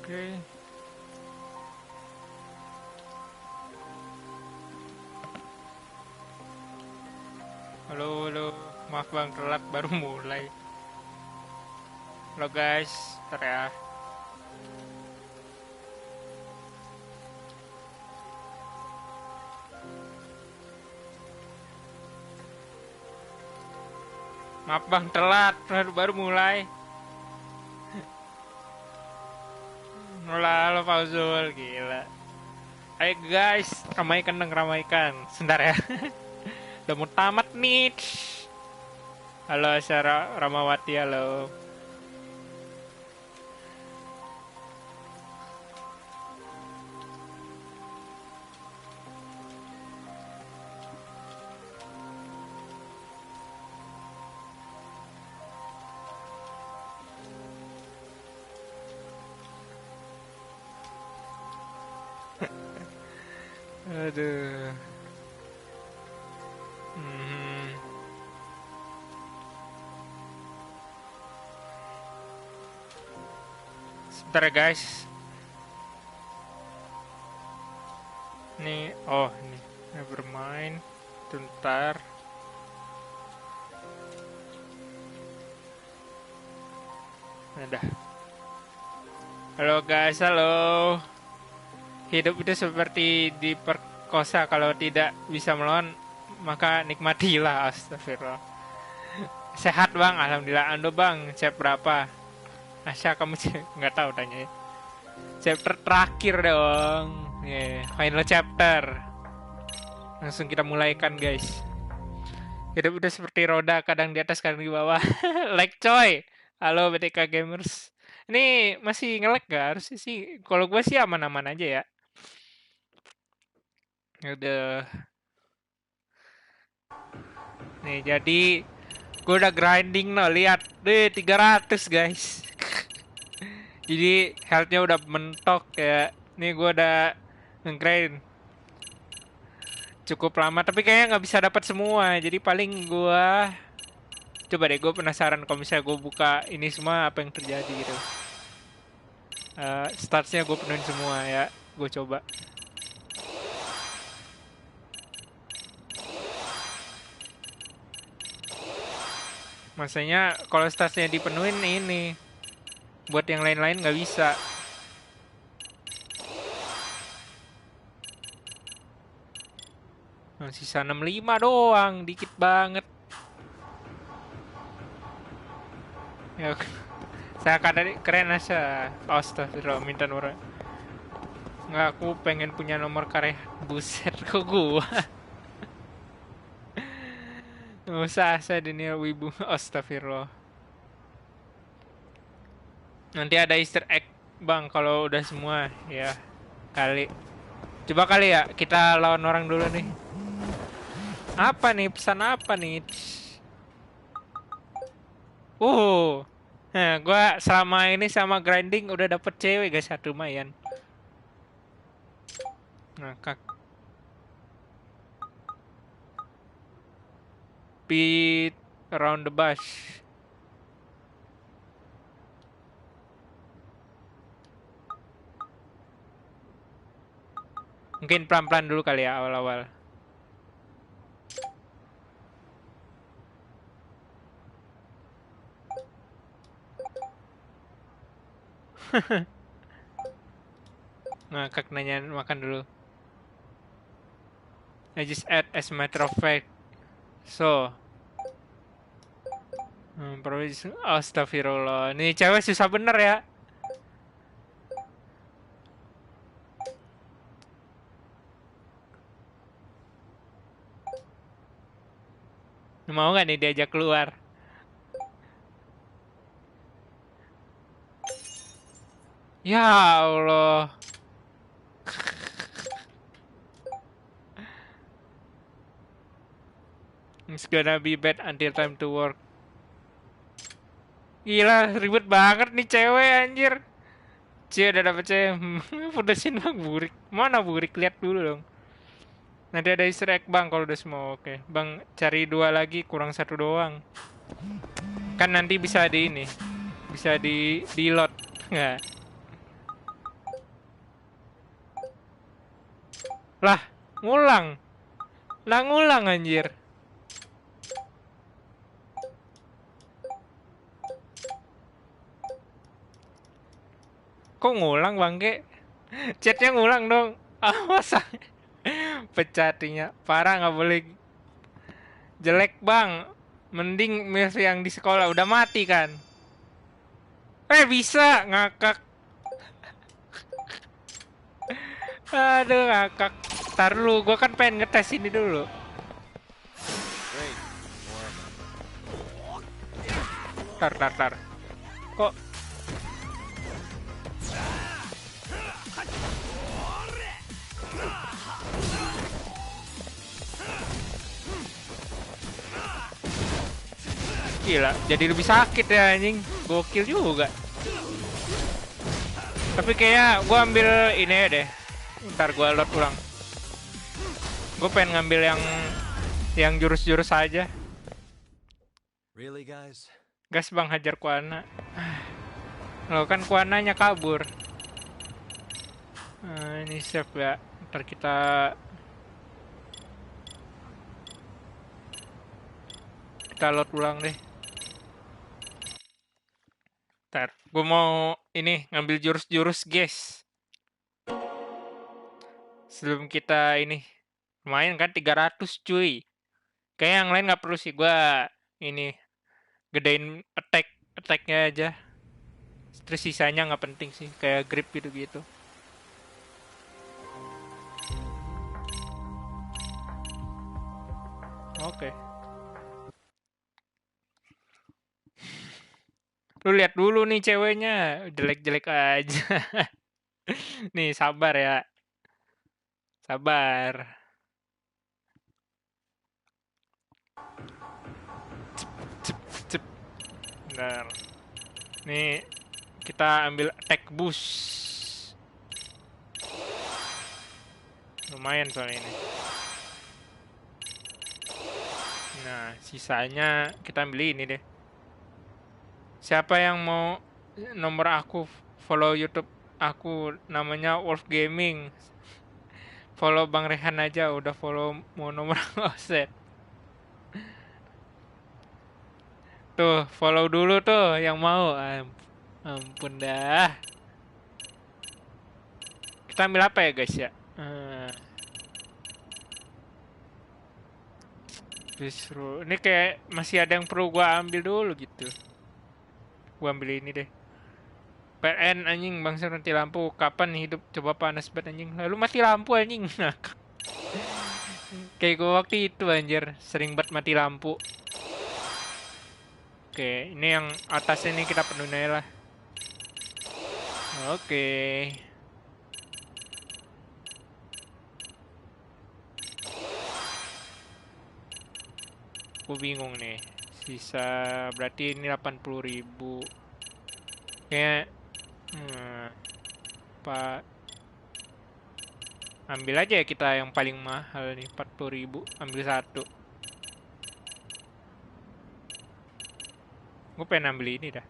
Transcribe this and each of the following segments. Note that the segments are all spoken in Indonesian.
Oke. Halo, halo. Maaf bang, telat baru mulai. Halo guys, ntar ya. Maaf bang, telat baru mulai. Halo Fauzul, gila. Ayo guys, ramaikan. Sebentar ya. Udah mau tamat nih. Halo Sarah Ramawati, halo. Aduh. Sebentar ya guys. Nih, oh ini bermain. Bentar. Udah. Halo guys, halo. Hidup itu seperti diperkosa, kalau tidak bisa melawan maka nikmatilah. Astagfirullah. Sehat bang, alhamdulillah. Ando bang, cep berapa? Asya kamu nggak tahu tanya. Chapter terakhir dong. Final chapter. Langsung kita mulaikan guys. Hidup udah seperti roda, kadang di atas kadang di bawah. Like coy. Halo BTK Gamers. Ini masih nge-lag gak? Harusnya sih. Kalau gue sih aman-aman aja ya. Udah. Nih jadi gue udah grinding no, lihat deh 300 guys. Jadi healthnya udah mentok ya. Nih gue udah nge-grind cukup lama, tapi kayaknya nggak bisa dapat semua. Jadi paling gue coba deh, gue penasaran kalau misalnya gue buka ini semua apa yang terjadi gitu. Statsnya gue penuhin semua ya. Gue coba. Maksudnya kalau statsnya dipenuhin ini, buat yang lain-lain nggak bisa. Nah, sisa 65 doang, dikit banget. Ya, saya kadang keren aja. Astagfirullah, minta nomor. Nggak, aku pengen punya nomor karya. Buset, kok gua. Nggak usah, saya dunia wibu. Astagfirullah. Nanti ada Easter egg bang kalau udah semua ya. Kali. Coba kali ya, kita lawan orang dulu nih. Apa nih, pesan apa nih? Nah, gue selama ini sama grinding udah dapet cewek guys, satu lumayan. Ngakak. Beat around the bush. Mungkin pelan-pelan dulu kali ya awal-awal. Ngakak nanya makan dulu. I just add as a matter of fact. So. Astagfirullah. Nih cewek susah bener ya. Mau gak nih diajak keluar? Ya Allah. It's gonna be bad until time to work. Gila, ribet banget nih cewek anjir. Cie udah dapet cewek. Putusin bang burik. Mana burik? Lihat dulu dong. Nanti ada Easter egg bang kalau udah semua oke. Bang cari 2 lagi, kurang 1 doang. Kan nanti bisa di ini. Bisa di load. Nggak. Lah, ngulang. Lah ngulang anjir. Kok ngulang bangke? Chatnya ngulang dong. Ah, masa? Pecatinya. Parah, nggak boleh jelek bang. Mending milih yang di sekolah. Udah mati kan? Bisa ngakak. Aduh ngakak. Ntar dulu, gue kan pengen ngetes ini dulu. Tar. Kok gila, jadi lebih sakit ya anjing. Gokil juga. Tapi kayak gue ambil ini ya deh. Ntar gue load ulang. Gue pengen ngambil yang jurus-jurus aja. Really, guys? Gas bang, hajar Kuana. Lo kan Kuananya kabur. Ini save ya. Ntar kita load ulang deh. Ntar, gue mau ini ngambil jurus-jurus guys. Sebelum kita ini lumayan kan 300 cuy. Kayak yang lain nggak perlu sih, gue ini gedein attack-nya aja. Terus sisanya nggak penting sih, kayak grip gitu-gitu. Oke. Lu lihat dulu nih ceweknya, jelek-jelek aja. Nih, sabar ya. Sabar. Cep. Bentar. Nih, kita ambil attack boost. Lumayan soalnya ini. Nah, sisanya kita ambil ini deh. Siapa yang mau nomor aku, follow YouTube aku, namanya Wolf Gaming. Follow Bang Rehan aja, udah follow mau nomor offset. Tuh, follow dulu tuh yang mau. Ampun dah. Kita ambil apa ya guys ya? Justru ini kayak masih ada yang perlu gua ambil dulu gitu. Gua ambil ini deh. PN anjing, bangsa mati lampu. Kapan hidup coba panas banget anjing. Lalu mati lampu anjing. Kayak gua waktu itu anjir, sering banget mati lampu. Oke, ini yang atasnya nih kita penuhin lah. Oke. Gue bingung nih. Sisa berarti ini 80.000. Kayak Pak, ambil aja ya kita yang paling mahal nih, 40.000. Ambil satu. Gue pengen ambil ini dah.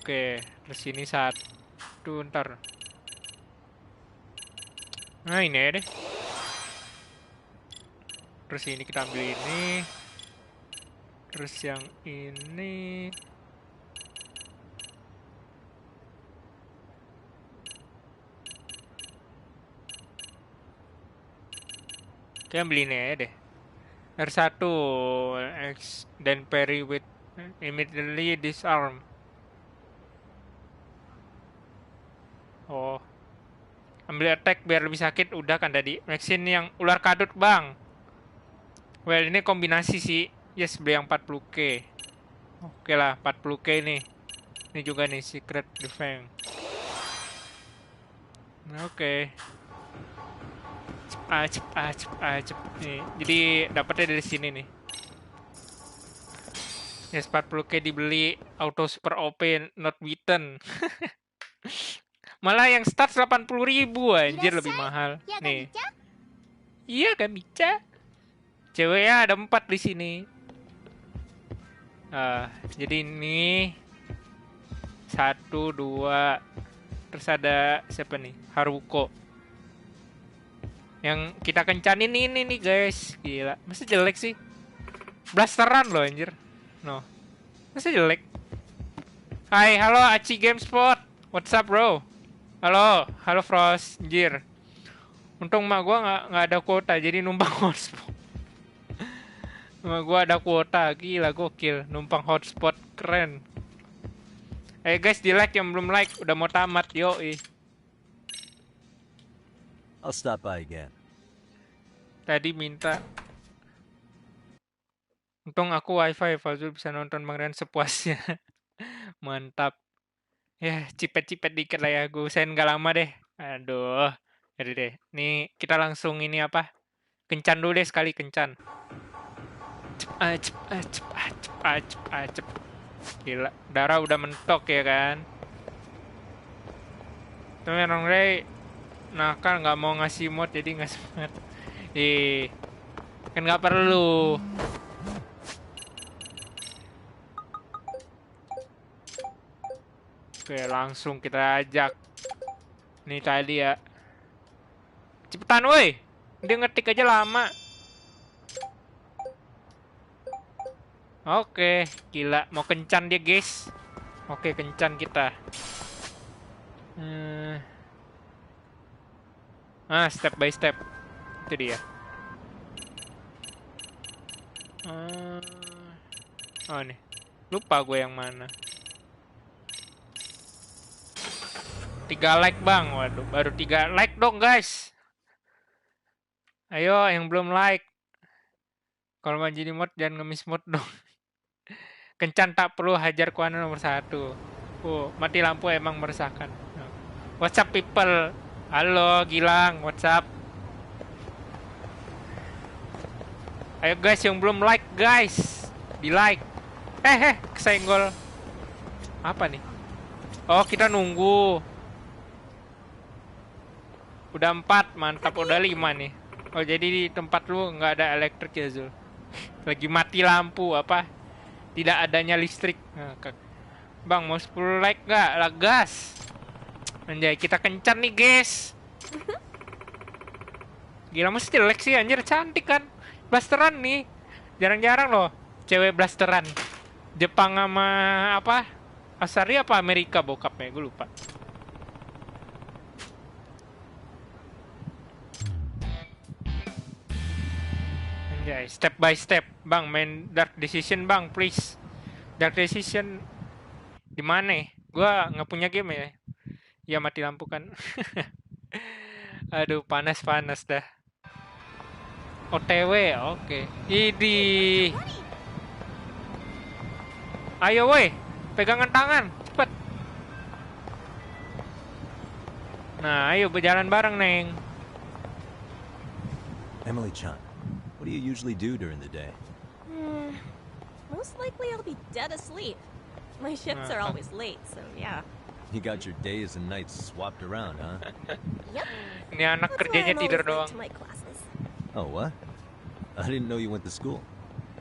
Oke, terus ini satu, ntar. Nah ini ya deh. Terus ini kita ambil ini. Terus yang ini. Oke, ambil ini aja deh. R1 X then parry with immediately disarm. Oh. Ambil attack biar lebih sakit udah kan tadi. Maxin yang ular kadut, Bang. Well, ini kombinasi sih. Yes, beli yang 40k. Oke lah, 40k nih. Ini juga nih Secret Defense. Oke. Cep. Nih, jadi dapatnya dari sini nih. Yes, 40k dibeli auto super OP not beaten. Malah yang start 80.000 anjir, lebih mahal. Nih. Iya kan Mica. Ceweknya ada 4 di sini. Jadi ini 1, 2, Terus ada siapa nih? Haruko. Yang kita kencanin ini nih guys. Gila. Masa jelek sih? Blasteran loh anjir. No. Masa jelek? Hai, halo Aci Gamespot. What's up bro? Halo Frost. Anjir. Untung mak gua nggak ada kuota jadi numpang hotspot. Mak gua ada kuota. Gila gokil. Numpang hotspot keren. Guys, di like yang belum like udah mau tamat. Yoi. I'll stop by again. Tadi minta. Untung aku wifi, Fazul bisa nonton Bang sepuasnya. Mantap. Ya, cipet-cipet dikit lah ya. Gue usahain gak lama deh. Aduh. Jadi deh. Nih, kita langsung ini apa? Kencan dulu deh sekali, kencan. Cep. Gila. Darah udah mentok ya kan. Tapi orang Ray nakal gak mau ngasih mod jadi gak semangat. Kan gak perlu. Oke, langsung kita ajak. Nih tadi ya. Cepetan woi. Dia ngetik aja lama. Oke, gila. Mau kencan dia, guys. Oke, kencan kita. Step by step. Itu dia. Oh, nih. Lupa gue yang mana. 3 like bang, waduh baru 3 like dong guys. Ayo yang belum like. Kalau mau jadi mod jangan ngemis mod dong. Kencan tak perlu hajar kuana nomor 1. Mati lampu emang meresahkan. What's up people? Halo Gilang, what's up? Ayo guys yang belum like guys, di like. Kesenggol. Apa nih? Oh kita nunggu. Udah 4, mantap. Udah 5 nih. Oh jadi di tempat lu nggak ada elektrik ya Zul? Lagi mati lampu apa? Tidak adanya listrik. Bang mau 10 like nggak? Lah gas. Anjay kita kencan nih guys. Gila mesti jelek sih anjir, cantik kan? Blasteran nih. Jarang-jarang loh cewek blasteran. Jepang sama apa? Asari apa Amerika bokapnya? Gue lupa. Step by step, bang main Dark Decision bang, please. Dark Decision di mana? Gua nggak punya game ya. Ya mati lampu kan. Aduh panas dah. OTW, oke. Idi. Ayo woi, pegangan tangan, cepet. Nah, ayo berjalan bareng neng. Emily-chan, what do you usually do during the day? Most likely I'll be dead asleep. My shifts are always late, so yeah. You got your days and nights swapped around, huh? Yep. Ini anak That's kerjanya why I'm tidur always late doang. to my classes. Oh, what? I didn't know you went to school.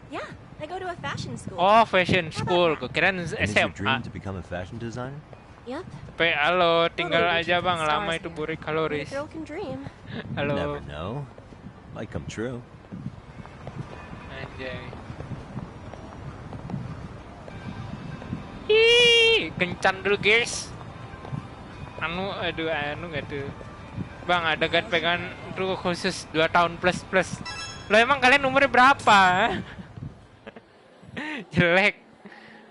Yeah, I go to a fashion school. Oh, fashion school. Gue kirain And is your dream SMA. to become a fashion designer? Yep. Halo, tinggal Totally aja reaching bang. for the Lama stars itu here. burik Only a kaloris. girl can dream. Halo. Never know. Might come true. Anjay. Ih, kencan dulu guys. Aduh nggak tuh. Bang, ada kan pegangan tuh khusus 2 tahun plus. Lo emang kalian umurnya berapa? Jelek.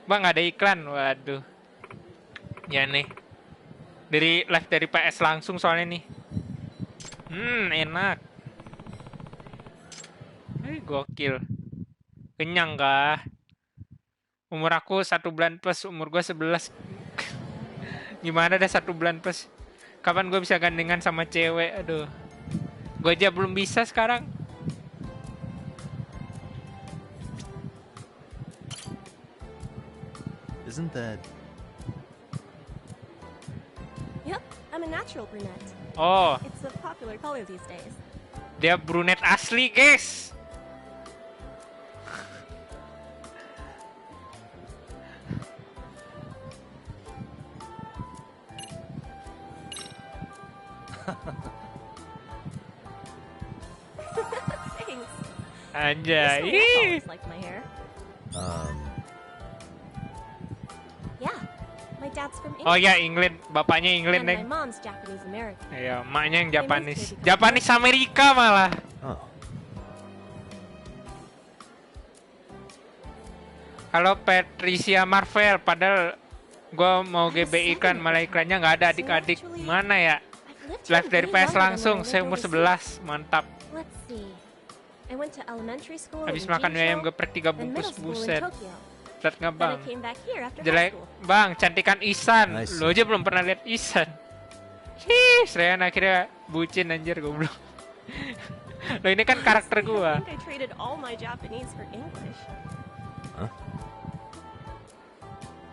Bang, ada iklan. Waduh. Ya nih. Dari live dari PS langsung soalnya nih. Enak. Gokil. Kenyang kah? Umur aku 1 bulan plus, umur gue 11. Gimana dah 1 bulan plus? Kapan gue bisa gandengan sama cewek? Aduh. Gue aja belum bisa sekarang. Isn't that... Yep, I'm a natural brunette. Oh, It's a popular color these days. dia brunette asli, guys. Thanks. Anjay. Personally, I've always liked my hair. Yeah, my dad's from England. Oh ya, England. Bapaknya England, and my Neng. mom's Japanese American. Iya, emaknya yang They moved Japanis. here because Japanis Amerika malah. Oh. Halo Patricia Marvel, padahal gue mau GB iklan, malah iklannya nggak ada adik-adik. Mana ya? I've lived Live here dari way PS longer than langsung, when I saya lived umur overseas. 11, mantap. Let's see. I went to elementary school Habis in makan mie ayam Jinchou, geprek 3 then bungkus, middle school in buset. Tokyo. Berat nggak Then I bang? came back here after high Jelek, school. bang, cantikan Isan. I see. Lo aja belum pernah lihat Isan. Sih, Srean akhirnya bucin anjir goblok. Lo ini kan karakter I gua. think I traded all my Japanese for English.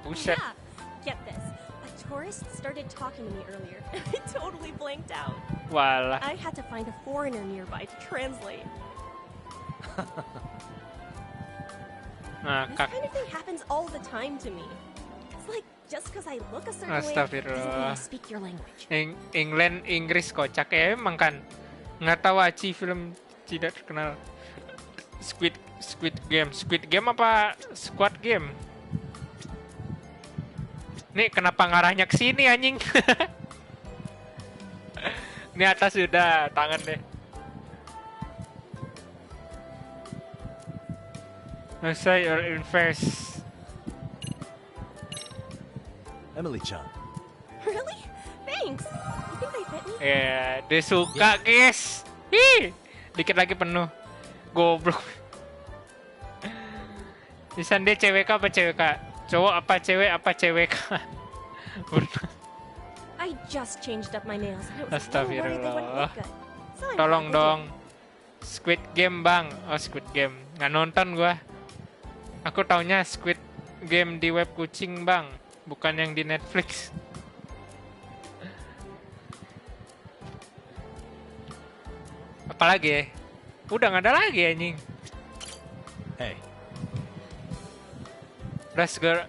Buset. Yeah, get this. A tourist started talking to me earlier, and I totally blanked out. Walah. I had to find a foreigner nearby to translate. Nah, This kak. kind of thing happens all the time to me. It's like just because I look a certain way doesn't mean Astagfirullah. I speak your language. England, Inggris kocak ya emang kan. Nggak tahu Aci film tidak terkenal. Squid Game apa Squad Game? Nih kenapa ngarahnya ke sini anjing? Ini atas sudah tangan deh. Say or invest. Emily-chan. Really? Thanks. You think they fit me? Ya, dia suka guys. Ih, dikit lagi penuh. Goblok. Isan dia CWK apa CWK? Cowok apa cewek apa CWK? I just changed up my nails. And I was a little worried they wouldn't look good. So I'm Tolong glad they dong. Squid Game bang. Oh Squid Game. Nggak nonton gua. Aku taunya Squid Game di web kucing bang. Bukan yang di Netflix. Apalagi ya? Udah nggak ada lagi anjing. Hey, Dress girl.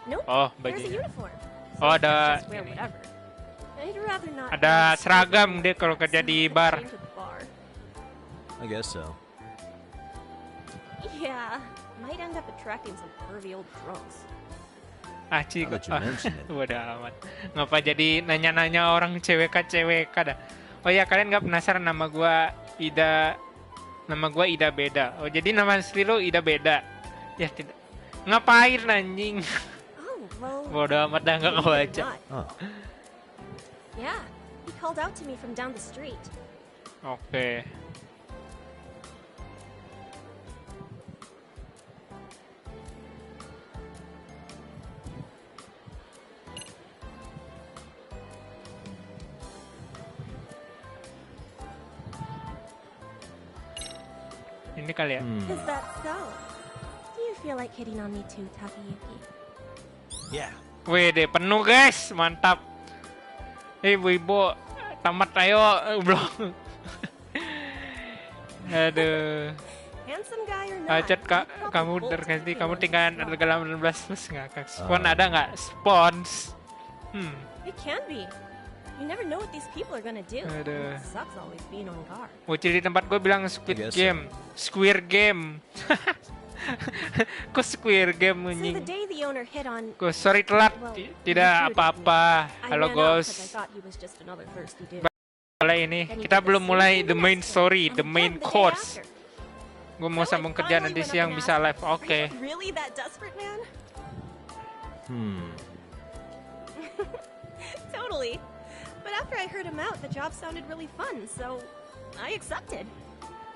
Nope. Oh, There's a bajunya. uniform. Oh, I can't ada just wear whatever. I'd rather not ada wear a seragam suit. deh kalau kerja So di I bar. came to the bar. I guess so. Yeah, might end up attracting some pervy old drunks. Aci Now that you mention it. Waduh amat. Ngapa jadi nanya-nanya orang CWK dah. Oh ya kalian nggak penasaran nama gua Ida? Nama gua Ida beda. Oh jadi nama asli lo Ida beda? Ya tidak. Ngapain anjing? Oh, well. Bodoh amat dah nggak maybe kebaca. not. Oh, Yeah, he called out to me from down the street. Oke. Ini kali ya. Is that so? Do you feel like hitting on me too, Takayuki? yeah. Wih deh penuh guys, mantap. Ibu-ibu, tamat ayo, belum. Aduh. Handsome guy or not? Acet kak, you probably kamu bolt terganti, anything kamu once tinggal it's wrong. dalam 16 plus ngakak. Spons ada nggak? Spons. It can be. You never know what these people are gonna do. Aduh. It sucks always being on guard. Bocil di tempat gue bilang Squid I guess Game, Square Game. Kok Square Game So the anjing? day the owner hit on, Gue sorry telat, well, tidak recruited apa-apa. me. I Halo ran out guys, 'cause I thought he was just another thirsty dude. mulai ini. Then he Kita did the belum same mulai thing the the main next story, day, the and main again the day course. after. Gue mau So I sambung kerja finally nanti went up siang and bisa asked, live. "Are Oke. you really that desperate, man?" Totally. But after I heard him out, the job sounded really fun, so I accepted.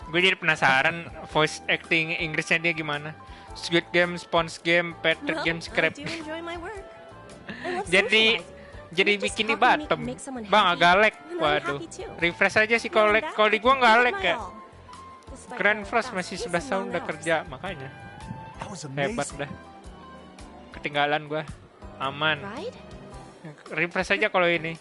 Gue jadi penasaran voice acting Inggrisnya dia gimana. Squid Game, Spons Game, Patrick Well, Game, I Scrap. do enjoy my work. I love Jadi socializing. jadi Just bikini talking to me bottom. can make someone Bang happy, agak lag. and I'm Waduh. happy too. Refresh aja sih kalau lag. Beyond that, Kalau di I gua can nggak give it lag my ya. all. Despite Keren the Flash fast masih pace 11 and tahun long udah hours. kerja makanya. That was Hebat amazing. dah. Ketinggalan gua. Aman. Right? Refresh aja kalau ini.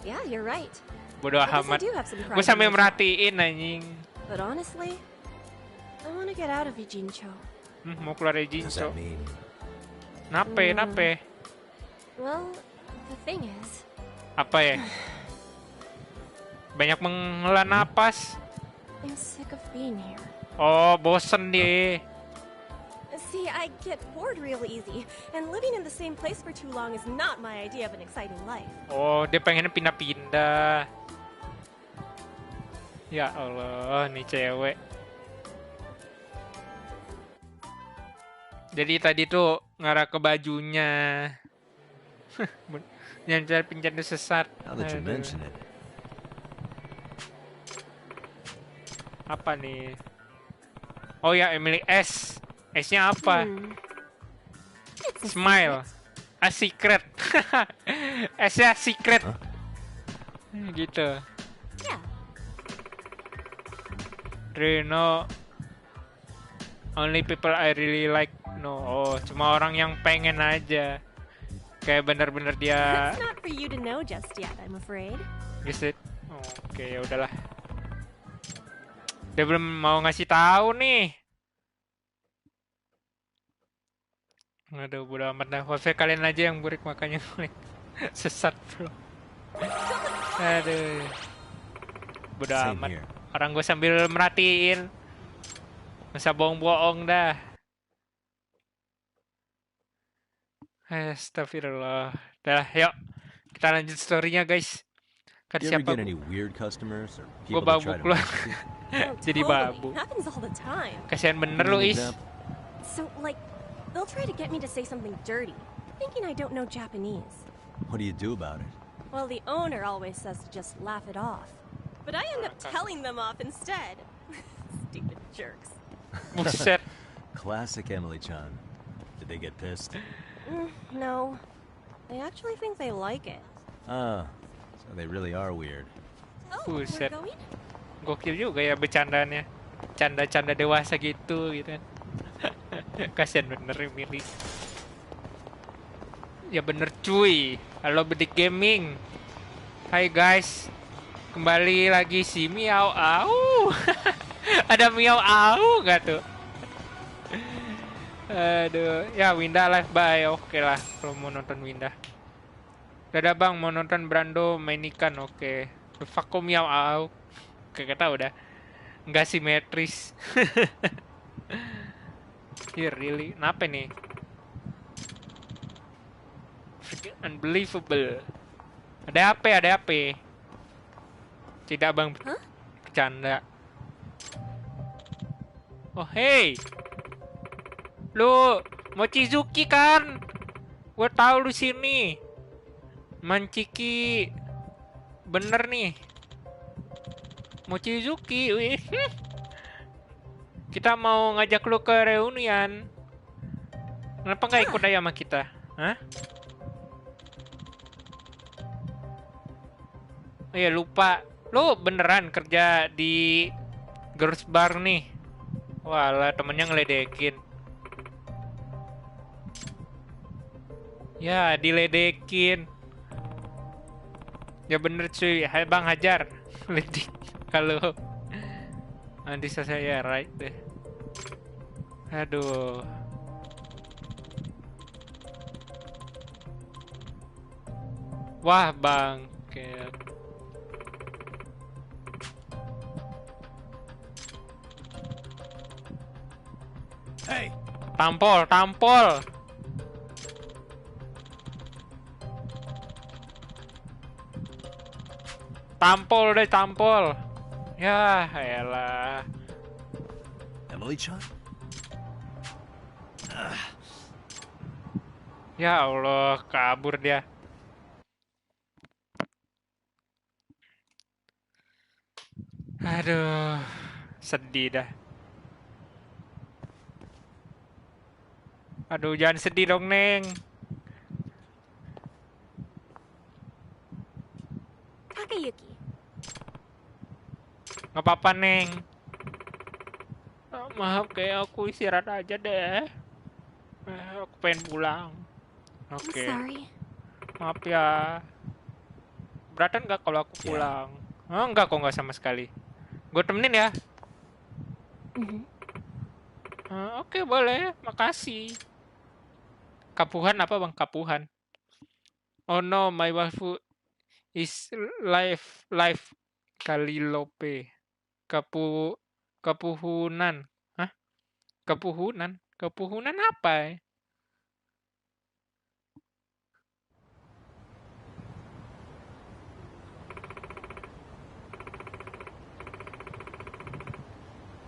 Yeah, you're right. Bodoh I guess I amat. do have some pride Gue sambil in myself. merhatiin anjing. But honestly, I want to get out of Jinchou. Mau keluar dari What does Jinso. that mean? Nape, nape. Well, the thing is, Apa ya? banyak menghela napas. I'm sick of being here. Oh, bosen dia. See, I get bored real easy, and living in the same place for too long is not my idea of an exciting life. Oh, dia pengennya pindah-pindah. Ya Allah, nih cewek. Jadi tadi tuh ngarah ke bajunya. Yang pinjam itu sesat. Now that you Aduh. mention it, Apa nih? Oh ya, Emily S. S-nya apa? It's a Smile. A secret. S-nya secret. Huh? Gitu. Yeah. Reno. Only people I really like. No, oh, cuma orang yang pengen aja. Kayak bener-bener dia. It's not for you to know just yet, I'm afraid. Is it? Oke, ya udahlah. Dia belum mau ngasih tahu nih. Aduh, bodo amat dah. Wifi kalian aja yang burik makanya burik. Sesat bro. Aduh. Bodo same amat. here. Orang gue sambil merhatiin. Masa bohong-bohong dah. Astagfirullah. Dah, yuk. Kita lanjut story-nya guys. Kan You ever siapa? get any weird customers or Gue people that babu try to keluar. mess with you? Oh, Jadi totally. babu. Happens all the time. Kasihan bener Give lu, me an Is. example. So, like, they'll try to get me to say something dirty, thinking I don't know Japanese. What do you do about it? Well, the owner always says to just laugh it off. But I end up telling them off instead. Stupid jerks. Buset. Classic Emily-chan. Did they get pissed? No. They actually think they like it. Ah, so they really are weird. Oh, we're Buset. going? Gokil juga ya bercandanya. Canda-canda dewasa gitu kan. Kasian bener Emily. Ya bener cuy. Halo Bedik Gaming. Hai guys. Kembali lagi si Miao Au. Ada Miao Au gak tuh? Aduh. Ya Winda live bye. Oke lah kalau mau nonton Winda. Dadah bang mau nonton Brando main ikan. Oke. Fuck kok Miao Au. Oke kita udah nggak simetris. Here really. Kenapa nih? Freaking unbelievable. Ada apa? Ada apa? Tidak bang. Hah? Bercanda. Oh hey. Lu Mochizuki kan? Gue tahu lu sini. Manciki. Bener nih. Mochizuki, wih. Kita mau ngajak lu ke reunian. Kenapa nggak ikut aja sama kita? Hah? Oh iya lupa. Lu beneran kerja di girls bar nih? Walah temennya ngeledekin. Ya diledekin. Ya bener cuy. Hai bang hajar. Ledek. Kalau nanti saya right deh. Aduh. Wah bangket. Hey, Tampol, tampol. Tampol deh, tampol. Ya, elah. Emily-chan? Ya Allah, kabur dia. Aduh, sedih dah. Aduh, jangan sedih dong, Neng. Takayuki. Nggak apa-apa, Neng. Maaf, kayak aku istirahat aja deh. Aku pengen pulang. I'm Oke, sorry. maaf ya. Beratan nggak kalau aku Ya. pulang? Oh, enggak kok, nggak sama sekali. Gue temenin ya. Mhm. Oke, boleh. Makasih. Kapuhan apa bang? Kapuhan. Oh no, my waifu is live. Kalilope. Kepuhunan. Hah? Kepuhunan? Kepuhunan apa ya?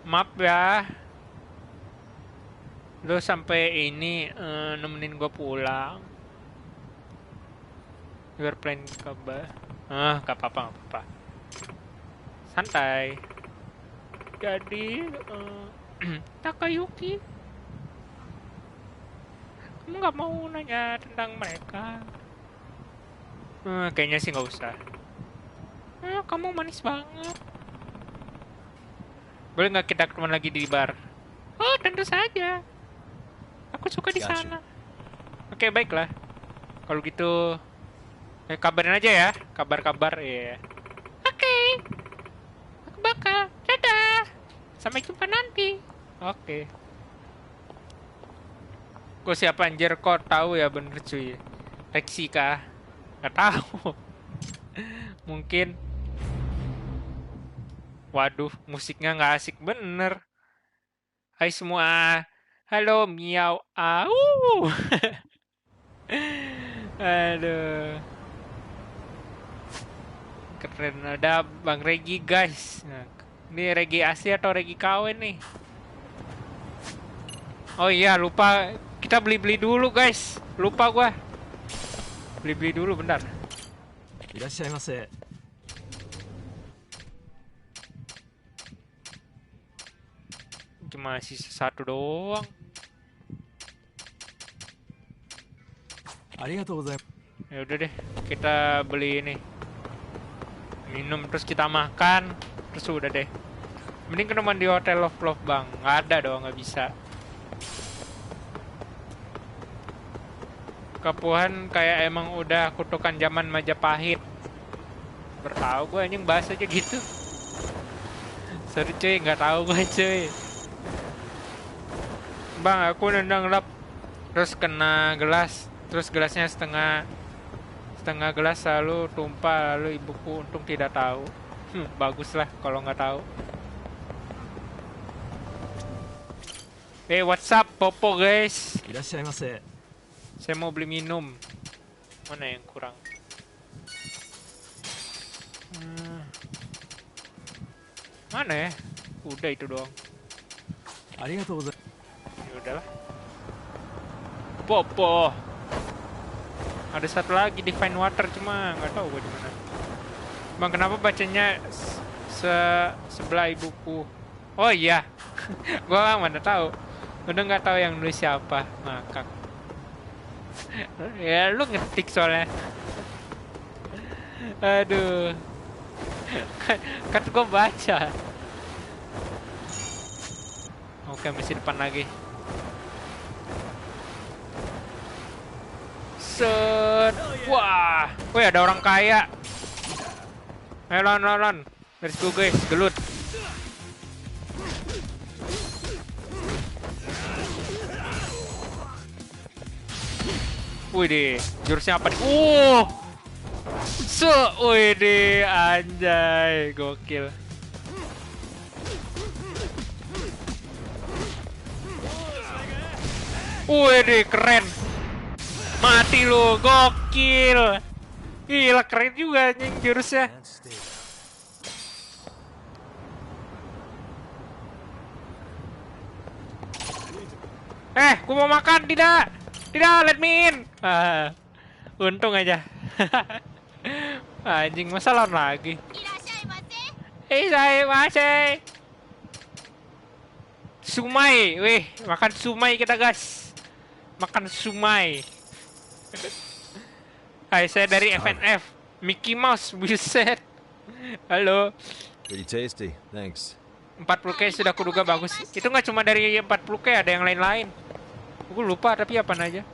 Maaf ya. Lu sampai ini nemenin gue pulang. Biar plan kabar. Gak apa-apa, gak apa-apa. Santai. Jadi, Takayuki, kamu gak mau nanya tentang mereka? Kayaknya sih gak usah. Kamu manis banget. Boleh nggak kita ketemu lagi di bar? Oh, tentu saja. Aku suka di Gotcha. sana. Oke, baiklah. Kalau gitu, kabarin aja ya. Kabar-kabar, ya. Oke. Aku bakal. Dadah. Sampai jumpa nanti. Oke. Kok siapa anjir? Kok tahu ya bener cuy? Rexi kah? Nggak tahu. Mungkin. Waduh, musiknya nggak asik bener. Hai semua. Halo, miau. Au. Aduh. Keren. Ada Bang Regi, guys. Nah, ini Regi asli atau Regi KW nih? Oh iya, lupa. Kita beli-beli dulu, guys. Lupa gua. Beli-beli dulu, bentar. いらっしゃいませ。 Cuma sisa satu doang. ありがとうございます。 Ya udah deh, kita beli ini. Minum terus kita makan, terus udah deh. Mending ketemuan di hotel Love Bang. Nggak ada dong, nggak bisa. Kepuhan kayak emang udah kutukan zaman Majapahit. Bertahu gue anjing bahas aja gitu. Sorry cuy, nggak tahu gue cuy. Bang, aku nendang lap, terus kena gelas, terus gelasnya setengah gelas lalu tumpah, lalu ibuku untung tidak tahu. Bagus lah kalau nggak tahu. What's up, Popo guys? いらっしゃいませ。 Saya mau beli minum. Mana yang kurang? Mana ya? Udah itu doang. ありがとうございます。 Ya udahlah. Popo. Ada satu lagi di Fine Water cuma nggak tahu gue di mana. Bang, kenapa bacanya sebelah ibuku? Oh iya. Gua mana tahu. Udah nggak tahu yang nulis siapa. Ngakak. Ya lu ngetik soalnya. Aduh. Kan gue baca. Oke, masih depan lagi. Set. Wah. Wih, ada orang kaya. Ayo lon. Let's go guys, gelut. Wih deh, jurusnya apa nih? Wih deh, anjay, gokil. Wih deh, keren. Mati lu, gokil. Gila, keren juga anjing jurusnya. Gua mau makan, tidak, let me in. Untung aja. Anjing, masa lawan lagi. Saya masih. Sumai, wih, makan sumai kita guys. Makan sumai. Hai, saya dari FNF. Mickey Mouse, buset. Halo. Pretty tasty, thanks. 40k sudah kuduga bagus. Itu nggak cuma dari 40k, ada yang lain-lain. Gue lupa tapi apa aja.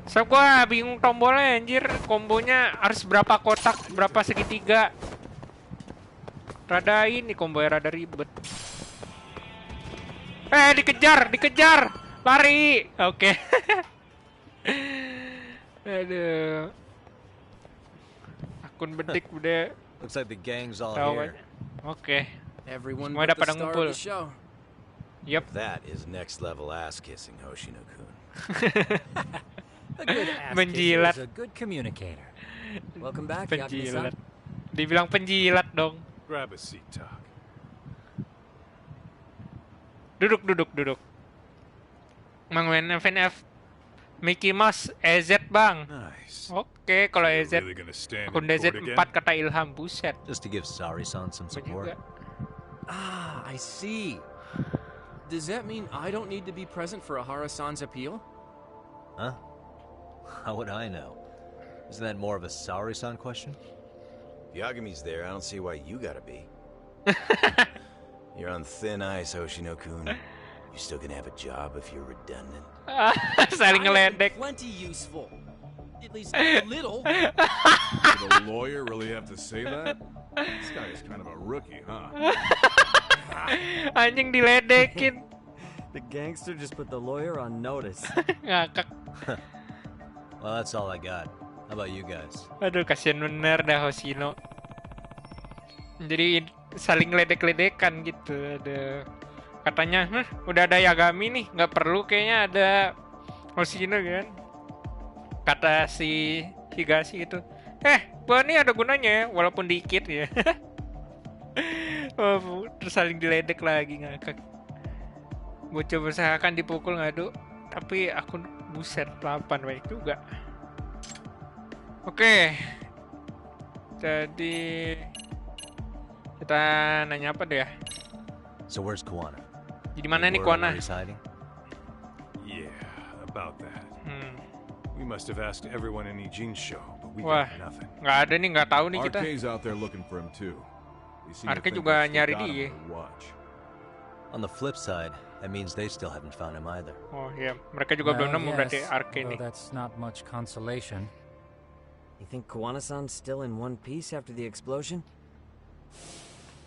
So gue bingung tombolnya anjir. Kombonya harus berapa kotak, berapa segitiga. Rada ini kombonya rada ribet. Dikejar. Lari. Oke. Aduh. Kun bedik udah Looks like the gang's all tahu here. aja. Oke. Everyone Semua but udah the pada star ngumpul. of the show. Yep. That is next level ass kissing, Hoshino-kun. A good ass Menjilat. kisser is a good communicator. Welcome back, Penjilat. Yakuza. Dibilang penjilat dong. Grab a seat, Talk. Duduk. Mang main FNF Mickey Mouse EZ bang. Nice. Oke, kalau You're EZ really gonna stand akun in DZ court 4 again? kata Ilham, buset. Just to give Sari-san some Gua support. juga. Ah, I see. Does that mean I don't need to be present for Ahara-san's appeal? Huh? How would I know? Isn't that more of a Sari-san question? If Yagami's there, I don't see why you gotta be. You're on thin ice, Hoshino-kun. You still gonna have a job if you're redundant. Saling I have been ngeledek. plenty useful. At least a little. Did a lawyer really have to say that? This guy is kind of a rookie, huh? Anjing diledekin. The gangster just put the lawyer on notice. Ngakak. Well, that's all I got. How about you guys? Aduh, kasihan bener dah Hoshino. Jadi saling ledek-ledekan gitu. Ada katanya, udah ada Yagami nih, nggak perlu kayaknya ada Hoshino kan. Kata si Higashi gitu. Gua nih ada gunanya ya, walaupun dikit ya. Oh, terus saling diledek lagi ngakak. Gue coba usahakan dipukul ngadu, tapi aku buset 8 baik juga. Oke. Jadi kita nanya apa deh ya? So where's Kuwana? Jadi mana nih Word on Kuwana? where he's hiding? Yeah, about that. Hmm. We must have asked everyone in Ijincho, but we Wah, got nothing. nggak ada nih, nggak tahu nih kita. RK's out there looking for him too. They seem to Arke think juga they've still nyari got him dia. on their watch. On the flip side, that means they still haven't found him either. Oh iya, mereka juga belum nemu berarti Arke though nih. that's not much consolation. You think Kuwana-san's still in one piece after the explosion?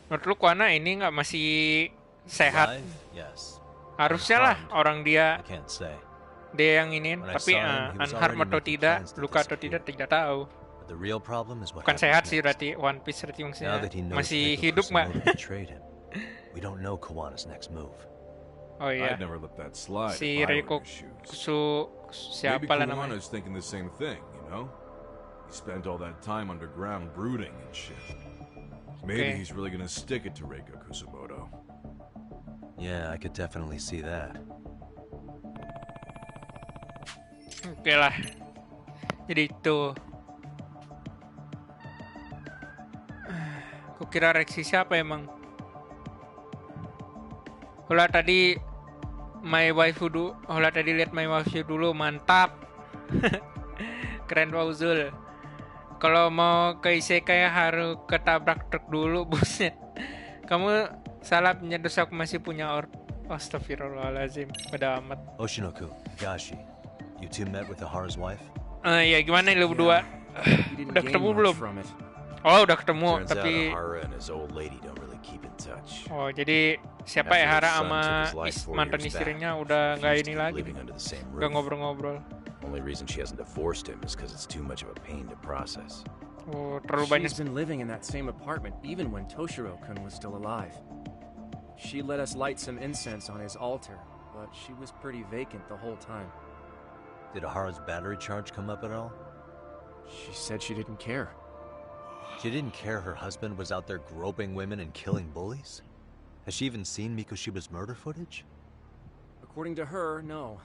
Menurut lu Kuwana ini nggak masih sehat? Alive? Yes. Harusnya lah orang I dia can't say. yang ini, When I tapi saw him, he was unharmed already atau making tidak, plans to luka atau disappear. tidak tahu. But the real problem is what Bukan sehat happens sih next. berarti One Piece berarti Now maksudnya that he knows masih Reiko hidup mbak. Kusumoto betrayed him, we don't know Kuwana's next move. Oh iya, I'd never let that slide si if I were Reiko in his shoes. Maybe siapa lah namanya? Kuwana's thinking the same thing, you know? He spent all that time underground brooding and shit. Maybe Okay. he's really gonna stick it to Reiko Kusumoto. Yeah, I could definitely see that. Oke lah. Jadi itu. Kukira reaksi siapa emang? Hola tadi my waifu dulu. Hola tadi lihat my waifu dulu, mantap. Keren Fauzul. Kalau mau ke isekai harus ketabrak truk dulu, buset. Kamu salah punya dosa, aku masih punya Astagfirullahaladzim, pada amat. Oshinoku, Gashi, you two met with Ahara's wife? Ya gimana lu berdua? He didn't Udah gain ketemu much belum? from it. Oh udah ketemu, Turns tapi out Ahara and his old lady don't really keep in touch. oh jadi siapa ya After Hara his son sama took his life 4 mantan years istrinya back, udah she nggak refused ini to keep lagi, living under the same nggak roof. ngobrol-ngobrol. Only reason she hasn't divorced him is because it's too much of a pain to process. Oh terlalu banyak. She's been living in that same apartment even when Toshiro-kun was still alive. She let us light some incense on his altar, but she was pretty vacant the whole time. Did Ahara's battery charge come up at all? She said she didn't care. She didn't care her husband was out there groping women and killing bullies? Has she even seen Mikushiba's murder footage? According to her, no.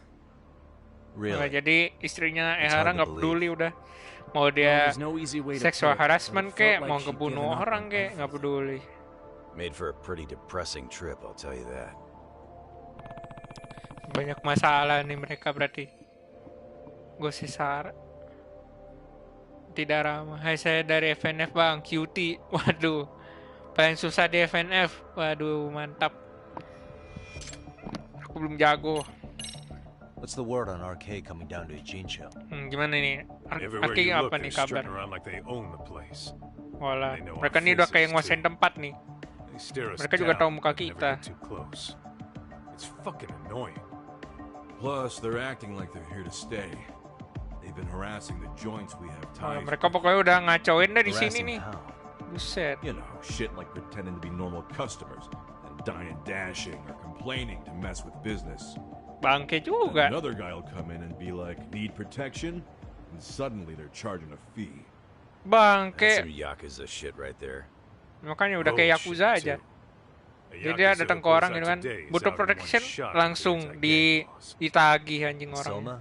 Nah, Really? jadi istrinya It's Hara hard to nggak peduli udah mau Well, dia there's no easy way to seksual put it, but it harassment felt kek, like mau she'd ngebunuh given up orang on kek, nggak peduli. Made for a pretty depressing trip, I'll tell you that. Banyak masalah nih mereka berarti. Gue sesar. Tidak ramah. Hai saya dari FNF bang, cutie. Waduh, paling susah di FNF. Waduh, mantap. Aku belum jago. What's the word on RK coming down to Ijincho? Gimana nih? Everywhere Arki you look, apa nih they're strutting kabar? around like they own the place. Walah, They know mereka our nih udah kayak faces, nguasain too. tempat nih. They stare us Mereka juga down, tahu muka but never kita. get too close. It's fucking annoying. Plus, they're acting like they're here to stay. They've They've been harassing the joints we have Oh, ties mereka with. pokoknya udah ngacoin deh di sini Harassing nih. how? Buset. You know, shit like pretending to be normal customers and dine and dashing or complaining to mess with business. Bangke Then juga. another guy will come in and be like, need protection? And suddenly they're charging a fee. That's Bangke. some Yakuza shit right there. Makanya udah kayak Yakuza aja. Jadi dia datang ke orang gitu kan, butuh protection, langsung ditagih anjing orang. Soma?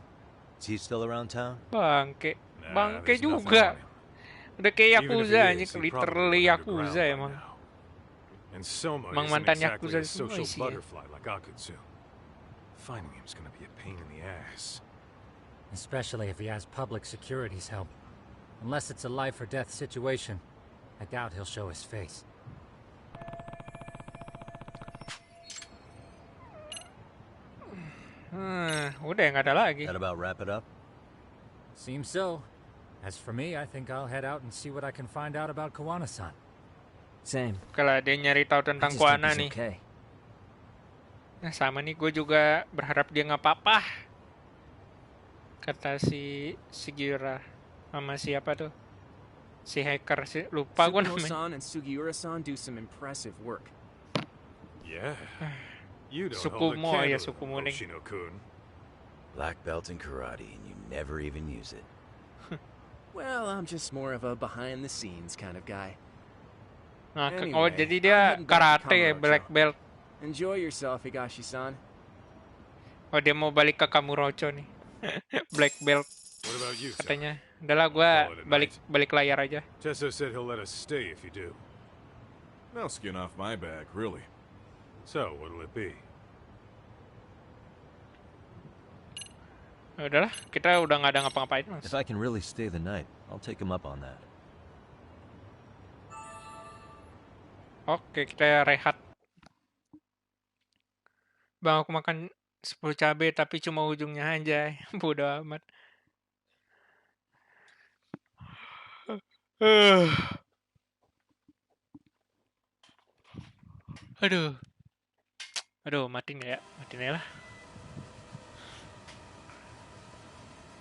Is he still around town? Bangke. Nah, Bangke there's nothing juga. on him. Udah kayak Even if Yakuza he anjing, is, he literally probably went Yakuza underground by emang. now. And Soma Emang isn't mantan exactly Yakuza a semua social isinya. butterfly like Akutsu. Finding him's gonna be a pain in the ass. Especially if he has public security's help. Unless it's a life or death situation, I doubt he'll show his face. Udah nggak ada lagi. That about wrap it up? Seems so. As for me, I think I'll head out and see what I can find out about Kawana-san. Same. Kalau dia nyari tahu I tentang just hope Kuana he's nih. okay. Nah, sama nih, gue juga berharap dia nggak apa-apa. Kata si Sugiura sama siapa tuh? Si hacker, lupa gue namanya. Tsukumo-san and Sugiura-san do some impressive work. Yeah. You don't Tsukumo, hold a ya, candle, Tsukumo nih. Hoshino-kun. Black belt in karate, and you never even use it. Well, I'm just more of a behind-the-scenes kind of guy. Nah, Anyway, oh jadi I'm dia heading back to karate ya, Kamurocho. black belt. Enjoy yourself, Higashi-san. Oh, dia mau balik ke Kamurocho nih. Black belt What about you, Sal? katanya. Udahlah, gue Call it a night. balik layar aja. Tesso said he'll let us stay if you do. No skin off my back, really. So, what'll it be? Udahlah, kita udah nggak ada ngapa-ngapain, Mas. If I can really stay the night, I'll take him up on that. Oke, kita rehat. Bang, aku makan 10 cabai tapi cuma ujungnya aja. Bodo amat. Aduh. Aduh, mati nggak ya? Mati nih lah.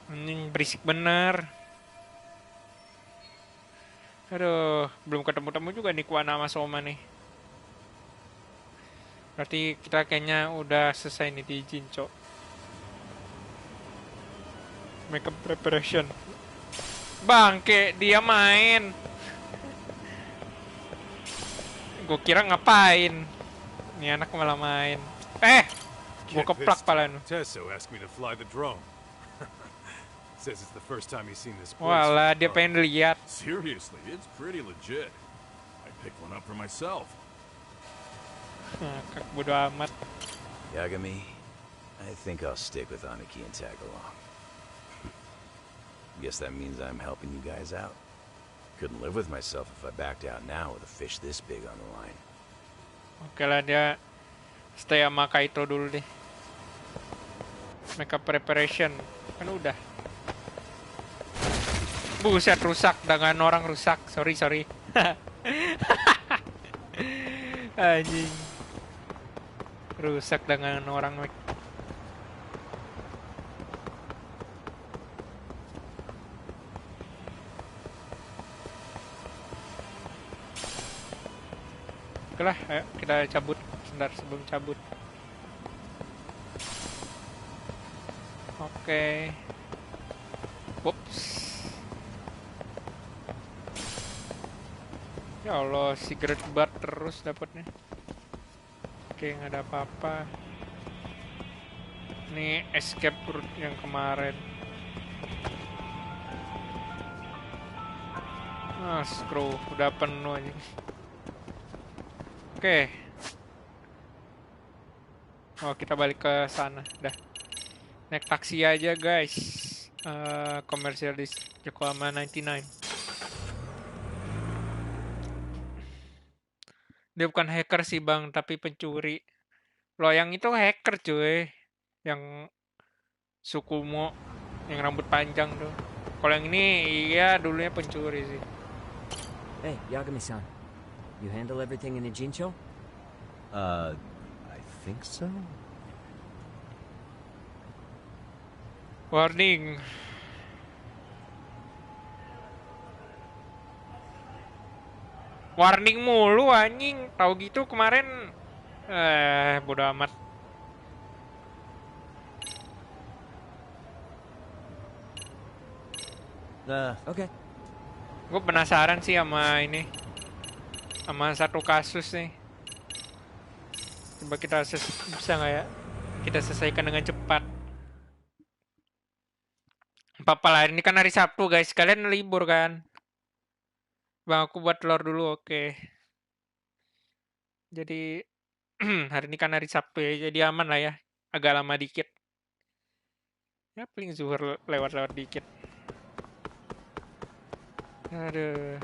Ini berisik bener. Aduh, belum ketemu-temu juga nih Kuana sama Soma nih. Berarti kita kayaknya udah selesai nih di Jincho. Makeup preparation. Bangke, dia main. Gue kira ngapain. Ini anak malah main. Gue Get keplak this. pala nu. Tesso asked me to fly the drone. Says it's the first time he's seen this place. Walah, dia pengen lihat. Seriously, it's pretty legit. I picked one up for myself. Kak bodo amat. Yagami, I think I'll stick with Aniki and tag along. Guess that means I'm helping you guys out. Couldn't live with myself if I backed out now with a fish this big on the line. Oke lah, dia stay sama Kaito dulu deh. Makeup preparation. Kan udah. Buset, rusak. Dengan orang rusak. Sorry. Anjing. Rusak dengan orang. Oke lah, ayo kita cabut. Sebentar sebelum cabut. Oke. Whoops. Ya Allah, cigarette butt terus dapatnya. Oke, nggak ada apa-apa. Ini escape route yang kemarin. Screw, udah penuh aja. Oke. Oh, kita balik ke sana. Dah. Naik taksi aja, guys. Komersial di Yokohama 99. Dia bukan hacker sih, Bang, tapi pencuri. Loh, yang itu hacker, cuy. Yang Tsukumo, yang rambut panjang tuh. Kalau yang ini, iya dulunya pencuri sih. Hey, Yagami-san. You handle everything in the Jincho? I think so? Warning. Warning mulu anjing. Tahu gitu kemarin bodo amat. Nah, Okay. Gue penasaran sih sama ini. Sama satu kasus nih. Coba kita bisa nggak ya? Kita selesaikan dengan cepat. Papa lah, ini kan hari Sabtu guys. Kalian libur kan? Bang, aku buat telur dulu, oke. Jadi hari ini kan hari Sabtu ya, jadi aman lah ya. Agak lama dikit. Ya paling zuhur lewat-lewat dikit. Aduh.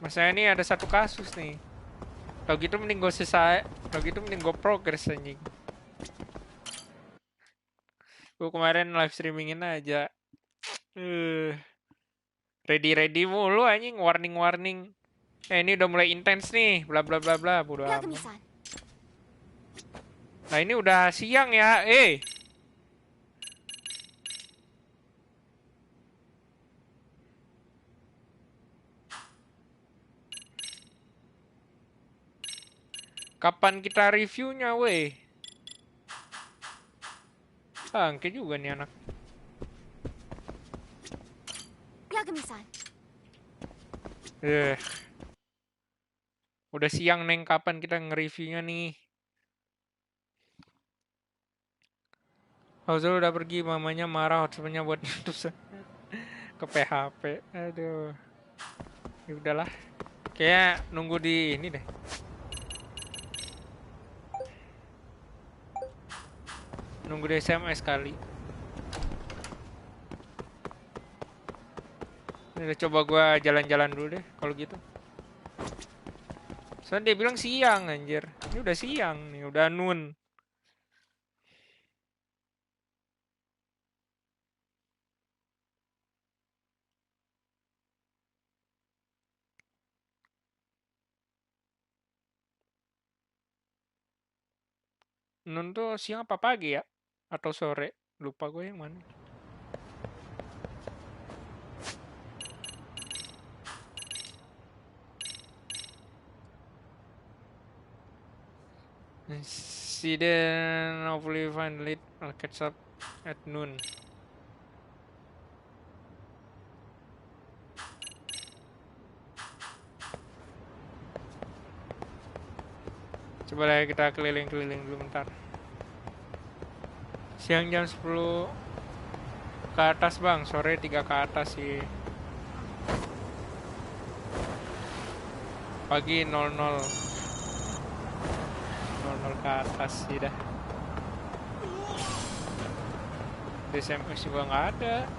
Masa ini ada satu kasus nih. Kalau gitu mending gue selesai. Kalau gitu mending gue progress anjing. Gue kemarin live streamingin aja. Ready mulu anjing, warning. Ini udah mulai intens nih, bla bla bla bla, bodo amat. Nah ini udah siang ya, Kapan kita reviewnya, weh? Bangke juga nih anak. Udah siang, Neng. Kapan kita nge-reviewnya nih? Hauzel udah pergi, mamanya marah, hotspotnya buat terus ke PHP. Aduh. Ya udahlah. Kayak nunggu di ini deh. Nunggu di SMS kali. Udah coba gua jalan-jalan dulu deh kalau gitu. Soalnya dia bilang siang anjir. Ini udah siang nih, udah noon. Noon tuh siang apa pagi ya? Atau sore? Lupa gue yang mana. See then hopefully find late. I'll catch up at noon. Coba lah kita keliling-keliling dulu bentar. Siang jam 10 ke atas bang, sore 3 ke atas sih. Pagi 00 ke atas sih dah. Di SMS juga nggak ada.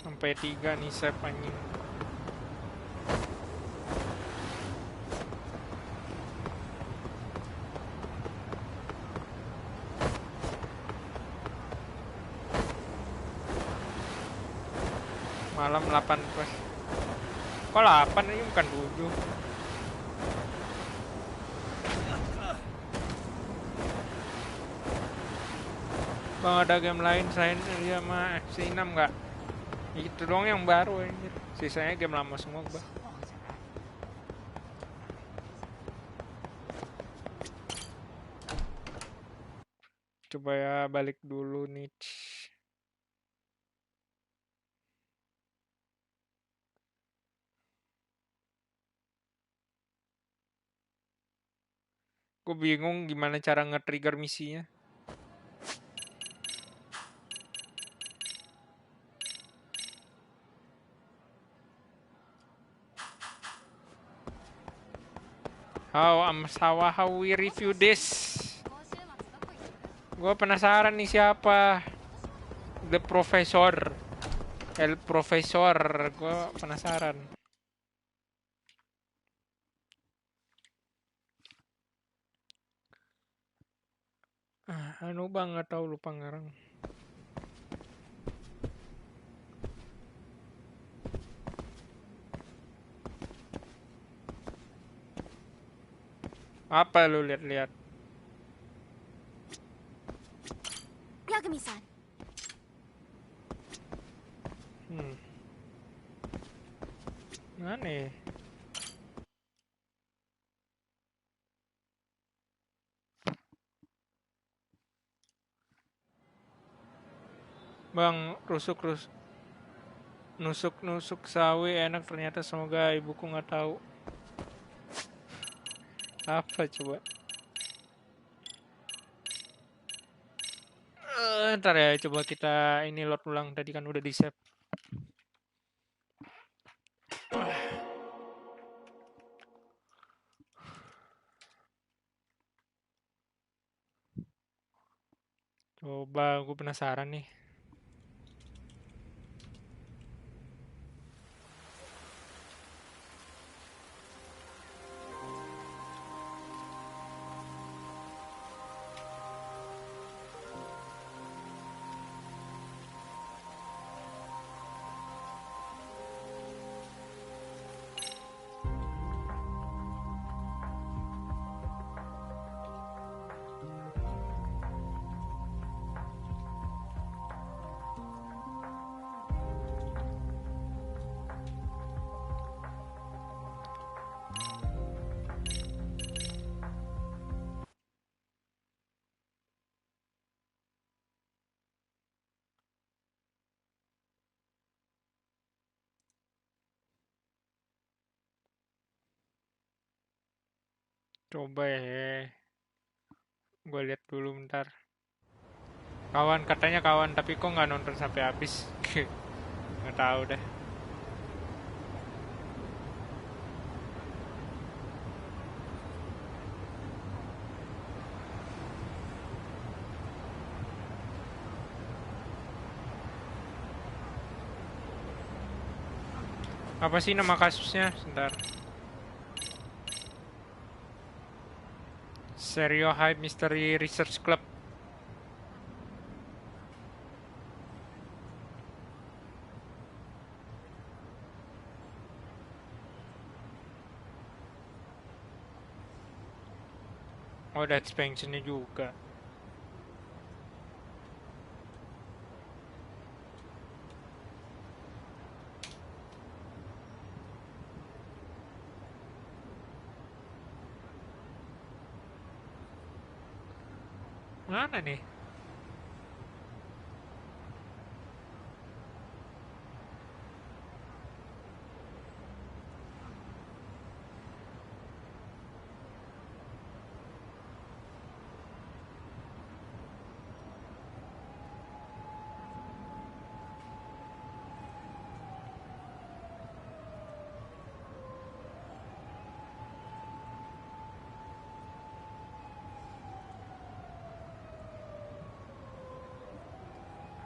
Sampai 3 nih save anjing. Malam 8 plus. Kok 8 ini bukan 7? Bang ada game lain selain dia sama FC6 nggak? Itu doang yang baru anjir. Sisanya game lama semua, Bang. Coba ya balik dulu nih. Gue bingung gimana cara nge-trigger misinya. How we review this? Gue penasaran nih siapa The Professor, El Profesor. Gue penasaran. Anu bang nggak tahu, lupa ngarang. Apa lu lihat-lihat? Yagami-san. Mana ya? Bang, nusuk sawi enak ternyata, semoga ibuku nggak tahu. Apa coba? Ntar ya, coba kita ini load ulang, tadi kan udah di save. Coba, gue penasaran nih. Coba ya. Gue lihat dulu bentar. Kawan, katanya kawan, tapi kok nggak nonton sampai habis? Nggak tahu deh. Apa sih nama kasusnya? Sebentar. Serio Hype Mystery Research Club. Oh, ada expansionnya juga. Mana nih?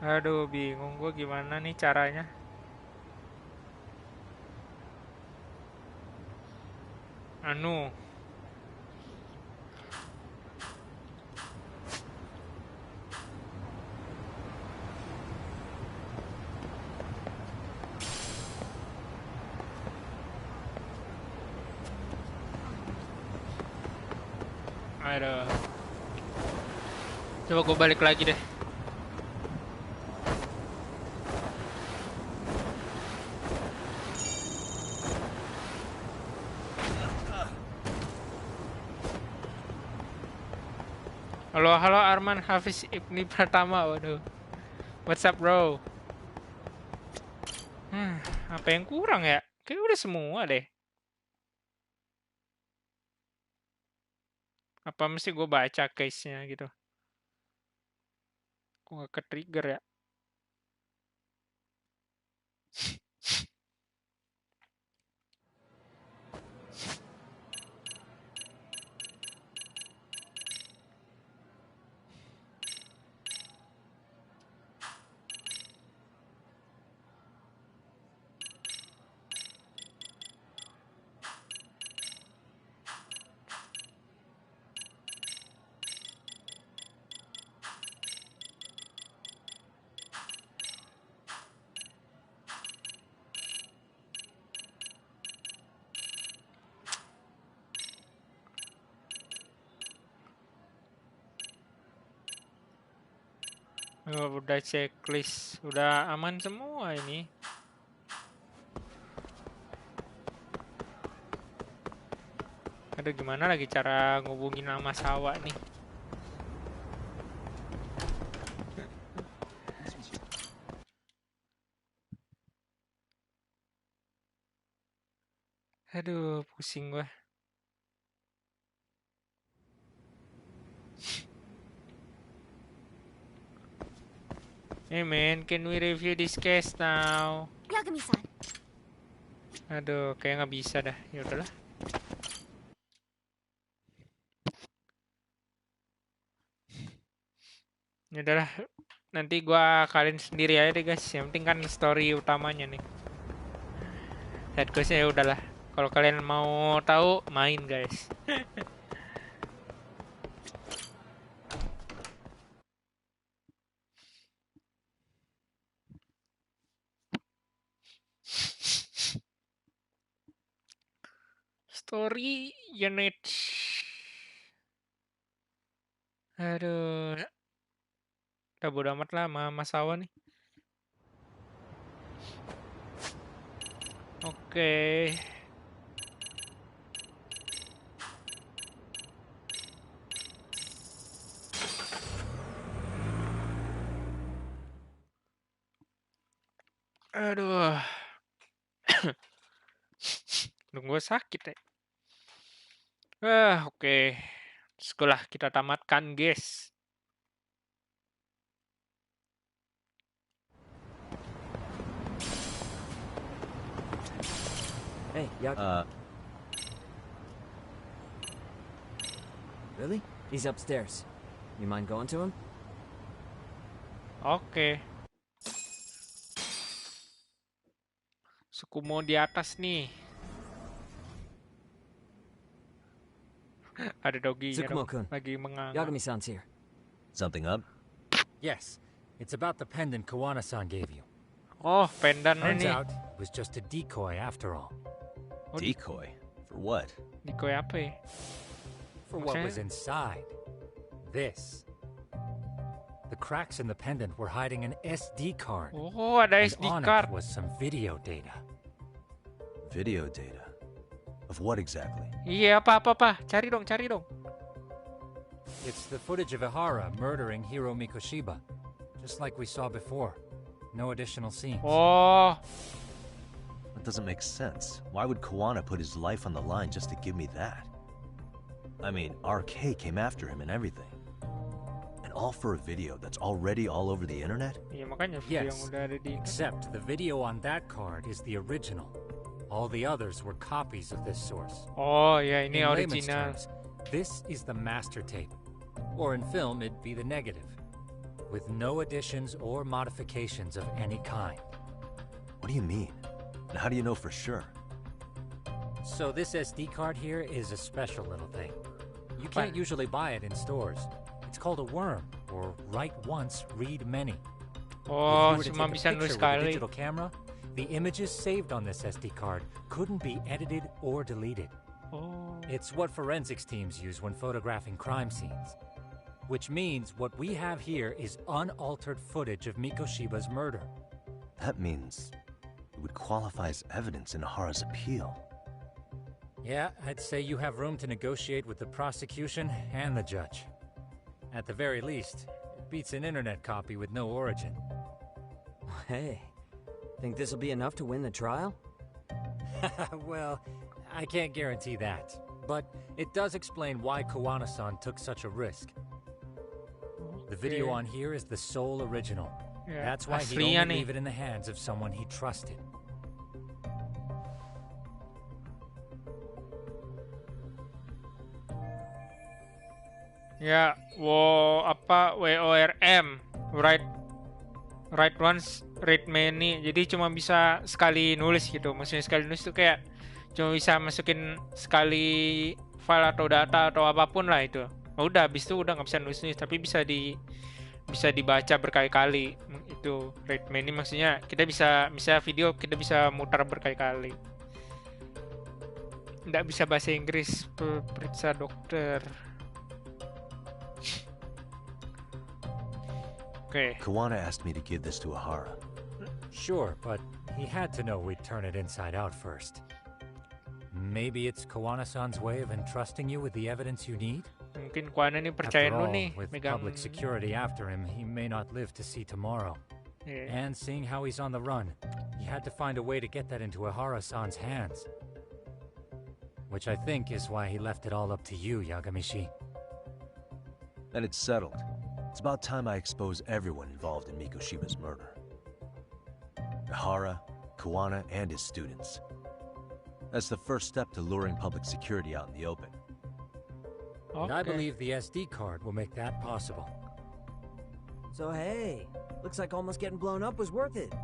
Aduh, bingung gue gimana nih caranya. Anu. Aduh. Coba gue balik lagi deh. Halo Arman Hafiz Ibni Pratama, waduh. What's up bro? Apa yang kurang ya? Kayaknya udah semua deh. Apa mesti gue baca case-nya gitu? Gue gak ke-trigger ya? Oh, udah checklist, udah aman semua ini. Aduh, gimana lagi cara ngubungin nama Sawa nih? Aduh, pusing gua. Hey man, can we review this case now? Yagami-san. Aduh, kayak nggak bisa dah. Ya udahlah. Ya udahlah. Nanti gua kalian sendiri aja deh guys. Yang penting kan story utamanya nih. Head quest ya udahlah. Kalau kalian mau tahu, main guys. Story unit. Aduh. Udah bodo amat lah sama Mas Sawa nih. Oke. Aduh. Hidung gue sakit ya. Oke. Sekolah kita tamatkan, guys. Hey, Really? He's upstairs. You mind going to him? Oke. Sukumo di atas nih. Ada dogi Tsukumo-kun. lagi menganga. Yagami-san's here. Something up? Yes, it's about the pendant Kawana-san gave you. Oh, pendan Turns ini. out it was just a decoy after all. Decoy? For what? Decoy apa ya? For what Okay. was inside. This. The cracks in the pendant were hiding an SD card. Oh, ada And SD on card. it was some video data. Video data? Of what exactly? Iya, apa. Cari dong. It's the footage of Ihara murdering Hiro Mikoshiba, just like we saw before. No additional scenes. Oh, That doesn't make sense. Why would Kawana put his life on the line just to give me that? I mean, RK came after him and everything. And all for a video that's already all over the internet? iya makanya video yang Yes, udah ada di. except the video on that card is the original. All the others were copies of this source. Oh, ya ini In layman's original. terms, this is the master tape. Or in film, it'd be the negative. With no additions or modifications of any kind. What do you mean? And how do you know for sure? So this SD card here is a special little thing. You can't usually buy it in stores. It's called a worm, or write once, read many. Oh, If you cuma were to bisa take a nulis picture with a sekali. digital camera, the images saved on this SD card couldn't be edited or deleted. Oh. It's what forensics teams use when photographing crime scenes. Which means what we have here is unaltered footage of Mikoshiba's murder. That means it would qualify as evidence in Ihara's appeal. Yeah, I'd say you have room to negotiate with the prosecution and the judge. At the very least, it beats an internet copy with no origin. Hey, think this'll be enough to win the trial? Well, I can't guarantee that. But it does explain why Kawana-san took such a risk. The video Okay. on here is the sole original. Ya, That's why he'd aslinya only nih. leave it in the hands of someone he trusted. Ya, WORM, write once, read many. Jadi cuma bisa sekali nulis gitu. Maksudnya sekali nulis itu kayak cuma bisa masukin sekali file atau data atau apapun lah itu. Udah, habis itu udah nggak bisa nulis, tapi bisa dibaca berkali-kali. Itu read many maksudnya kita bisa video kita bisa mutar berkali-kali. Nggak bisa bahasa Inggris, periksa dokter. Okay. Kawana asked me to give this to Ahara. Sure, but he had to know we'd turn it inside out first. Maybe it's Kawana-san's way of entrusting you with the evidence you need? Mungkin Kawana nih percaya After lu all, nih with megang. public security after him, he may not live to see tomorrow. Yeah. And seeing how he's on the run, he had to find a way to get that into Ahara-san's hands. Which I think is why he left it all up to you, Yagamishi. Then it's settled. It's about time I expose everyone involved in Mikoshiba's murder. Ahara, Kawana, and his students. That's the first step to luring public security out in the open. And I believe the SD card will make that possible. So hey, looks like almost getting blown up was worth it.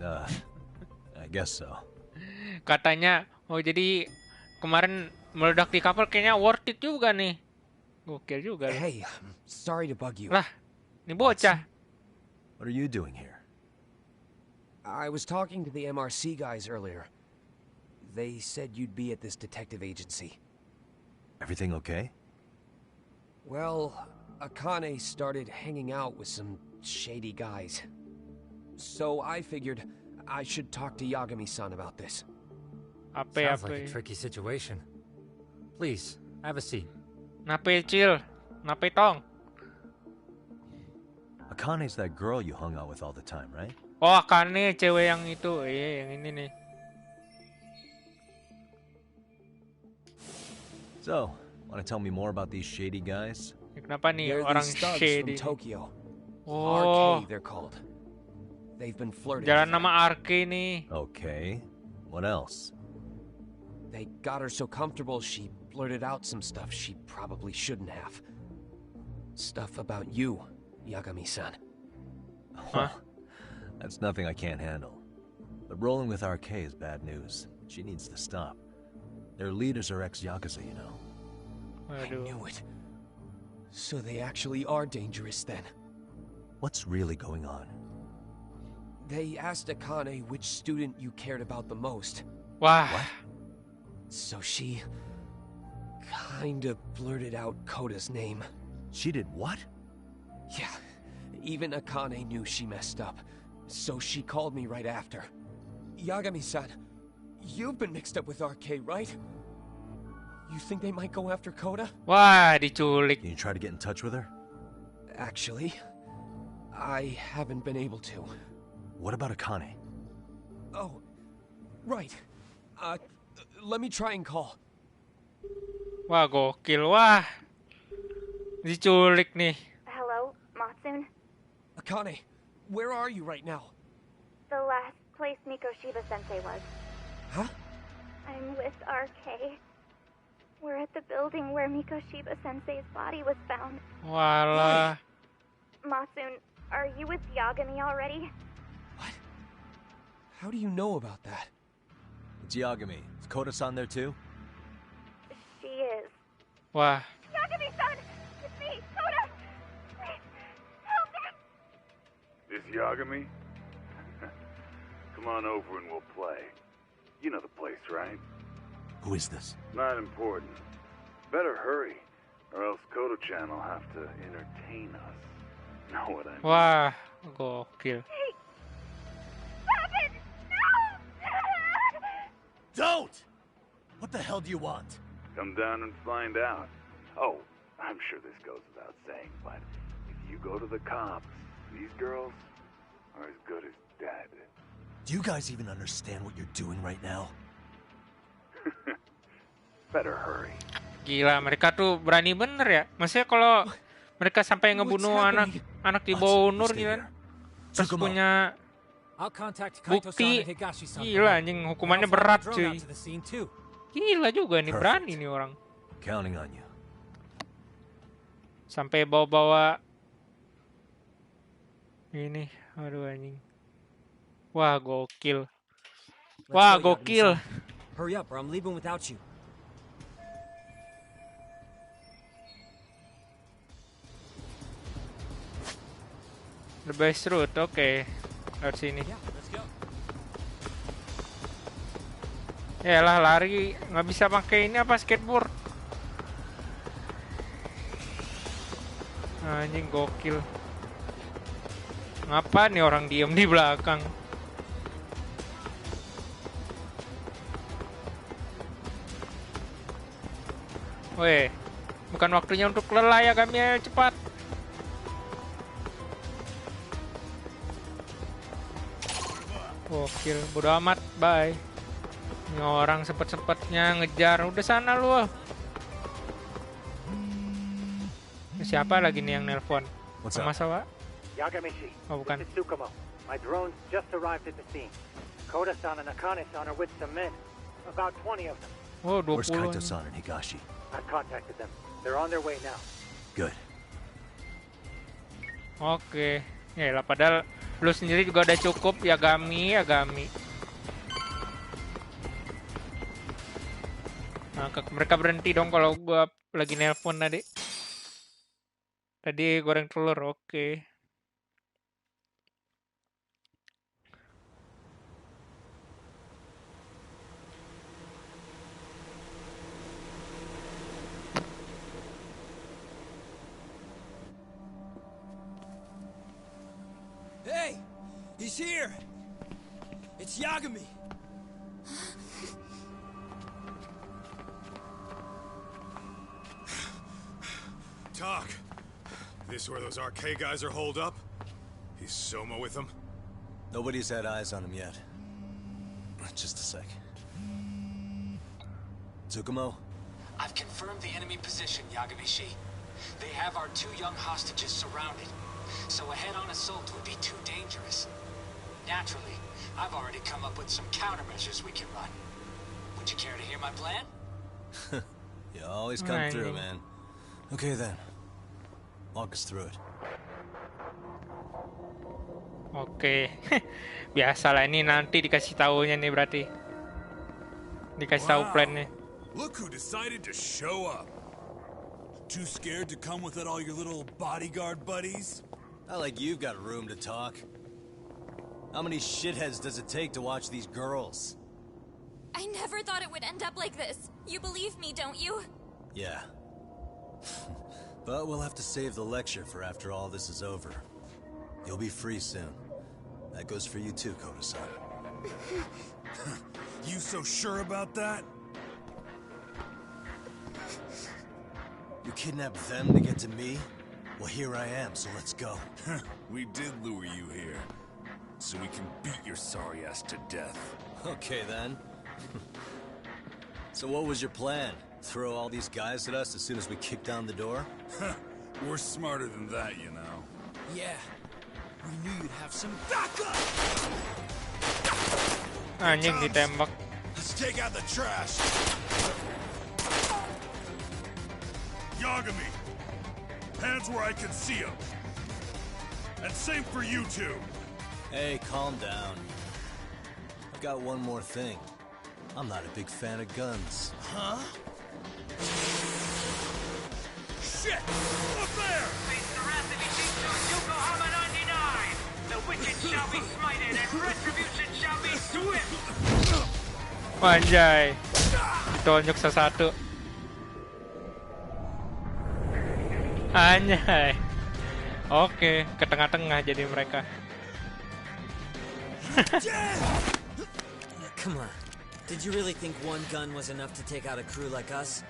I guess so. Katanya, oh jadi kemarin meledak di kapal kayaknya worth it juga nih. Gokil juga. Hey, sorry to bug you. Lah, ini bocah. What are you doing here? I was talking to the MRC guys earlier. They said you'd be at this detective agency. Everything okay? Well, Akane started hanging out with some shady guys. So I figured I should talk to Yagami-san about this. Sounds like a tricky situation. Please, have a seat. Nape chill, nape tong. Akane's that girl you hung out with all the time, right? Oh, Akane cewek yang itu, yang ini nih. So, want to tell me more about these shady guys? Kenapa nih They're orang these thugs shady? from Tokyo. Oh, RK, they're called. They've been flirting. jalan nama RK nih. Okay. What else? They got her so comfortable she blurted out some stuff she probably shouldn't have. Stuff about you, Yagami-san. Huh? That's nothing I can't handle. But rolling with RK is bad news. She needs to stop. Their leaders are ex-Yakuza, you know. I knew it. So they actually are dangerous then. What's really going on? They asked Akane which student you cared about the most. Wah. What? So she kinda blurted out Koda's name. She did what? Yeah, even Akane knew she messed up. So she called me right after. Yagami-san, you've been mixed up with RK, right? You think they might go after Koda? Wah, diculik. Can you try to get in touch with her? Actually, I haven't been able to. What about Akane? Oh, right. Let me try and call. Wah, gokil. Wah. Diculik nih. Hello, Matsun? Akane, where are you right now? The last place Mikoshiba-sensei was. Huh? I'm with RK. We're at the building where Mikoshiba-sensei's body was found. Walah. Matsun, are you with Yagami already? What? How do you know about that? It's Yagami. Is Koda-san there too? She is. Wah. Yagami-san! It's me, Koda! Please, help me! This Yagami? Come on over and we'll play. You know the place, right? Who is this? Not important. Better hurry, or else Kodo-chan will have to entertain us. Know what I mean? Wah, gokil. Hey! Stop it! No! Don't! What the hell do you want? Come down and find out. Oh, I'm sure this goes without saying, but if you go to the cops, these girls are as good as dead. Do you guys even understand what you're doing right now? Better hurry. Gila, mereka tuh berani bener ya. Maksudnya kalau mereka sampai ngebunuh anak di bawah umur gitu kan. Terus punya bukti. Gila anjing, hukumannya berat cuy. Gila juga nih, berani nih orang. Counting on you. Sampai bawa-bawa ini, aduh anjing. Wah, gokil. Wah, gokil. Hurry up or I'm leaving without you. The best route, oke. Lewat sini. Yalah, lari nggak bisa pakai ini apa skateboard. Anjing gokil. Ngapa nih orang diem di belakang? Weh, bukan waktunya untuk lelah ya kami, ayo cepat. Gokil, bodo amat, bye. Ini orang sempet-sempetnya ngejar, udah sana lu. Siapa lagi nih yang nelpon? Sama Sawa? Yagamishi, Oh, bukan. this is Tsukumo. My drones just arrived at the scene. Koda-san and Akane-san are with some men. About 20 of them. Oh, 20. Where's Kaito-san and Higashi? I've contacted them. They're on their way now. Good. Oke. Ya lah, padahal lu sendiri juga udah cukup, Yagami. Nah, mereka berhenti dong kalau gua lagi nelpon tadi. Tadi goreng telur, oke. Hey! He's here! It's Yagami! Talk. This where those RK guys are holed up? Is Soma with them? Nobody's had eyes on him yet. Just a sec. Tsukumo? I've confirmed the enemy position, Yagami-shi. They have our 2 young hostages surrounded, so a head-on assault would be too dangerous. Naturally, I've already come up with some countermeasures we can run. Would you care to hear my plan? You always come through, man. Okay then. Walk us through it. Oke. Biasalah, ini nanti dikasih tahunya nih berarti. Dikasih tahu plannya. Look who decided to show up. Too scared to come without all your little bodyguard buddies? Not like you've got room to talk. How many shitheads does it take to watch these girls? I never thought it would end up like this. You believe me, don't you? Yeah. But we'll have to save the lecture for after all this is over. You'll be free soon. That goes for you too, Koda-san. You so sure about that? You kidnapped them to get to me? Well, here I am, so let's go. We did lure you here, so we can beat your sorry ass to death. Okay, then. So what was your plan? Throw all these guys at us as soon as we kick down the door? We're smarter than that, you know. Yeah. We knew you'd have some backup! Anjing ditembak. Let's take out the trash! Yagami! Hands where I can see them! And same for you two! Hey, calm down. I've got one more thing. I'm not a big fan of guns. Huh? Shit! Up there! The wicked shall be smited and retribution shall be swift! Anjay. Ditonjok satu. Anjay. Oke, ke tengah-tengah jadi mereka. Come on. Did you really think one gun was enough to take out a crew like us?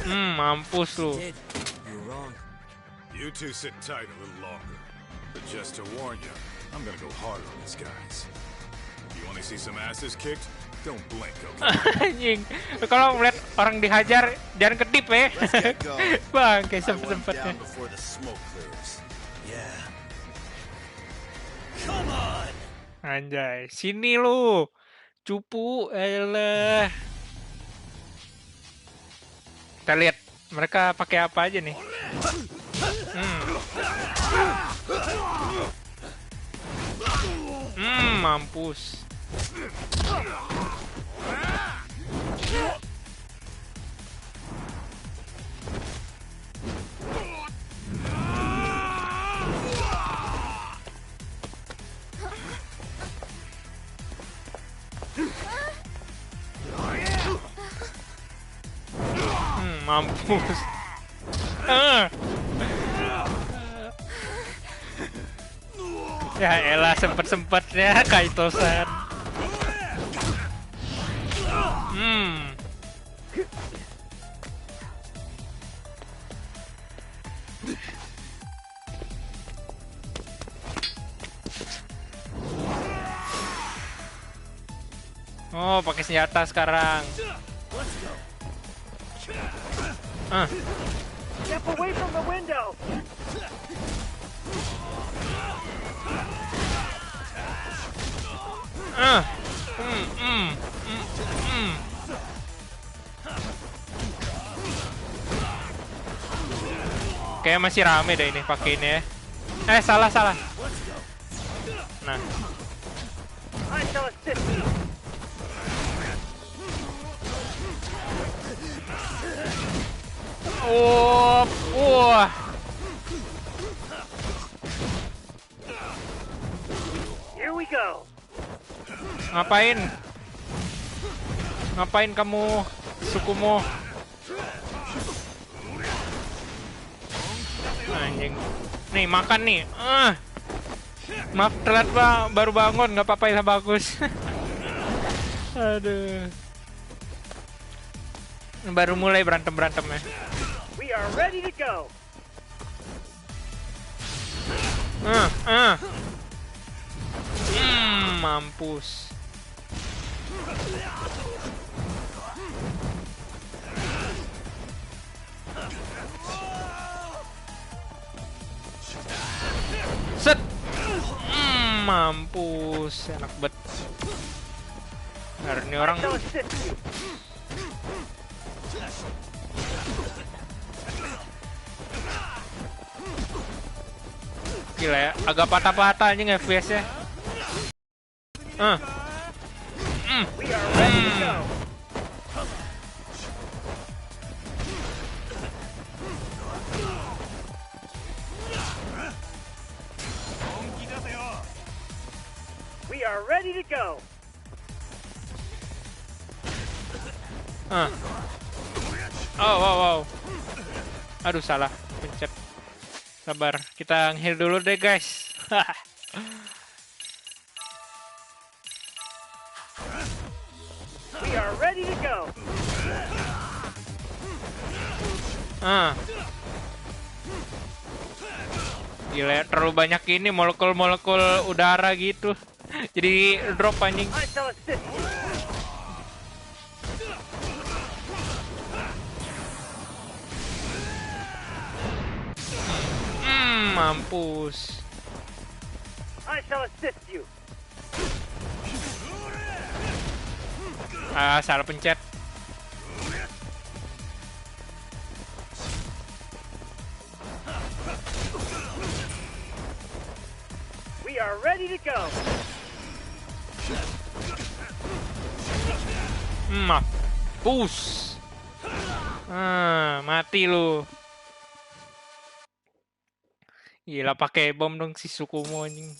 Mampus lu. You're wrong. You two sit tight a little longer. But just to warn you, I'm gonna go hard on these guys. You wanna see some asses kicked? Don't blink, okay? Anjing. Kalau ngeliat orang dihajar, jangan kedip ya. Bang, kayak sempet-sempetnya. Yeah. Come on. Anjay, sini lu. Cupu, elah. Kita lihat mereka pakai apa aja nih. Mampus. Mampus. Ya elah, sempet-sempetnya Kaito-san. Oh, pakai senjata sekarang. Step away from the window. Kayak masih rame deh ini pakai ini ya. Salah. Nah. I shall assist you. Wah. Here we go. Ngapain kamu, sukumu? Anjing. Nih, makan nih. Maaf, telat baru bangun, nggak apa-apa ya, bagus. Aduh. Baru mulai berantemnya. We are ready to go. Mampus. Set. Mampus, enak bet. Hari ini orang. Gila ya, agak patah-patah aja FPS-nya. We are ready to go. Oh. Aduh, salah pencet. Sabar, kita heal dulu deh guys. We are ready to go. Gila, terlalu banyak ini molekul-molekul udara gitu. Jadi drop anjing. Mampus. I shall assist you. Salah pencet. We are ready to go. Mampus. Mati lu. Gila, pakai bom dong si sukumu anjing.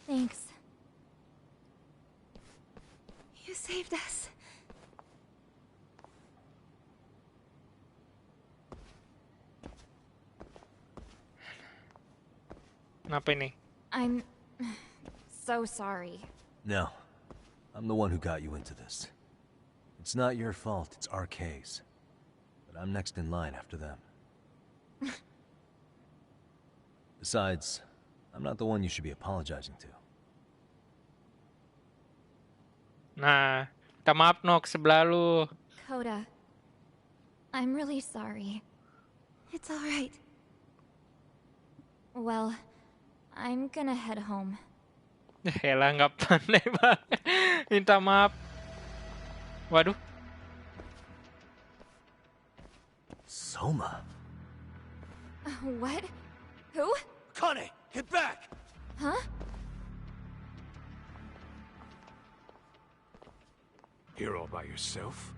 Thanks. You saved us. Kenapa ini? I'm so sorry. No. I'm the one who got you into this. It's not your fault, it's RK's. But I'm next in line after them. Besides, I'm not the one you should be apologizing to. Nah, minta maaf Nok, sebelah lu. Coda, I'm really sorry. It's alright. Well, I'm gonna head home. Yalah, nggak pandai banget. Minta maaf. Waduh. Soma. What? Who? Kane, get back! Huh? Here all by yourself?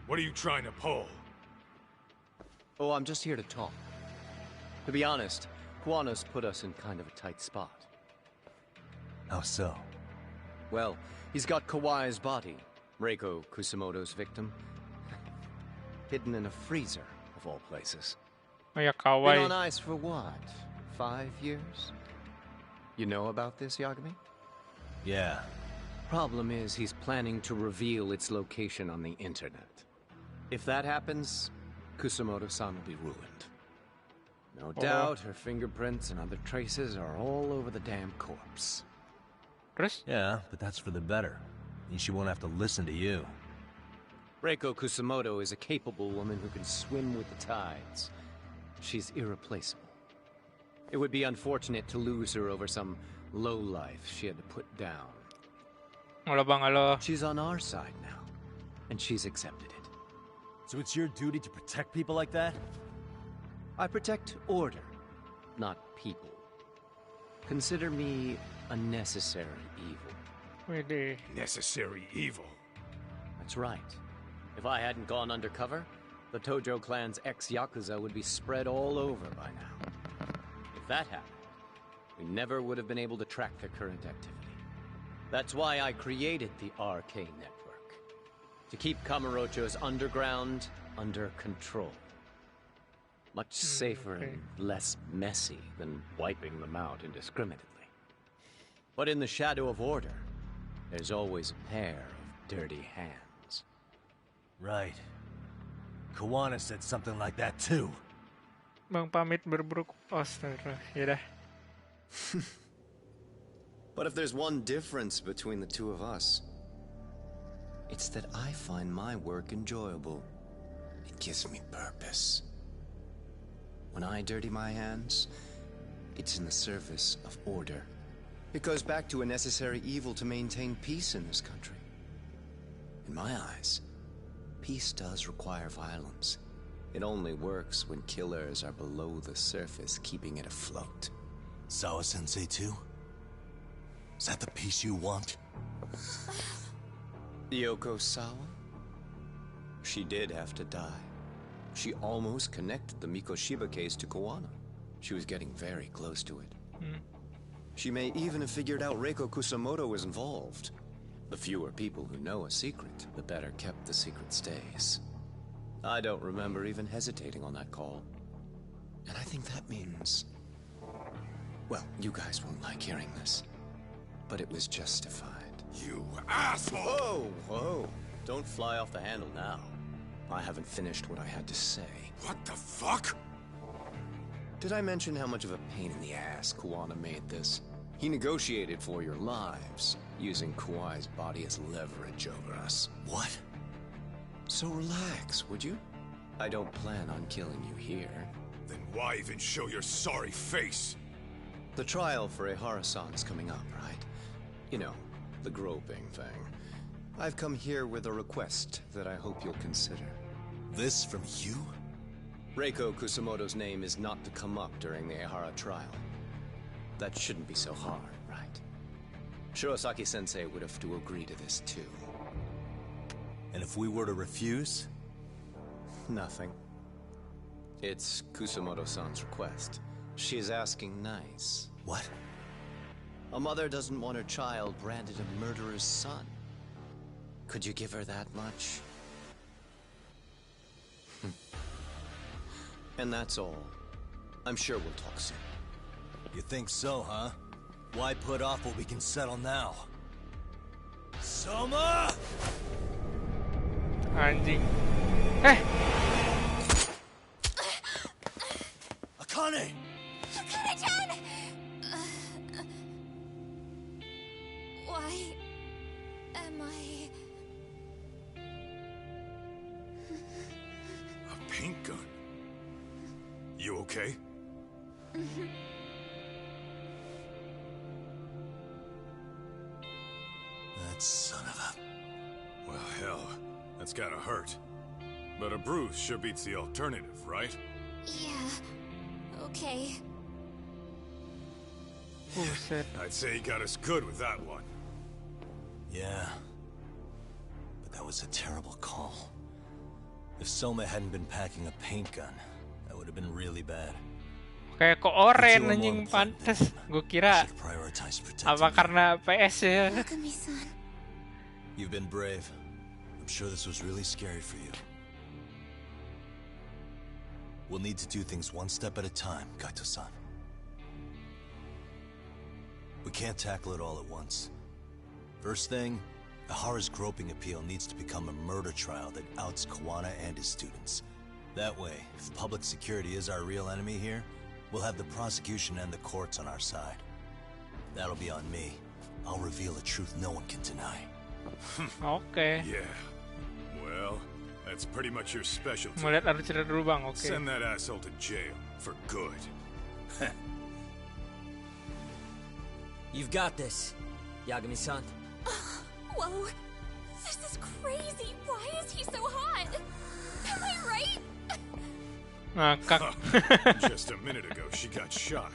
What are you trying to pull? Oh, I'm just here to talk. To be honest, Kuwano's put us in kind of a tight spot. How so? Well, he's got Kawai's body, Reiko Kusamoto's victim, hidden in a freezer, of all places. Oh ya, Been kawaii. on ice for what? 5 years? You know about this, Yagami? Yeah. Problem is, he's planning to reveal its location on the internet. If that happens, Kusumoto-san will be ruined. No doubt, her fingerprints and other traces are all over the damn corpse. Terus? Yeah, but that's for the better. Means she won't have to listen to you. Reiko Kusumoto is a capable woman who can swim with the tides. She's irreplaceable. It would be unfortunate to lose her over some lowlife she had to put down. She's on our side now, and she's accepted it. So it's your duty to protect people like that? I protect order, not people. Consider me a necessary evil. Necessary evil? That's right. If I hadn't gone undercover, the Tojo clan's ex-Yakuza would be spread all over by now. If that happened, we never would have been able to track their current activity. That's why I created the RK network. To keep Kamurocho's underground under control. Much safer and less messy than wiping them out indiscriminately. But in the shadow of order, there's always a pair of dirty hands. Right. Kawana said something like that too. Bang pamit berburuk. Astaga, yaudah. But if there's one difference between the two of us, it's that I find my work enjoyable. It gives me purpose. When I dirty my hands, it's in the service of order. It goes back to a necessary evil to maintain peace in this country. In my eyes, peace does require violence. It only works when killers are below the surface, keeping it afloat. Sawa-sensei too? Is that the peace you want? Yoko Sawa? She did have to die. She almost connected the Mikoshiba case to Kawana. She was getting very close to it. She may even have figured out Reiko Kusumoto was involved. The fewer people who know a secret, the better kept the secret stays. I don't remember even hesitating on that call. And I think that means... Well, you guys won't like hearing this, but it was justified. You asshole! Whoa, whoa. Don't fly off the handle now. I haven't finished what I had to say. What the fuck? Did I mention how much of a pain in the ass Kawana made this? He negotiated for your lives, using Kawai's body as leverage over us. What? So relax, would you? I don't plan on killing you here. Then why even show your sorry face? The trial for Ehara-san's coming up, right? You know, the groping thing. I've come here with a request that I hope you'll consider. This from you? Reiko Kusumoto's name is not to come up during the Ehara trial. That shouldn't be so hard, right? Shirosaki-sensei would have to agree to this too. And if we were to refuse? Nothing. It's Kusumoto-san's request. She's asking nice. What? A mother doesn't want her child branded a murderer's son. Could you give her that much? And that's all. I'm sure we'll talk soon. You think so, huh? Why put off what we can settle now? Soma! Anjing. Akane! Akane-chan! Why am I... A paint gun? You okay? That son of a... Well, hell, that's gotta hurt. But a bruise sure beats the alternative, right? Yeah. Okay. I'd say he got us good with that one. Yeah. But that was a terrible call. If Soma hadn't been packing a paint gun, that would have been really bad. Kayak ke oren anjing pantes. Gue kira apa karena PS ya. You've been brave. I'm sure this was really scary for you. We'll need to do things one step at a time, Kaito-san. We can't tackle it all at once. First thing, Ahara's groping appeal needs to become a murder trial that outs Kawana and his students. That way, if public security is our real enemy here, we'll have the prosecution and the courts on our side. That'll be on me. I'll reveal a truth no one can deny. Okay. Yeah. Well, that's pretty much your specialty. Melihat arus cerita dulu bang, oke. Send that asshole to jail for good. You've got this, Yagami-san. Whoa, this is crazy. Why is he so hot? Am I right? Just a minute ago, she got shot.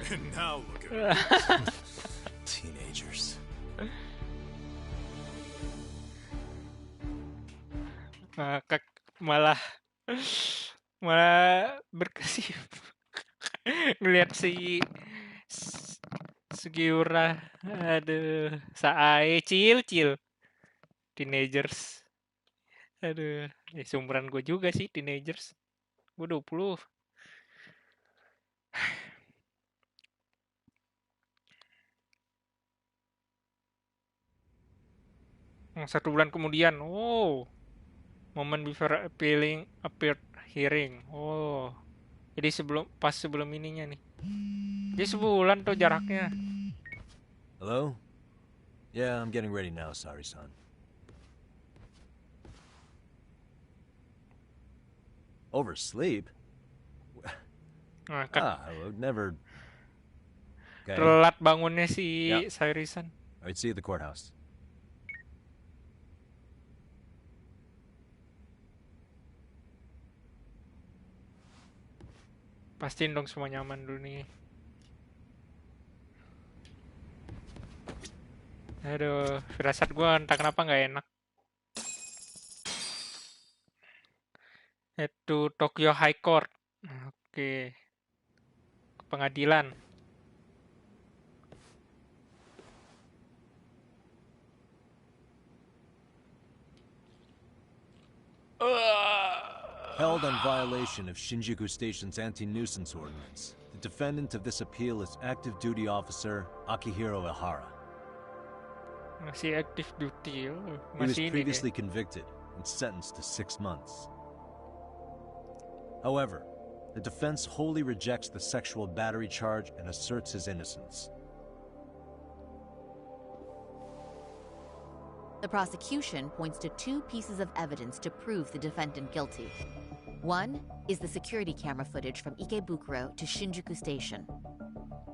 And now look at her. Teenagers. malah berkasih ngeliat si Sugiura, aduh, Sae, chill, teenagers, aduh, seumuran gue juga sih teenagers, gue 20. 1 bulan kemudian, oh, moment before appeared hearing, oh, jadi pas sebelum ininya nih, jadi sebulan tuh jaraknya. Hello? Yeah, I'm getting ready now, Sari-san. Oversleep? I would never. Okay. Telat bangunnya si Sari-san. Alright, see you at the courthouse. Pastiin dong semua nyaman dulu nih. Aduh, firasat gue entah kenapa nggak enak. Itu Tokyo High Court. Oke. Pengadilan. Held on violation of Shinjuku Station's anti-nuisance ordinance. The defendant of this appeal is active duty officer Akihiro Ihara. Masih active duty. He was previously convicted and sentenced to 6 months. However, the defense wholly rejects the sexual battery charge and asserts his innocence. The prosecution points to 2 pieces of evidence to prove the defendant guilty. One is the security camera footage from Ikebukuro to Shinjuku Station.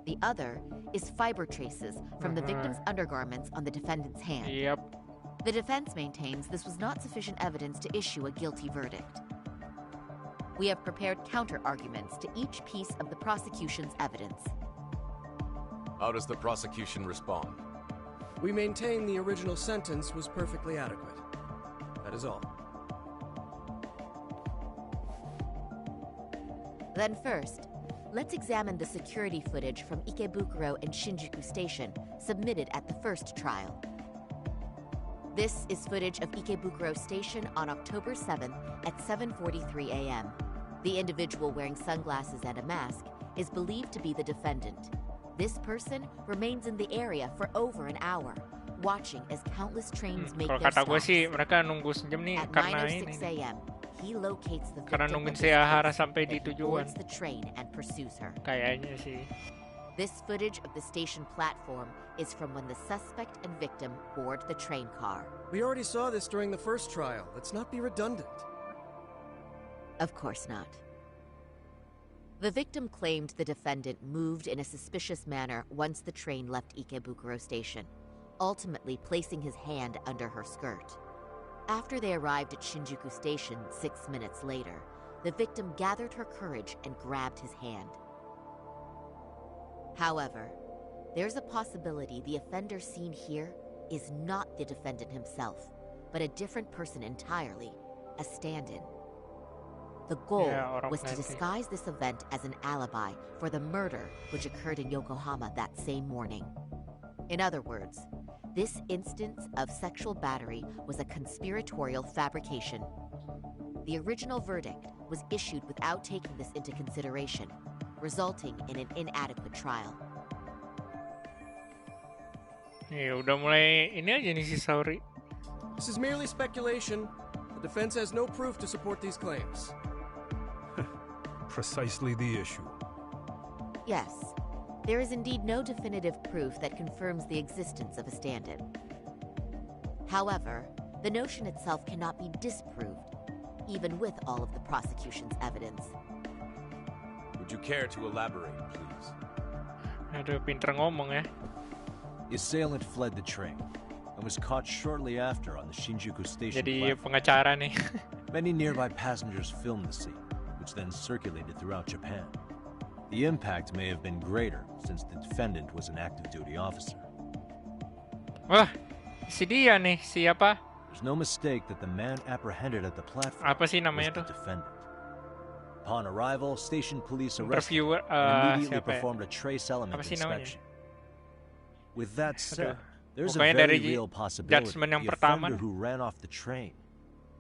The other is fiber traces from the victim's undergarments on the defendant's hand. Yep. The defense maintains this was not sufficient evidence to issue a guilty verdict. We have prepared counter-arguments to each piece of the prosecution's evidence. How does the prosecution respond? We maintain the original sentence was perfectly adequate. That is all. Then first, let's examine the security footage from Ikebukuro and Shinjuku Station submitted at the first trial. This is footage of Ikebukuro Station on October 7th at 7:43 a.m. The individual wearing sunglasses and a mask is believed to be the defendant. This person remains in the area for over an hour, watching as countless trains make their Kata gue stops. sih mereka nunggu sejam nih At karena 9:06 a.m., he locates the karena victim nungguin of si his Ahara case sampai di and tujuan. boards the train and pursues her. Kayaknya sih. This footage of the station platform is from when the suspect and victim board the train car. We already saw this during the first trial. Let's not be redundant. Of course not. The victim claimed the defendant moved in a suspicious manner once the train left Ikebukuro Station, ultimately placing his hand under her skirt. After they arrived at Shinjuku Station 6 minutes later, the victim gathered her courage and grabbed his hand. However, there's a possibility the offender seen here is not the defendant himself, but a different person entirely, a stand-in. The goal was to disguise this event as an alibi for the murder which occurred in Yokohama that same morning. In other words, this instance of sexual battery was a conspiratorial fabrication. The original verdict was issued without taking this into consideration, resulting in an inadequate trial. Udah mulai ini aja nih si Sauri. This is merely speculation. The defense has no proof to support these claims. Precisely the issue. Yes, there is indeed no definitive proof that confirms the existence of a stand-in. However, the notion itself cannot be disproved, even with all of the prosecution's evidence. Would you care to elaborate, please? Aduh, pinter ngomong ya. The assailant fled the train and was caught shortly after on the Shinjuku station Jadi platform. pengacara nih. Many nearby passengers filmed the scene, which then circulated throughout Japan. The impact may have been greater since the defendant was an active duty officer. Wah, si dia nih, siapa? There's no mistake that the man apprehended at the platform Apa sih namanya was the tuh? defendant. Upon arrival, station police arrested Interviewer, and immediately siapa ya? performed a trace element Apa sih namanya? inspection. With that said, there's a Pokoknya very dari real possibility judgement yang the pertama offender who ran off the train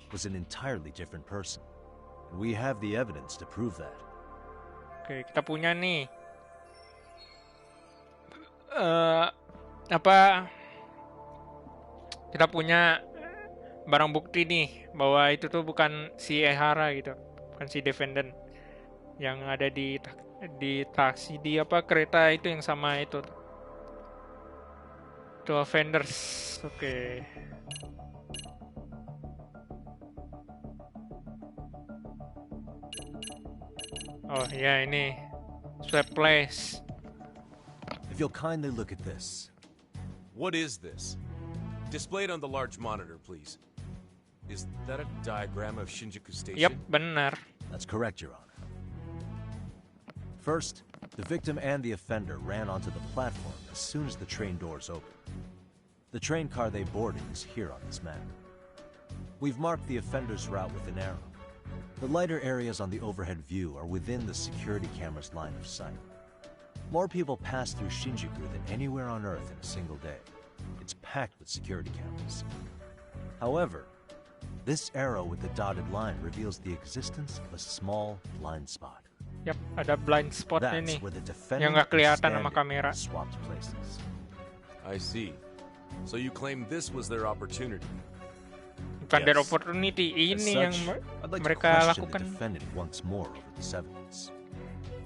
was an entirely different person. And we have the evidence to prove that. Oke, kita punya nih kita punya barang bukti nih bahwa itu tuh bukan si Ehara gitu, bukan si defendant yang ada di taksi di kereta itu yang sama itu. Itu offenders. Oke. Oh ya, ini swap place. If you'll kindly look at this. What is this? Displayed on the large monitor, please. Is that a diagram of Shinjuku Station? Yep, benar. That's correct, Your Honor. First, the victim and the offender ran onto the platform as soon as the train doors opened. The train car they boarded is here on this map. We've marked the offender's route with an arrow. The lighter areas on the overhead view are within the security camera's line of sight. More people pass through Shinjuku than anywhere on Earth in a single day. It's packed with security cameras. However, this arrow with the dotted line reveals the existence of a small blind spot. Yap, ada blind spot ini That's where the defendant yang nggak kelihatan and sama kamera. swapped places. I see. So you claim this was their opportunity? Bukan their opportunity, ini yang I'd like mereka to question the lakukan. defendant once more over this evidence.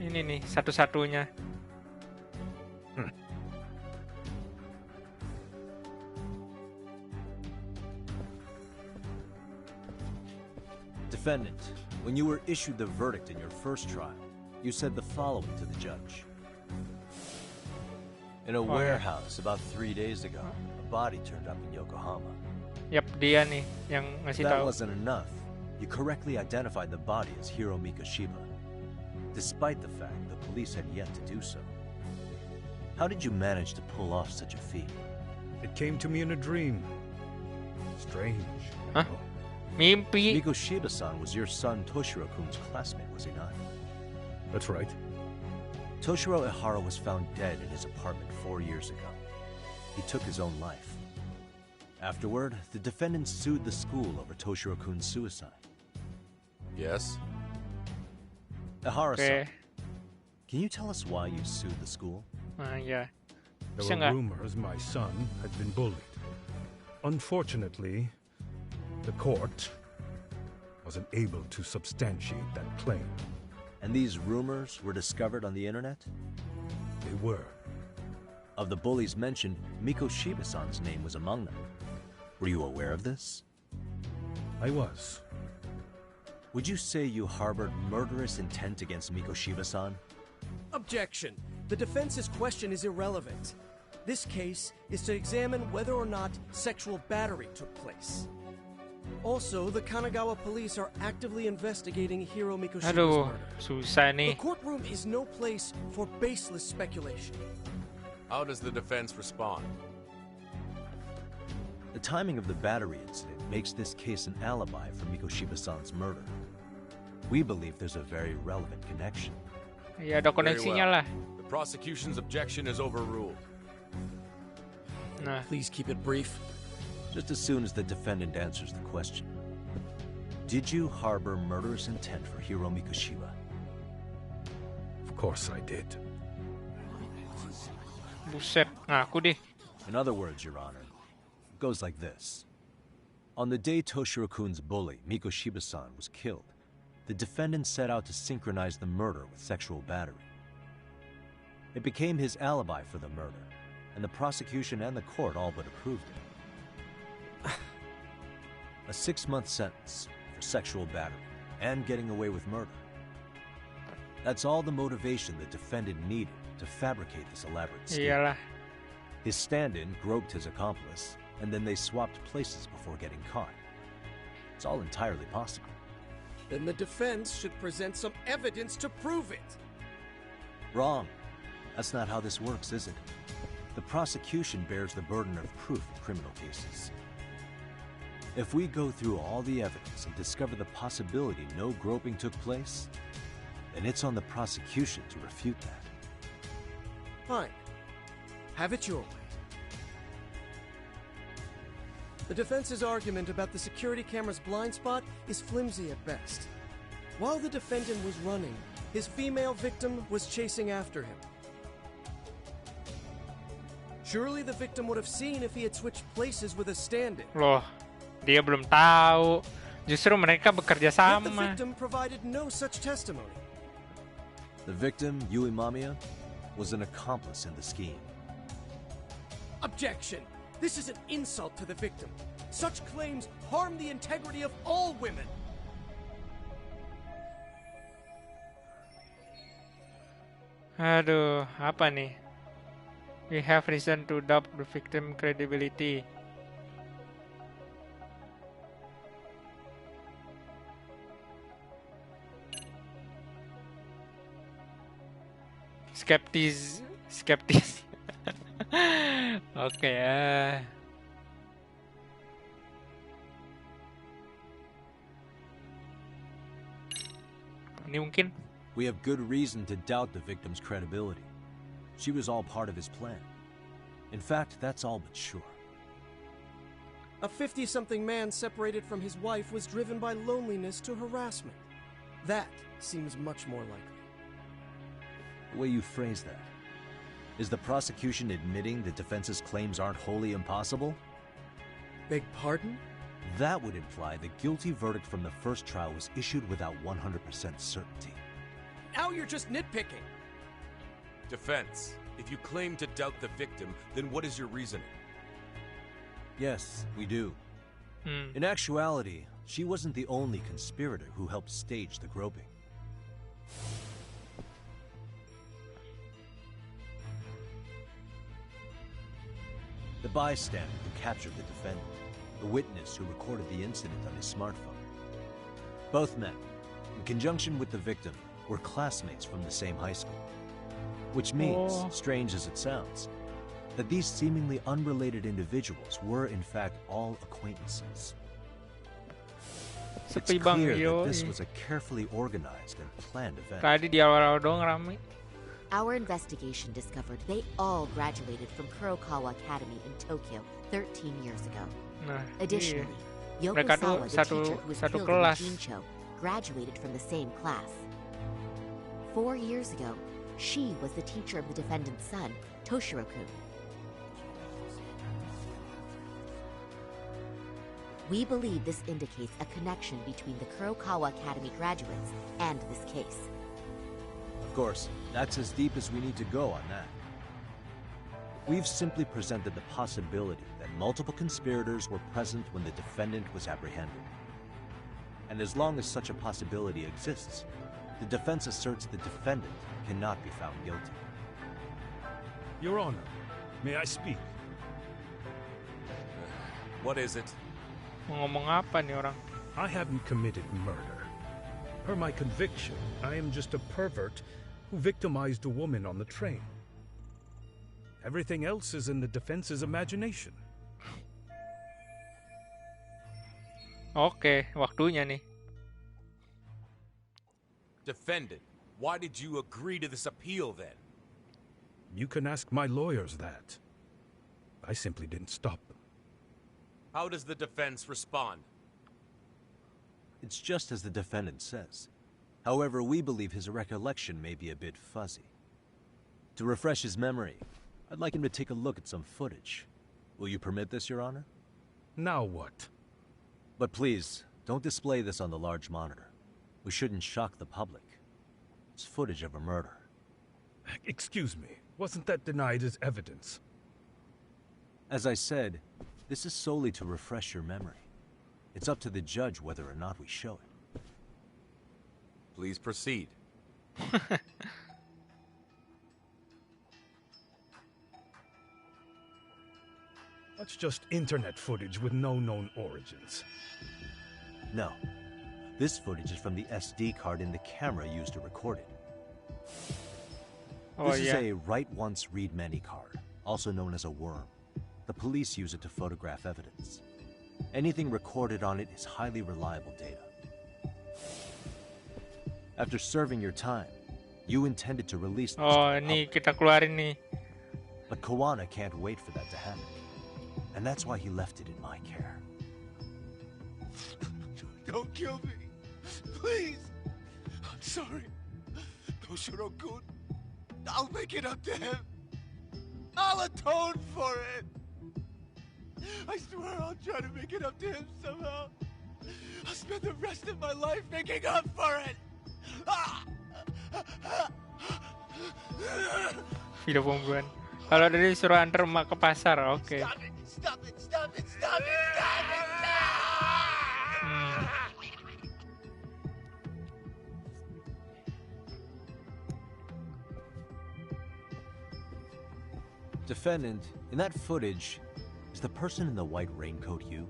Ini nih satu-satunya. Defendant, when you were issued the verdict in your first trial, you said the following to the judge. In a warehouse about 3 days ago, a body turned up in Yokohama. Yap, dia nih yang ngasih That tahu. wasn't enough. You correctly identified the body as Hiro Mikoshiba, despite the fact the police had yet to do so. How did you manage to pull off such a feat? It came to me in a dream. Strange. Huh? Mimpi. Mikoshiba-san was your son Toshiro-kun's classmate, was he not? That's right. Toshiro Ehara was found dead in his apartment 4 years ago. He took his own life. Afterward, the defendant sued the school over Toshiro-kun's suicide. Yes? Ehara-san, can you tell us why you sued the school? Yeah. There were rumors my son had been bullied. Unfortunately, the court wasn't able to substantiate that claim. And these rumors were discovered on the internet? They were. Of the bullies mentioned, Mikoshiba-san's name was among them. Were you aware of this? I was. Would you say you harbored murderous intent against Mikoshiba-san? Objection. The defense's question is irrelevant. This case is to examine whether or not sexual battery took place. Also, the Kanagawa police are actively investigating Hiro Mikoshiba's Aduh, murder. susah nih. The courtroom is no place for baseless speculation. How does the defense respond? The timing of the battery incident makes this case an alibi for Mikoshiba-san's murder. We believe there's a very relevant connection. Ya ada koneksinya lah. The prosecution's objection is overruled. Please keep it brief. Just as soon as the defendant answers the question. Do Did you harbor murderous intent for Hiro Mikoshiba? Of course I did. Buset, ngaku deh. In other words, Your Honor, it goes like this. On the day Toshiro-kun's bully, Mikoshiba-san, was killed, the defendant set out to synchronize the murder with sexual battery. It became his alibi for the murder, and the prosecution and the court all but approved it. A 6-month sentence for sexual battery and getting away with murder. That's all the motivation the defendant needed to fabricate this elaborate scheme. Iyalah. His stand-in groped his accomplice, and then they swapped places before getting caught. It's all entirely possible. Then the defense should present some evidence to prove it. Wrong. That's not how this works, is it? The prosecution bears the burden of proof in criminal cases. If we go through all the evidence and discover the possibility no groping took place, then it's on the prosecution to refute that. Fine. Have it your way. The defense's argument about the security camera's blind spot is flimsy at best. While the defendant was running, his female victim was chasing after him. Surely the victim would have seen if he had switched places with a stand-in. Loh, dia belum tahu. Justru mereka bekerja Yet the sama. victim provided no such testimony. The victim, Yui Mamiya, was an accomplice in the scheme. Objection! This is an insult to the victim. Such claims harm the integrity of all women. Aduh, apa nih? We have reason to doubt the victim credibility. Skeptis. Oke ya. Ini mungkin. We have good reason to doubt the victim's credibility. She was all part of his plan. In fact, that's all but sure. A 50-something man separated from his wife was driven by loneliness to harassment. That seems much more likely. The way you phrase that. Is the prosecution admitting the defense's claims aren't wholly impossible? Beg pardon? That would imply the guilty verdict from the first trial was issued without 100% certainty. Now you're just nitpicking. Defense, if you claim to doubt the victim, then what is your reasoning? Yes, we do. In actuality, she wasn't the only conspirator who helped stage the groping. The bystander who captured the defendant, the witness who recorded the incident on his smartphone. Both men, in conjunction with the victim, were classmates from the same high school. Which means, strange as it sounds, that these seemingly unrelated individuals were in fact all acquaintances. It's clear that this was a carefully organized and planned event. Tadi di awal-awal doang rame. Our investigation discovered they all graduated from Kurokawa Academy in Tokyo 13 years ago. Nah, Additionally, mereka tuh Yokosawa, the teacher who was satu killed kelas. in Jincho, graduated from the same class. 4 years ago, she was the teacher of the defendant's son, Toshiro-kun. We believe this indicates a connection between the Kurokawa Academy graduates and this case. Of course, that's as deep as we need to go on that. We've simply presented the possibility that multiple conspirators were present when the defendant was apprehended. And as long as such a possibility exists, the defense asserts the defendant cannot be found guilty. Your Honor, may I speak? What is it? Ngomong apa nih orang? I haven't committed murder. Per my conviction, I am just a pervert who victimized a woman on the train. Everything else is in the defense's imagination. Oke, waktunya nih. Defendant, why did you agree to this appeal then? You can ask my lawyers that. I simply didn't stop them. How does the defense respond? It's just as the defendant says. However, we believe his recollection may be a bit fuzzy. To refresh his memory, I'd like him to take a look at some footage. Will you permit this, Your Honor? Now what? But please, don't display this on the large monitor. We shouldn't shock the public. It's footage of a murder. Excuse me, wasn't that denied as evidence? As I said, this is solely to refresh your memory. It's up to the judge whether or not we show it. Please proceed. That's just internet footage with no known origins. No. This footage is from the SD card in the camera used to record it. This is a write once, read many card, also known as a worm. The police use it to photograph evidence. Anything recorded on it is highly reliable data. After serving your time, you intended to release this to the ini public. kita keluarin nih. But Koana can't wait for that to happen. And that's why he left it in my care. Don't kill me. Please. I'm sorry. Toshiro-kun. I'll make it up to him. I'll atone for it. I swear I'll try to make it up to him somehow. I'll spend the rest of my life making up for it. Video pembunuhan. Kalau dari suruh antar emak ke pasar, oke. Stop it, stop it, stop it, stop it, stop it, Defendant, in that footage, is the person in the white raincoat you?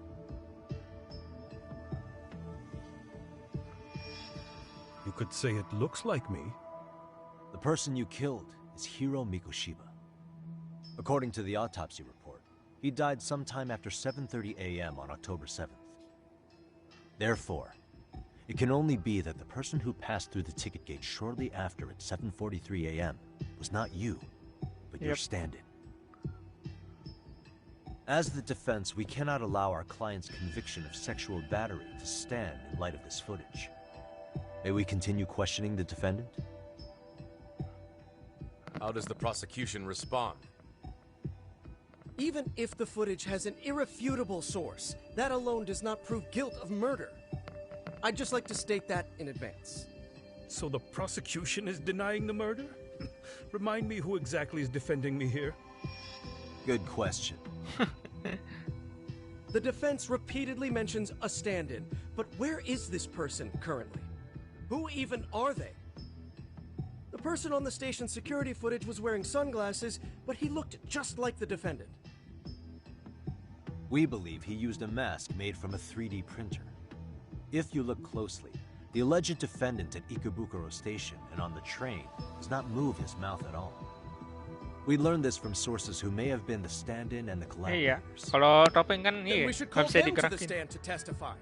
You could say it looks like me. The person you killed is Hiro Mikoshiba. According to the autopsy report, he died sometime after 7:30 a.m. on October 7th. Therefore, it can only be that the person who passed through the ticket gate shortly after at 7:43 a.m. was not you, but your stand-in. As the defense, we cannot allow our client's conviction of sexual battery to stand in light of this footage. May we continue questioning the defendant? How does the prosecution respond? Even if the footage has an irrefutable source, that alone does not prove guilt of murder. I'd just like to state that in advance. So the prosecution is denying the murder? Remind me who exactly is defending me here? Good question. The defense repeatedly mentions a stand-in, but where is this person currently? Who even are they? The person on the station security footage was wearing sunglasses, but he looked just like the defendant. We believe he used a mask made from a 3D printer. If you look closely, the alleged defendant at Ikebukuro Station and on the train does not move his mouth at all. We learned this from sources who may have been the stand-in and the Iya, collaborators. kalau topeng kan Then iya, we should nggak call bisa them to the digerakin. stand to testify.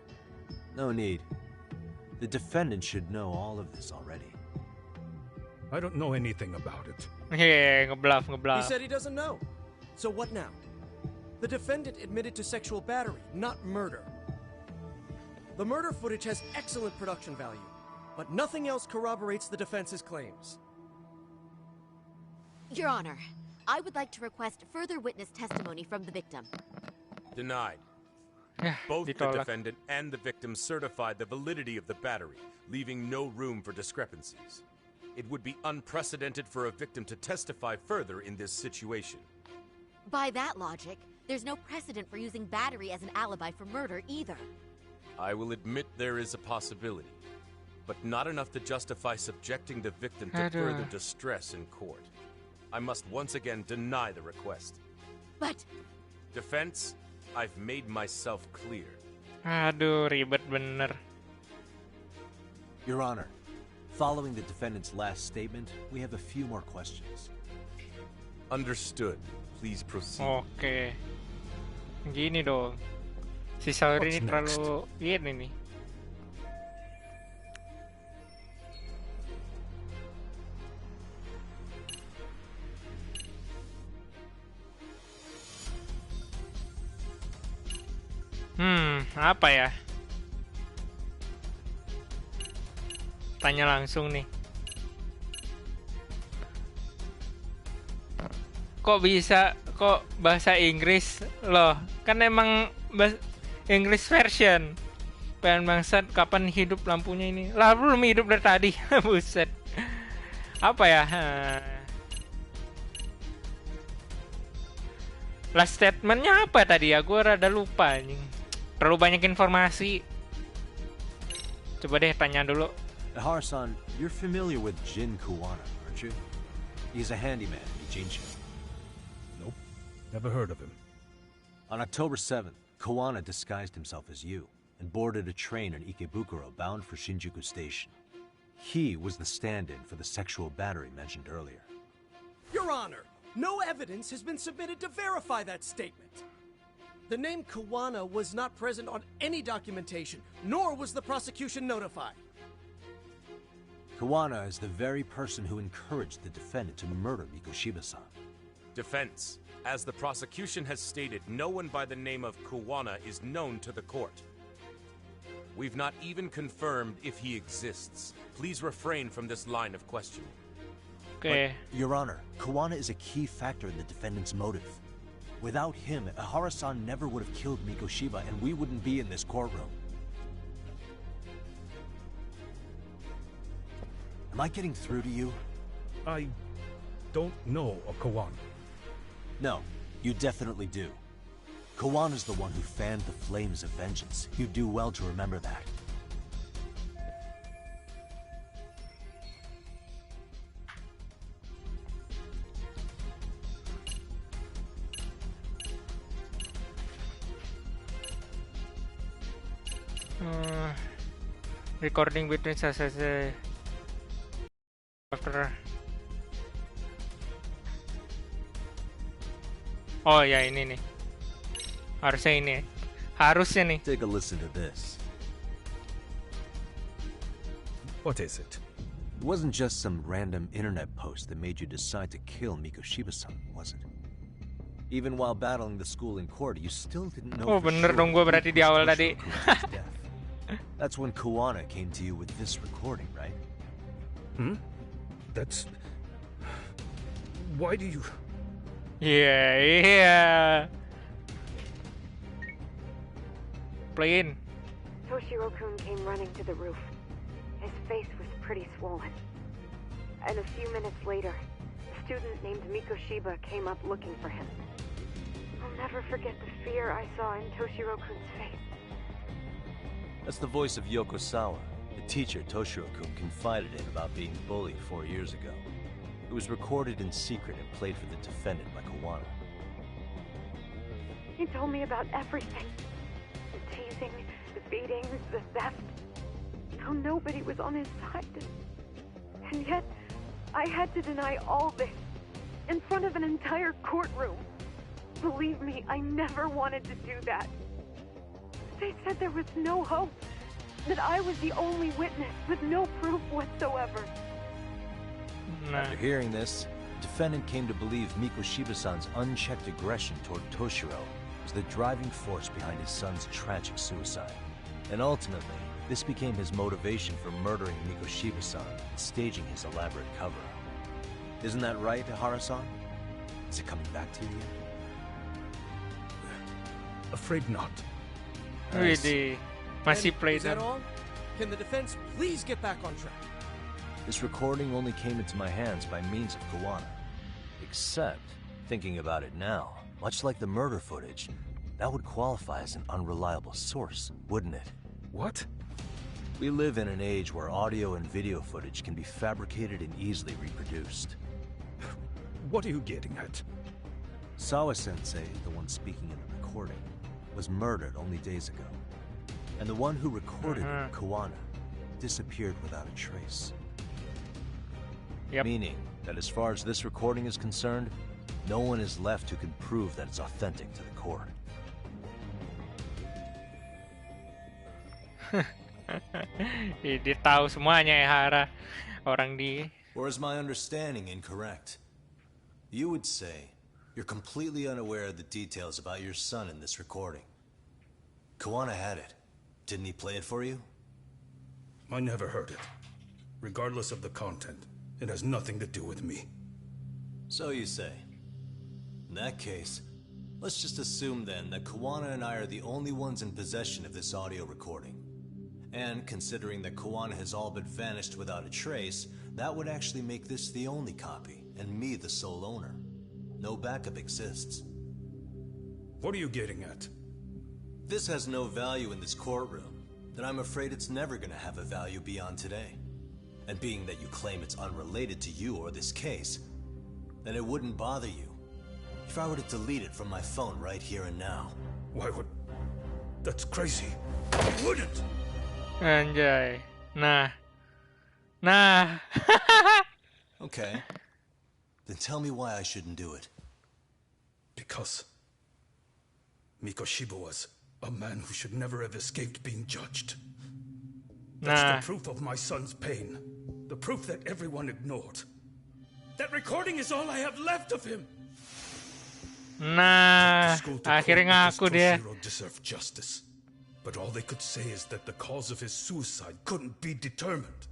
No need. The defendant should know all of this already. I don't know anything about it. Hehe, ngebluff. He said he doesn't know. So what now? The defendant admitted to sexual battery, not murder. The murder footage has excellent production value, but nothing else corroborates the defense's claims. Your Honor, I would like to request further witness testimony from the victim. Denied. Both the defendant and the victim certified the validity of the battery, leaving no room for discrepancies. It would be unprecedented for a victim to testify further in this situation. By that logic, there's no precedent for using battery as an alibi for murder either. I will admit there is a possibility, but not enough to justify subjecting the victim to further distress in court. I must once again deny the request. But... Defense, I've made myself clear. Aduh, ribet bener. Your Honor, following the defendant's last statement, we have a few more questions. Understood. Please proceed. Oke. Gini dong. Si Saori ini terlalu ini nih. Apa ya? Tanya langsung nih. Kok bisa, kok bahasa Inggris loh? Kan emang English version. Pengen bangsat, kapan hidup lampunya ini? Lah belum hidup dari tadi. Buset. Apa ya? Last statementnya apa tadi ya? Gue rada lupa anjing. Terlalu banyak informasi. Coba deh tanya dulu. Harusan, you're familiar with Jin Kuwana, aren't you? He's a handyman in Ijincho. Nope, never heard of him. On October 7th, Kuwana disguised himself as you and boarded a train in Ikebukuro bound for Shinjuku Station. He was the stand-in for the sexual battery mentioned earlier. Your Honor, no evidence has been submitted to verify that statement. The name Kuwana was not present on any documentation, nor was the prosecution notified. Kuwana is the very person who encouraged the defendant to murder Mikoshiba-san. Defense. As the prosecution has stated, no one by the name of Kuwana is known to the court. We've not even confirmed if he exists. Please refrain from this line of questioning. Okay. But, Your Honor, Kuwana is a key factor in the defendant's motive. Without him, Ahara-san never would have killed Mikoshiba, and we wouldn't be in this courtroom. Am I getting through to you? I don't know a Kuwana. No, you definitely do. Kawana's the one who fanned the flames of vengeance. You do well to remember that. Recording between successive after. Oh ya ini nih. Harusnya ini. Harusnya nih. Take a listen to this. What is it? It wasn't just some random internet post that made you decide to kill Mikoshiba-san, was it? Even while battling the school in court, you still didn't know. Oh bener dong, gue berarti di awal tadi. That's when Kuwana came to you with this recording, right? That's... Why do you... Yeah. Play in. Toshiro-kun came running to the roof. His face was pretty swollen. And a few minutes later, a student named Mikoshiba came up looking for him. I'll never forget the fear I saw in Toshiro-kun's face. That's the voice of Yokosawa, the teacher Toshiro-kun confided in about being bullied 4 years ago. It was recorded in secret and played for the defendant by Kuwana. He told me about everything. The teasing, the beatings, the theft. How nobody was on his side. And yet, I had to deny all this in front of an entire courtroom. Believe me, I never wanted to do that. They said there was no hope, that I was the only witness with no proof whatsoever. After hearing this, the defendant came to believe Mikoshiba-san's unchecked aggression toward Toshiro was the driving force behind his son's tragic suicide. And ultimately, this became his motivation for murdering Mikoshiba-san and staging his elaborate cover-up. Isn't that right, Ahara-san? Is it coming back to you yet? Afraid not. Really? Masih play Is that all? Can the defense please get back on track? This recording only came into my hands by means of Kuwana. Except, thinking about it now, much like the murder footage, that would qualify as an unreliable source, wouldn't it? What? We live in an age where audio and video footage can be fabricated and easily reproduced. What are you getting at? Sawa-sensei, the one speaking in the recording, was murdered only days ago. And the one who recorded it, Kuwana, disappeared without a trace. Yep. Meaning that as far as this recording is concerned, no one is left who can prove that it's authentic to the court. Dia tahu semuanya ya Hara. Orang di... Or is my understanding incorrect? You would say you're completely unaware of the details about your son in this recording. Kuwana had it. Didn't he play it for you? I never heard it. Regardless of the content, it has nothing to do with me. So you say. In that case, let's just assume then that Kawana and I are the only ones in possession of this audio recording. And considering that Kawana has all but vanished without a trace, that would actually make this the only copy, and me the sole owner. No backup exists. What are you getting at? This has no value in this courtroom, then I'm afraid it's never gonna have a value beyond today. And being that you claim it's unrelated to you or this case, then it wouldn't bother you if I were to delete it from my phone right here and now. Why would... That's crazy. I wouldn't! Anjay. Nah. Okay. Then tell me why I shouldn't do it. Because Mikoshiba was a man who should never have escaped being judged. That's the proof of my son's pain. The proof that everyone ignored. That recording is all I have left of him. Nah, akhirnya ngaku dia. Toshiro deserved justice. But all they could say is that the cause of his suicide couldn't be determined.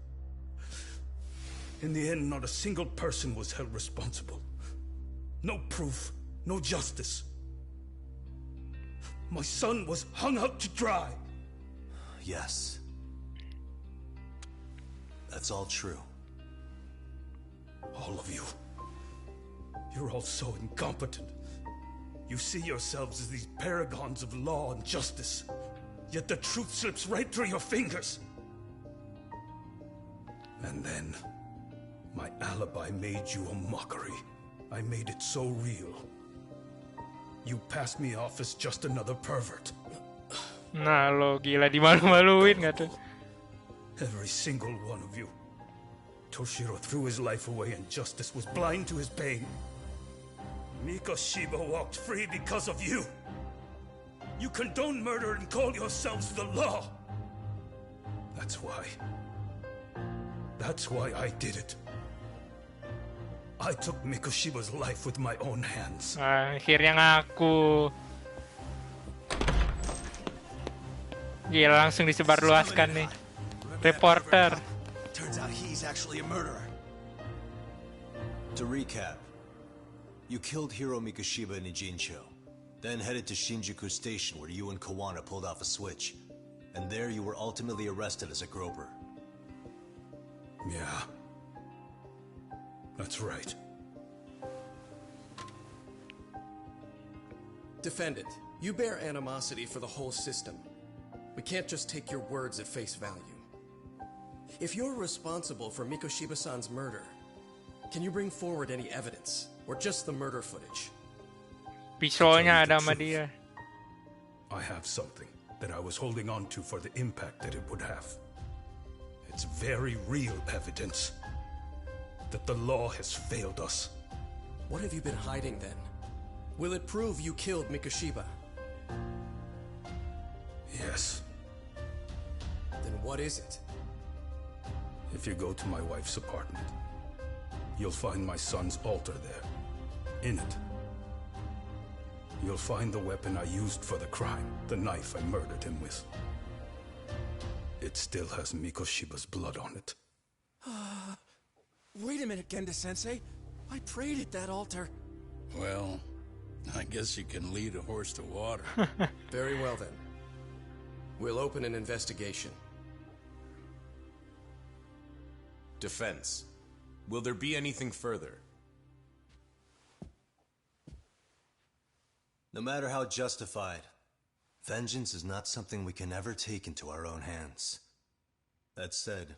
In the end, not a single person was held responsible. No proof, no justice. My son was hung out to dry. Yes. That's all true. All of you. You're all so incompetent. You see yourselves as these paragons of law and justice. Yet the truth slips right through your fingers. And then, my alibi made you a mockery. I made it so real. You passed me off as just another pervert. Nah lo gila, dimalu-maluin nggak tuh? Every single one of you. Toshiro threw his life away and justice was blind to his pain. Mikoshiba walked free because of you. You condone murder and call yourselves the law. That's why I did it. I took Mikoshiba's life with my own hands. Akhirnya ngaku. Gila, langsung disebarluaskan nih. Reporter. Turns out he's actually a murderer. To recap, you killed Hiro Mikoshiba in Ijincho, then headed to Shinjuku Station where you and Kawana pulled off a switch. And there you were ultimately arrested as a groper. Yeah. That's right. Defendant, you bear animosity for the whole system. We can't just take your words at face value. If you're responsible for Mikoshiba-san's murder, can you bring forward any evidence? Or just the murder footage? Pisaunya ada sama dia. I have something that I was holding on to for the impact that it would have. It's very real evidence that the law has failed us. What have you been hiding then? Will it prove you killed Mikoshiba? Yes. Then what is it? If you go to my wife's apartment, you'll find my son's altar there. In it, you'll find the weapon I used for the crime, the knife I murdered him with. It still has Mikoshiba's blood on it. Wait a minute, Genda-sensei. I prayed at that altar. Well, I guess you can lead a horse to water. Very well then. We'll open an investigation. Defense. Will there be anything further? No matter how justified, vengeance is not something we can ever take into our own hands. That said,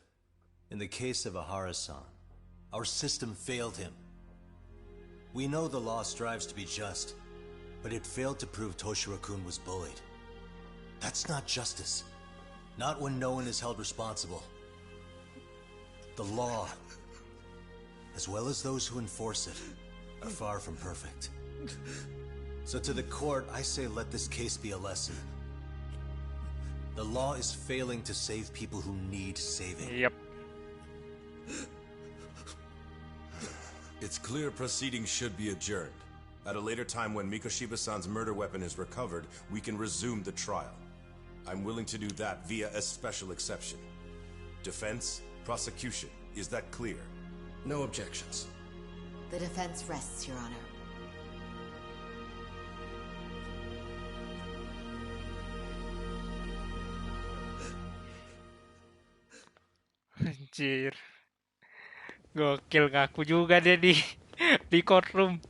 in the case of AKHIRNYA, our system failed him. We know the law strives to be just, but it failed to prove Toshiro-kun was bullied. That's not justice. Not when no one is held responsible. The law, as well as those who enforce it, are far from perfect. So to the court, I say let this case be a lesson. The law is failing to save people who need saving. Yep. It's clear proceedings should be adjourned. At a later time when Mikoshiba-san's murder weapon is recovered, we can resume the trial. I'm willing to do that via a special exception. Defense, prosecution, Is that clear? No objections. The defense rests, Your Honor. Anjir. Gokil, ngaku juga dia di courtroom.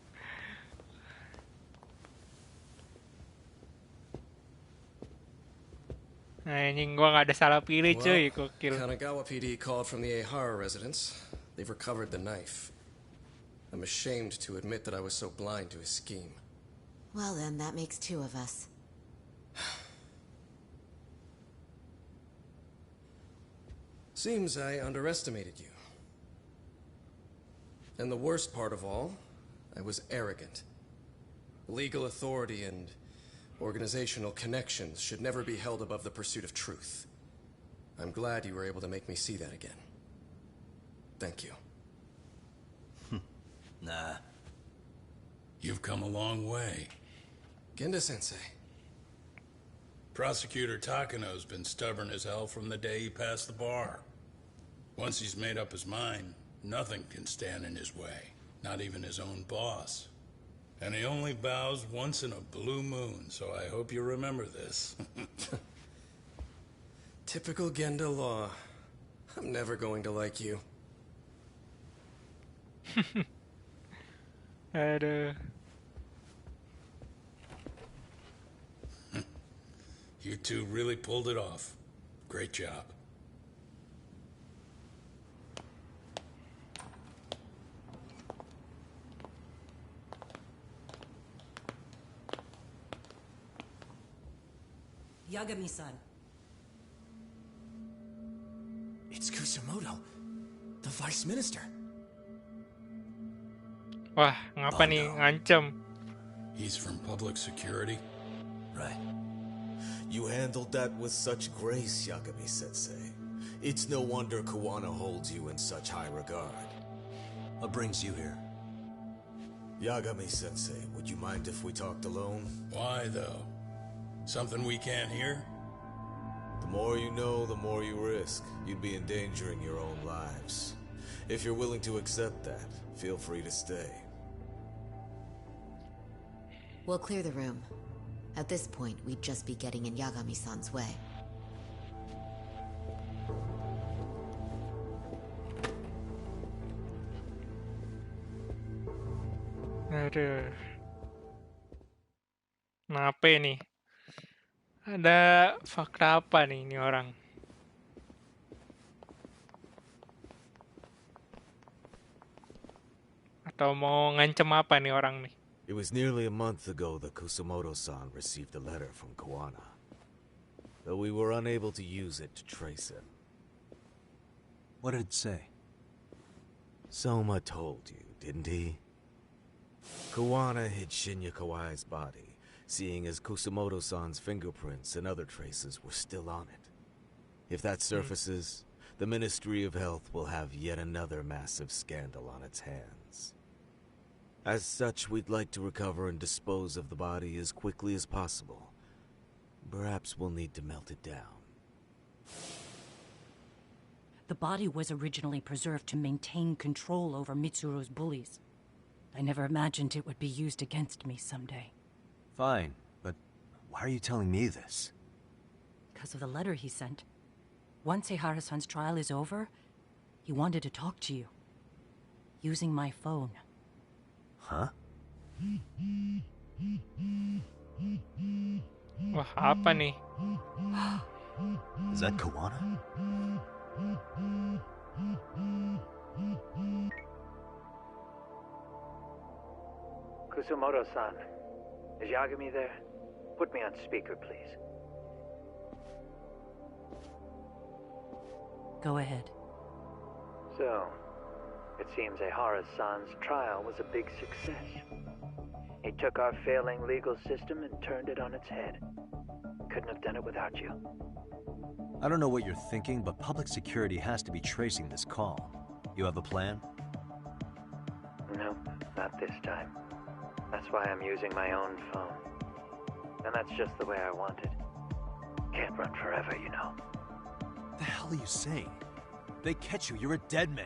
Anjing, gua nggak ada salah pilih cuy, gokil. Kanagawa PD called from the AKHIRNYA residence. They've recovered the knife. I'm ashamed to admit that I was so blind to his scheme. Well then, that makes two of us. Seems I underestimated you. And the worst part of all, I was arrogant. Legal authority and organizational connections should never be held above the pursuit of truth. I'm glad you were able to make me see that again. Thank you. Nah. You've come a long way. Genda-sensei. Prosecutor Takano's been stubborn as hell from the day he passed the bar. Once he's made up his mind, nothing can stand in his way, not even his own boss. And he only bows once in a blue moon, so I hope you remember this. Typical Genda law. I'm never going to like you. Aduh. You two really pulled it off. Great job. Yagami-san. It's Kusumoto, the Vice Minister. Wah, ngapa nih ngancem? He's from public security? Right. You handled that with such grace, Yagami-sensei. It's no wonder Kuwana holds you in such high regard. What brings you here? Yagami-sensei, would you mind if we talked alone? Why, though? Something we can't hear? The more you know, the more you risk. You'd be endangering your own lives. If you're willing to accept that, feel free to stay. We'll clear the room. At this point, we'd just be getting in Yagami-san's way. Aduh. Kenapa nih? Ada fakta apa nih ini orang? Atau mau ngancem apa nih orang nih? It was nearly a month ago that Kusumoto-san received a letter from Kuwana, though we were unable to use it to trace him. What did it say? Soma told you, didn't he? Kuwana hid Shinya Kawai's body, seeing as Kusumoto-san's fingerprints and other traces were still on it. If that surfaces, the Ministry of Health will have yet another massive scandal on its hands. As such, we'd like to recover and dispose of the body as quickly as possible. Perhaps we'll need to melt it down. The body was originally preserved to maintain control over Mitsuru's bullies. I never imagined it would be used against me someday. Fine, but why are you telling me this? Because of the letter he sent. Once Ehara-san's trial is over, he wanted to talk to you. Using my phone. Huh? Wah, apa nih? Is that Kuwana? Kusumoto-san, is Yagami there? Put me on speaker, please. Go ahead. So, it seems Ehara-san's trial was a big success. He took our failing legal system and turned it on its head. Couldn't have done it without you. I don't know what you're thinking, but public security has to be tracing this call. You have a plan? No, not this time. That's why I'm using my own phone. And that's just the way I want it. Can't run forever, you know. What the hell are you saying? They catch you, you're a dead man.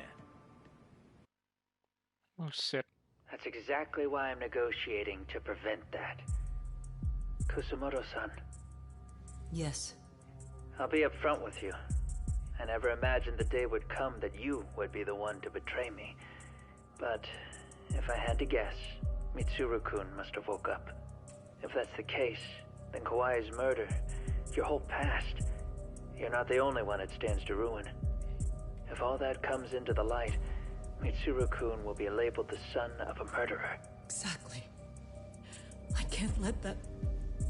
Oh shit. That's exactly why I'm negotiating to prevent that. Kusumoto-san. Yes. I'll be upfront with you. I never imagined the day would come that you would be the one to betray me. But if I had to guess, Mitsuru-kun must have woke up. If that's the case, then Kawai's murder, your whole past, you're not the only one it stands to ruin. If all that comes into the light, Mitsuru-kun will be labeled the son of a murderer. Exactly. I can't let that...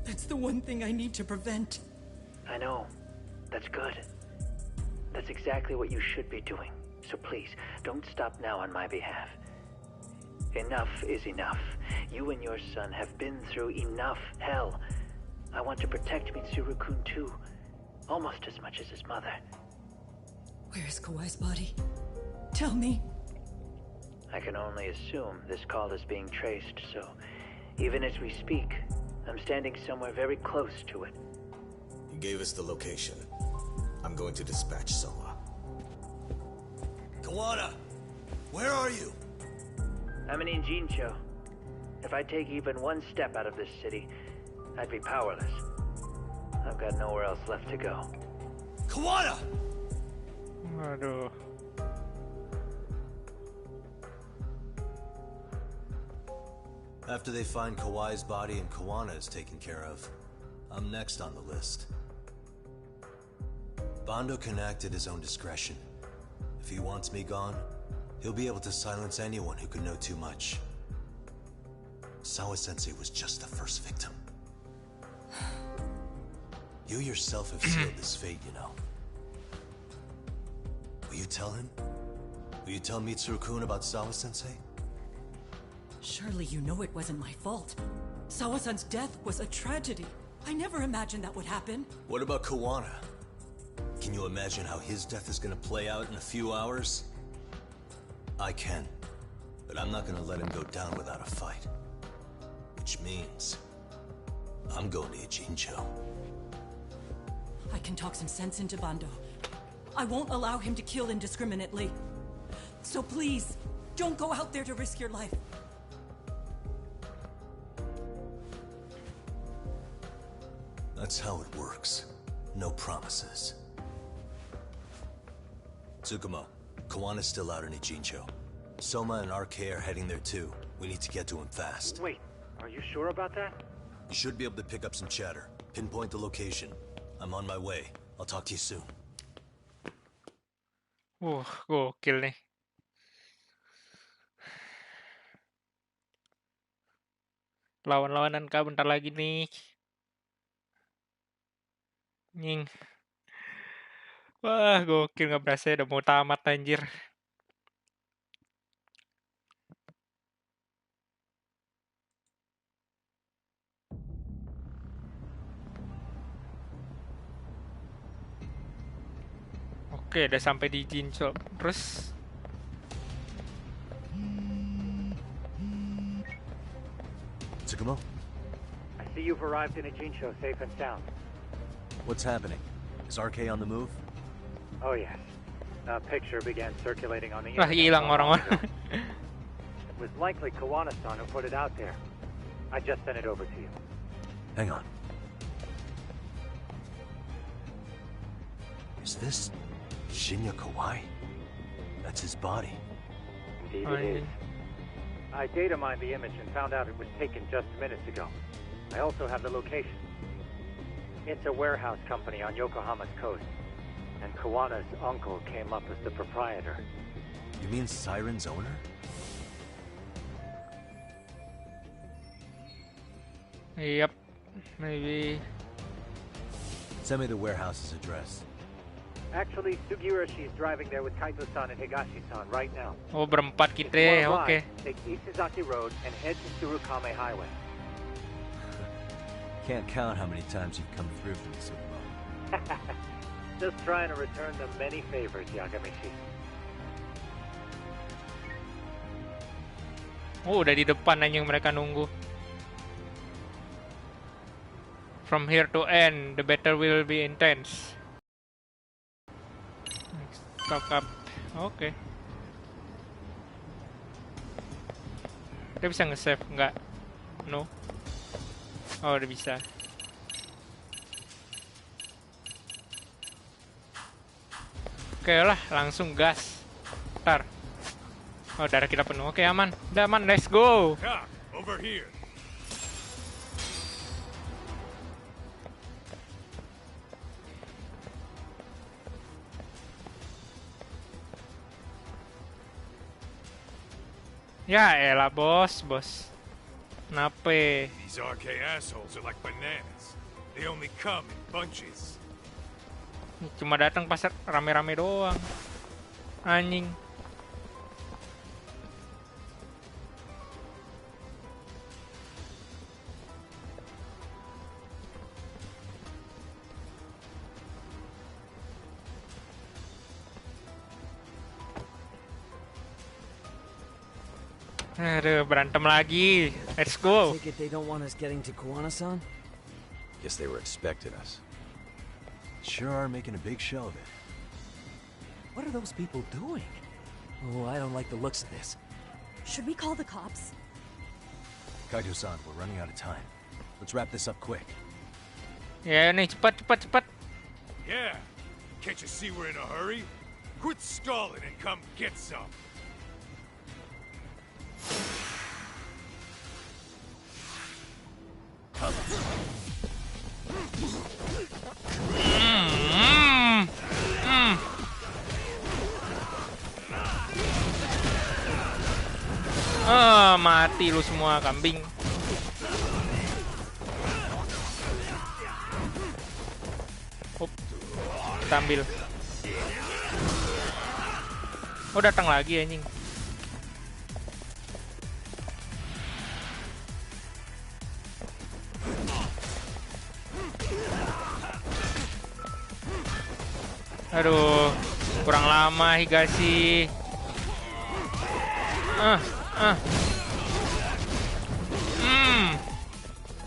That's the one thing I need to prevent. I know. That's good. That's exactly what you should be doing. So please, don't stop now on my behalf. Enough is enough. You and your son have been through enough hell. I want to protect Mitsuru-kun too. Almost as much as his mother. Where is Kawai's body? Tell me. I can only assume this call is being traced, so even as we speak, I'm standing somewhere very close to it. He gave us the location. I'm going to dispatch Soma. Kawana! Where are you? I'm in Injincho. If I take even one step out of this city, I'd be powerless. I've got nowhere else left to go. Kawana! Aduh. After they find Kawai's body and Kawana is taken care of, I'm next on the list. Bando can act at his own discretion. If he wants me gone, he'll be able to silence anyone who could know too much. Sawa-sensei was just the first victim. You yourself have sealed his fate, you know. Will you tell him? Will you tell Mitsuru-kun about Sawa-sensei? Surely you know it wasn't my fault. Sawa-san's death was a tragedy. I never imagined that would happen. What about Kawana? Can you imagine how his death is gonna play out in a few hours? I can, but I'm not gonna let him go down without a fight. Which means, I'm going to Ijincho. I can talk some sense into Bando. I won't allow him to kill indiscriminately. So please, don't go out there to risk your life. That's how it works. No promises. Tsukumo, Kawana's still out in Ijincho. Soma and RK are heading there too. We need to get to him fast. Wait, are you sure about that? You should be able to pick up some chatter. Pinpoint the location. I'm on my way. I'll talk to you soon. Gokil nih. Lawan-lawanan kah bentar lagi nih. Nying. Wah, gokil, nggak berasa udah mau tamat anjir. Oke, udah sampai di Jincho. Terus Tsukumo? I see you've arrived in Ijincho safe and sound. What's happening? Is RK on the move? Oh yes. A picture began circulating on the lah internet. hilang orang-orang. It was likely Kawana-san who put it out there. I just sent it over to you. Hang on. Is this Shinya Kawai? That's his body. Indeed it is. I data mined the image and found out it was taken just minutes ago. I also have the location. It's a warehouse company on Yokohama's coast. And Kawana's uncle came up as the proprietor. You mean Siren's owner? Yep, maybe. Send me the warehouse's address. Actually, Sugiurashi's driving there with Kaito-san and Higashi-san right now. Oh, berempat If kita, you wanna oke. ride, take Isizaki Road and head to Tsurukame Highway. Can't count how many times you've come through for the Tsukumo. Just trying to return them many favors, Yagamishi. Oh, udah di depan anjing mereka nunggu. From here to end, the battle will be intense. Stock up. Oke. Kita bisa nge-save nggak? No. Oh, udah bisa. Oke lah, langsung gas. Ntar. Oh, darah kita penuh. Oke, aman. Udah aman, let's go. Over here. Ya elah, bos. Nape? These RK assholes are like bananas. They only come in bunches. Cuma datang pas rame-rame doang. Anjing. Aduh, berantem lagi. Let's go. Take it they don't want us getting to Kuwana-san? Guess they were expecting us. Sure are making a big show of it. What are those people doing? Oh, I don't like the looks of this. Should we call the cops? Kaido-san, we're running out of time. Let's wrap this up quick. Ya nih, cepat. Yeah. Can't you see we're in a hurry? Quit stalling and come get some. Mati lu semua, kambing. Kita ambil. Oh, datang lagi anjing. Aduh, kurang lama Higashi.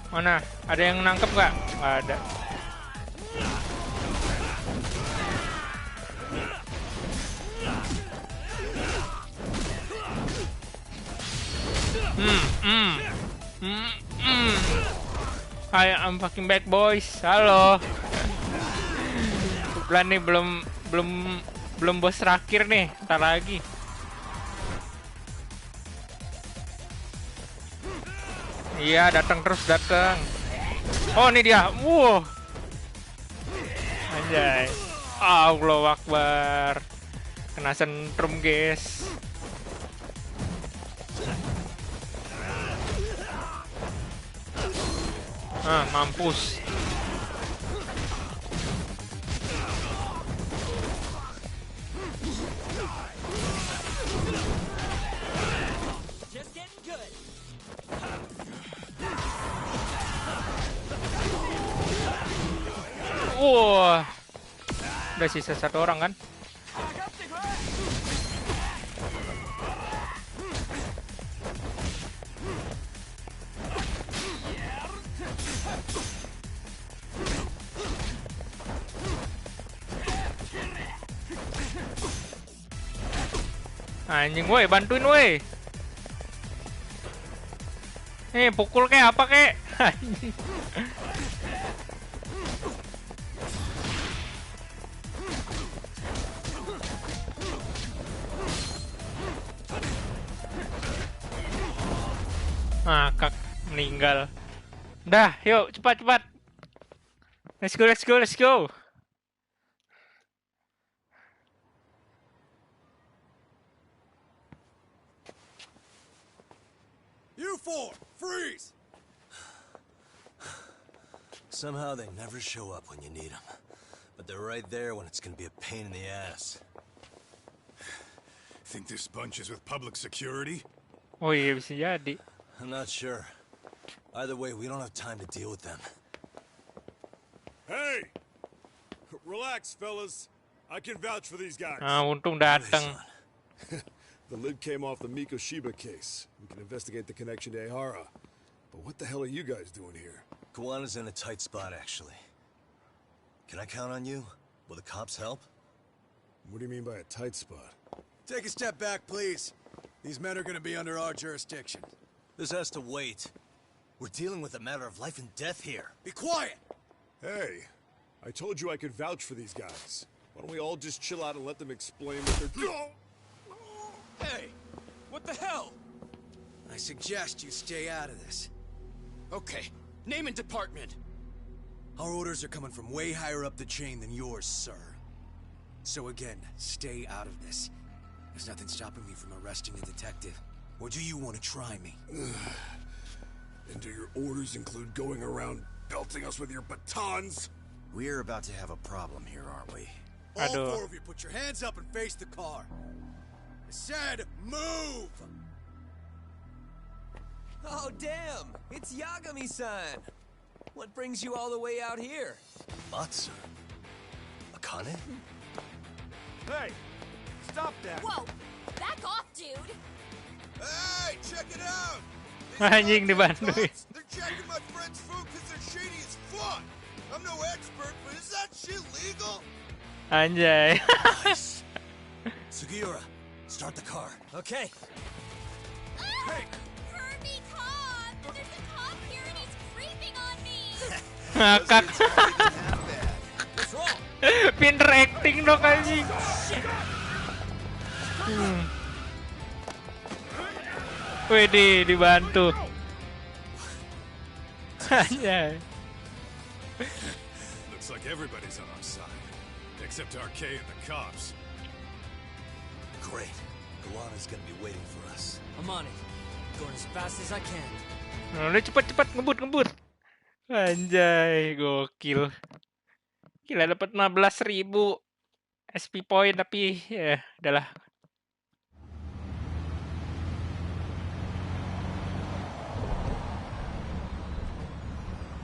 Mana? Ada yang nangkep nggak? Nggak ada. Hi, I'm fucking back, boys. Halo. Bulan nih belum bos terakhir nih. Ntar lagi. Iya, datang terus datang. Oh, ini dia. Wow. Anjay. Allahu Akbar. Kena sentrum, guys. Mampus. Wah, udah sisa satu orang kan? Anjing, woi, bantuin woi. Pukul kayak apa kek? Anjing. Kak meninggal. Dah, yuk cepat. Let's go. You four, freeze! Somehow they never show up when you need them. But they're right there when it's gonna be a pain in the ass. Think this bunch is with public security? Oh iya, bisa jadi. I'm not sure. Either way, we don't have time to deal with them. Hey! Relax, fellas. I can vouch for these guys. Untung datang. The lid came off the Mikoshiba case. We can investigate the connection to AHIRNYA. But what the hell are you guys doing here? Kawana's in a tight spot, actually. Can I count on you? Will the cops help? What do you mean by a tight spot? Take a step back, please. These men are gonna be under our jurisdiction. This has to wait. We're dealing with a matter of life and death here. Be quiet! Hey, I told you I could vouch for these guys. Why don't we all just chill out and let them explain what they're doing? Hey! What the hell? I suggest you stay out of this. Okay, name and department. Our orders are coming from way higher up the chain than yours, sir. So again, stay out of this. There's nothing stopping me from arresting the detective. Or do you want to try me? And do your orders include going around belting us with your batons? We're about to have a problem here, aren't we? All four of you, put your hands up and face the car. I said, move! Oh, damn! It's Yagami-san! What brings you all the way out here? Matsu? Akane? Hey! Stop that! Whoa! Back off, dude! Hey, check it out! Anjing dibantu. They're checking my friend's food because they're shady as fuck! I'm no expert, but is that shit legal? Anjay. Nice. Sugiura, start the car. Okay. Hey! Hurt me, cop! There's a cop here and he's creeping on me! Ngakak. What's wrong? Pinter acting dong anjing. Widih, dibantu. Anjay. Looks like everybody's on our side. Except RK and the cops. Great. Guana's gonna be waiting for us. I'm on it. Going as fast as I can. Udah cepet ngebut. Anjay, gokil. Gila dapat 15.000 SP point tapi ya udahlah.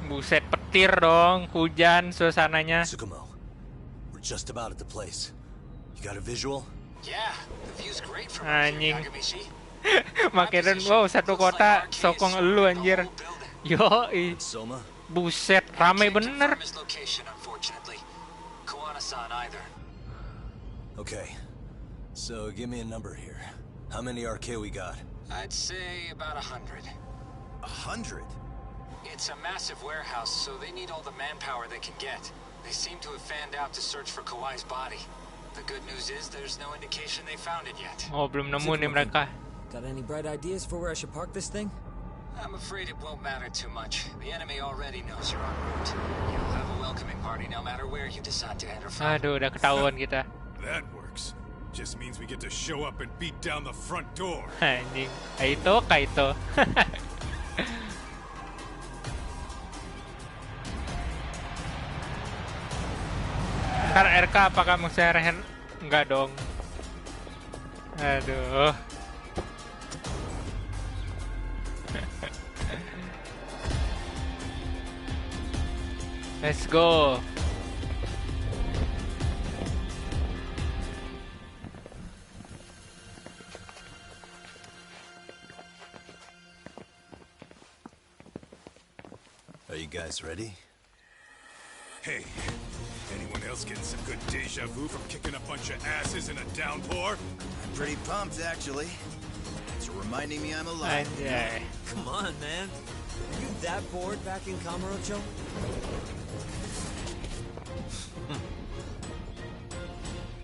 Buset, petir dong, hujan suasananya. Tsukumo, we're just about at the place. You got a visual? Yeah, the view's great from Anjing. Yagamishi. Makin wow, satu kota sokong elu anjir. Yo, Soma? buset, ramai bener. His location, unfortunately. Koana-san either. Okay, so give me a number here. How many RK we got? I'd say about 100. 100? It's a massive warehouse, so they need all the manpower they can get. They seem to have fanned out to search for Kawai's body. The good news is there's no indication they found it yet. Oh, belum nemu nih mereka. Got any bright ideas for where I should park this thing? I'm afraid it won't matter too much. The enemy already knows you're en route. You'll have a welcoming party no matter where you decide to enter from. Aduh, udah ketahuan kita. That works. Just means we get to show up and beat down the front door. Anjing, Kaito. Ntar RK apakah mau saya rehen? Enggak dong. Aduh. Let's go. Are you guys ready? Hey, anyone else getting some good deja vu from kicking a bunch of asses in a downpour? I'm pretty pumped, actually. It's reminding me I'm alive. Come on, man. Are you that bored back in Kamurocho?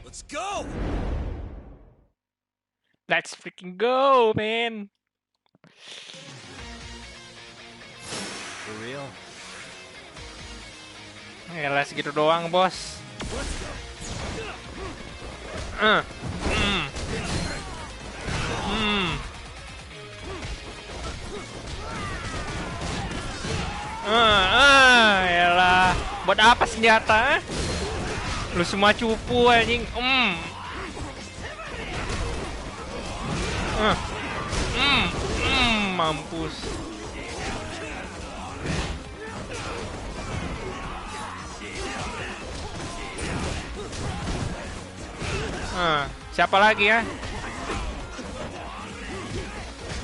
Let's go! Let's freaking go, man. For real? Yalah segitu doang, bos. Yalah. Buat apa senjata? Lu semua cupu anjing. Mampus. Siapa lagi ya?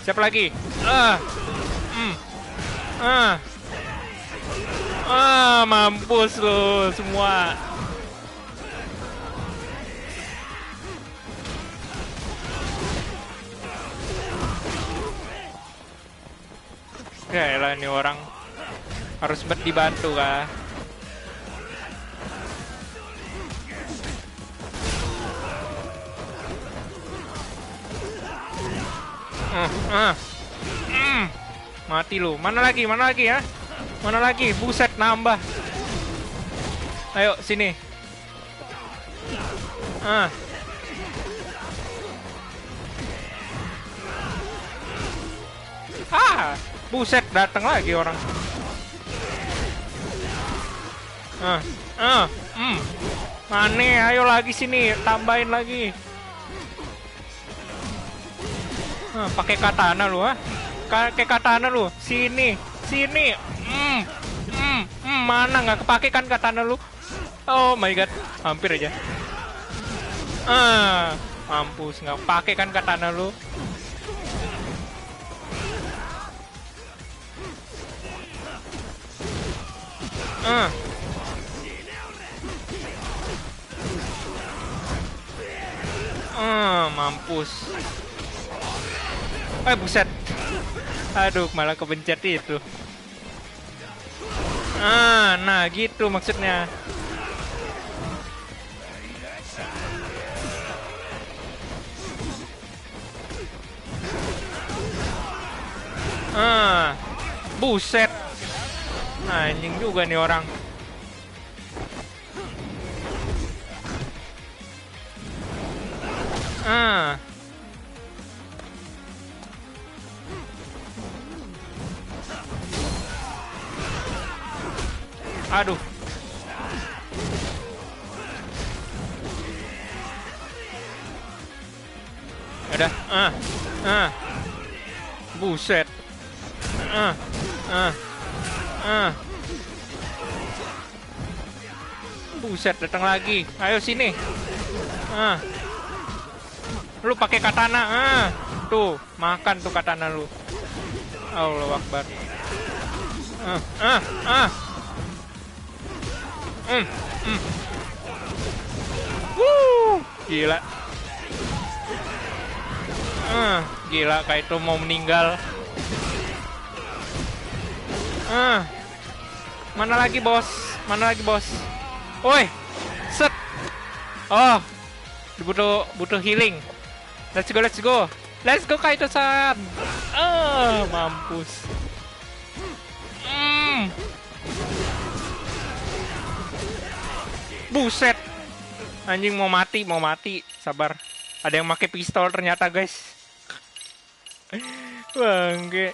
Siapa lagi? Mampus lu semua. Ya elah, ini orang harus dibantu kah? Mati lu. Mana lagi ya? Mana lagi? Buset, nambah. Ayo sini. Buset, datang lagi orang. Aneh, ayo lagi sini, tambahin lagi. Pakai katana lu, pakai katana lu. Sini. Mana nggak kepake kan katana lu? Oh my god, hampir aja. Mampus, nggak pakai kan katana lu. Mampus. Buset. Aduh, malah kepencet itu. Nah gitu maksudnya. Buset. Anjing juga nih orang. Aduh. Udah. Buset. Buset, datang lagi. Ayo sini. Lu pakai katana. Tuh, makan tuh katana lu. Allahu Akbar. Gila. Gila, kayak itu mau meninggal. Mana lagi bos? Woi, set. Oh, butuh healing. Let's go Kaito-san. Mampus. Buset. Anjing mau mati. Sabar. Ada yang pakai pistol ternyata, guys. Bangke.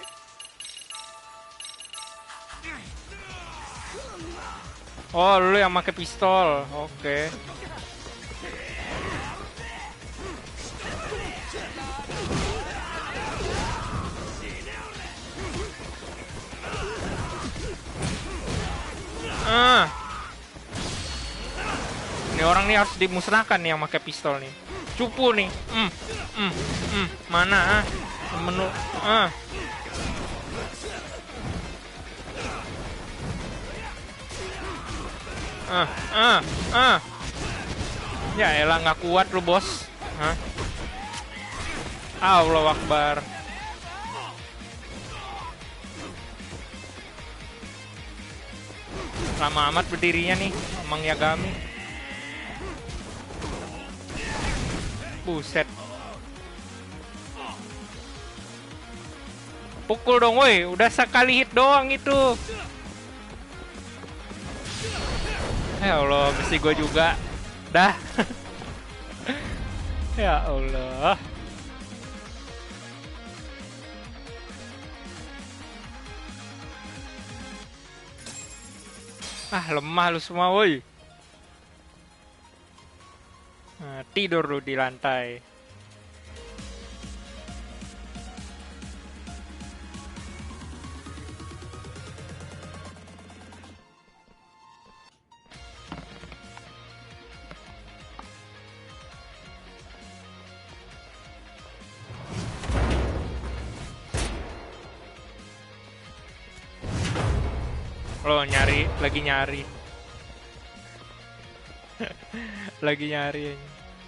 Oh, lu yang pakai pistol. Oke. Ini orang nih harus dimusnahkan nih yang pakai pistol nih. Cupu nih. Mana menu Ya elah, nggak kuat lu bos. Allahu Akbar. Lama amat berdirinya nih Mang Yagami. Buset. Pukul dong woi, udah sekali hit doang itu. Ya Allah, mesti gue juga. Dah. Ya Allah. Lemah lu semua woi. Tidur lu di lantai. Lo lagi nyari. Lagi nyari.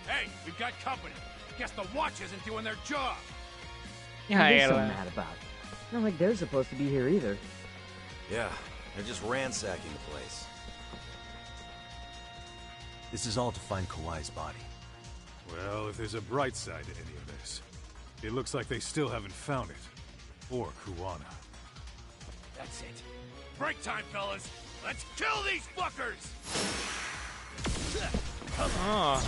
Hey, we got company. Guess the watch isn't doing their job. Ya elah. Not like they're supposed to be here either. Yeah, they're just ransacking the place. This is all to find Kawai's body. Well, if there's a bright side to any of this, it looks like they still haven't found it. Or Kuwana. That's it. Break time, fellas. Let's kill these fuckers! Oh,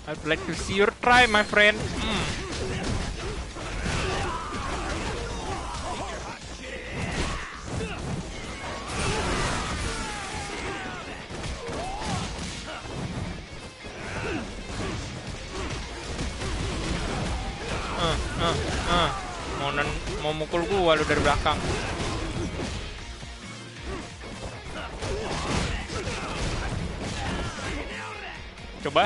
I'd like to see your try, my friend. Mau mukul gua lu dari belakang. Coba.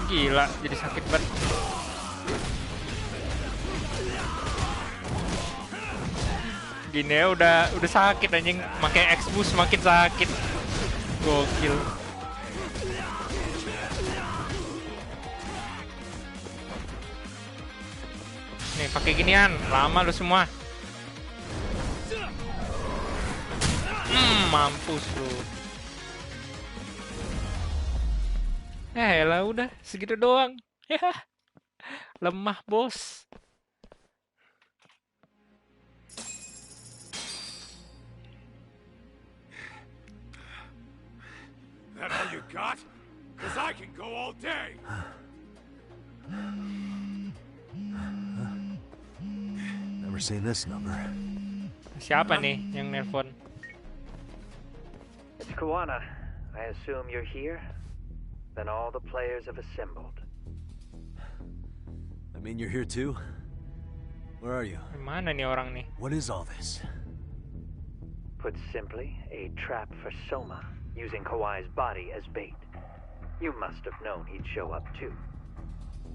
Gila, jadi sakit banget. Gini ya udah sakit anjing, pakai X-Boost makin sakit. Gokil. Nih pakai ginian, lama lu semua. Mampus lu. Lah udah segitu doang. Ya. Lemah, bos. That all you got? 'Cause I can go all day. Never seen this number. Siapa nih yang nelpon? It's Kuwana. I assume you're here? Then all the players have assembled. I mean, you're here too? Where are you? Mana nih orang nih? What is all this? Put simply, a trap for Soma, using Kawai's body as bait. You must have known he'd show up too.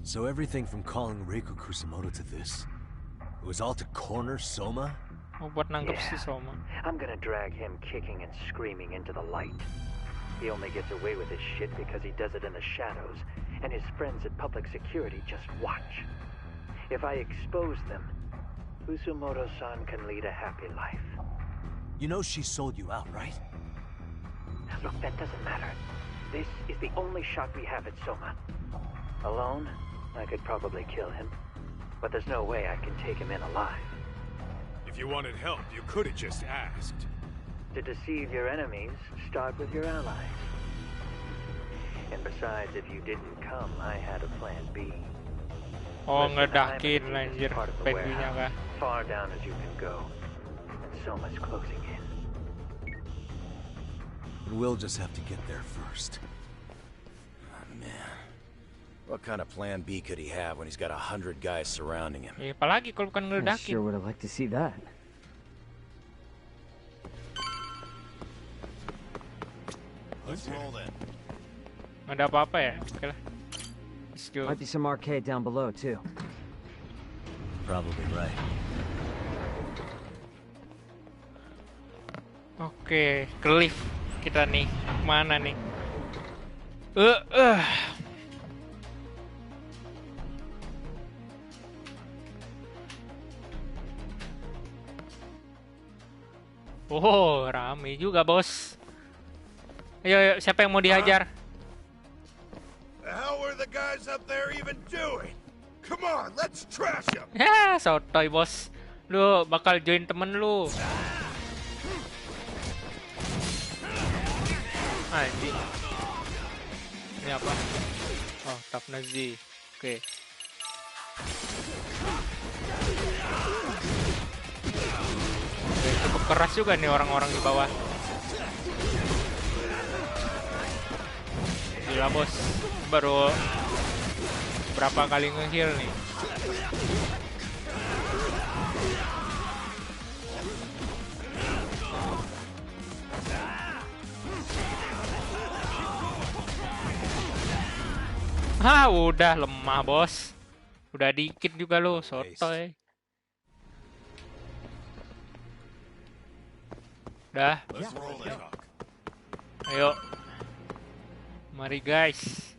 So everything from calling Reiko Kusumoto to this, it was all to corner Soma? Oh, buat nangkep si Soma. I'm gonna drag him kicking and screaming into the light. He only gets away with his shit because he does it in the shadows, and his friends at public security just watch. If I expose them, Kusumoto-san can lead a happy life. You know she sold you out, right? Look, that doesn't matter. This is the only shot we have at Soma. Alone, I could probably kill him, but there's no way I can take him in alive. If you wanted help, you could have just asked. To deceive your enemies, start with your allies. And besides, if you didn't come, I had a plan B. Oh, ngedakin anjir penguinnya kah? Far down as you can go. And Soma's closing in. And we'll just have to get there first. Oh, man. What kind of plan B could he have when he's got 100 guys surrounding him? Apalagi kalau bukan I ngeledakin. sure would have liked to see that. Let's roll then. Ada apa-apa ya? Oke lah. Let's go. Might be some arcade down below too. Probably right. Oke, ke lift kita nih. Mana nih? Oh, rame juga, bos. Ayo, siapa yang mau dihajar? The hell were the guys up there even doing? Come on, let's trash them. Ya, sotoy, bos. Lu bakal join temen lu. Anjing. Ini apa? Oh, Tap Nazi. Oke. Oke, cukup keras juga nih orang-orang di bawah. Gila, bos. Baru berapa kali nge-heal nih. Hah, udah lemah, bos. Udah dikit juga lo, sotoy. Udah. Ayo. Mari guys.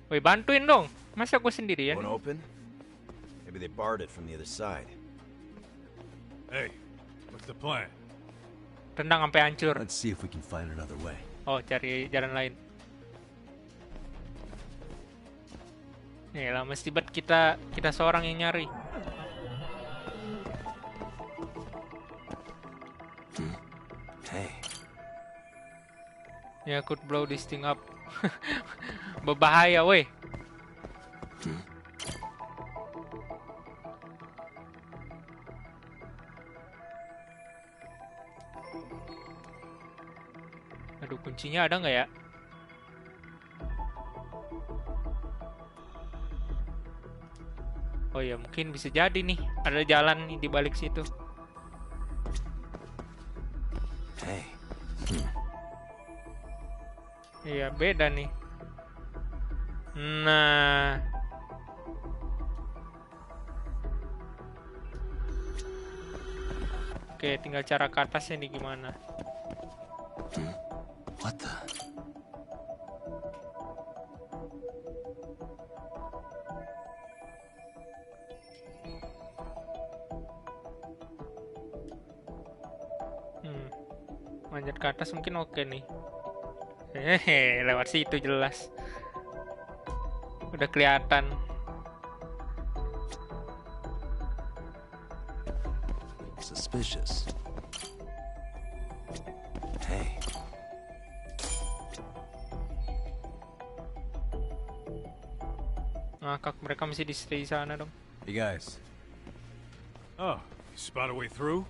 Woi, bantuin dong. Masa gue sendirian? Won't open? Maybe they barred it from the other side. Hey, what's the plan? Tendang sampai hancur. Let's see if we can find another way. Oh, cari jalan lain. Nih lah, mesti bet kita seorang yang nyari. Hey. Ya, could blow this thing up. Berbahaya, weh. Aduh, kuncinya ada nggak ya? Oh ya, mungkin bisa jadi nih. Ada jalan nih di balik situ. Hey. Iya, beda nih. Nah. Oke, tinggal cara ke atasnya nih gimana. What the? Manjat ke atas mungkin oke nih. Hehe, lewat situ jelas. Udah kelihatan. Suspicious. Hey. Ngakak, mereka mesti di stay sana dong. Hey guys. Oh, you spot a way through?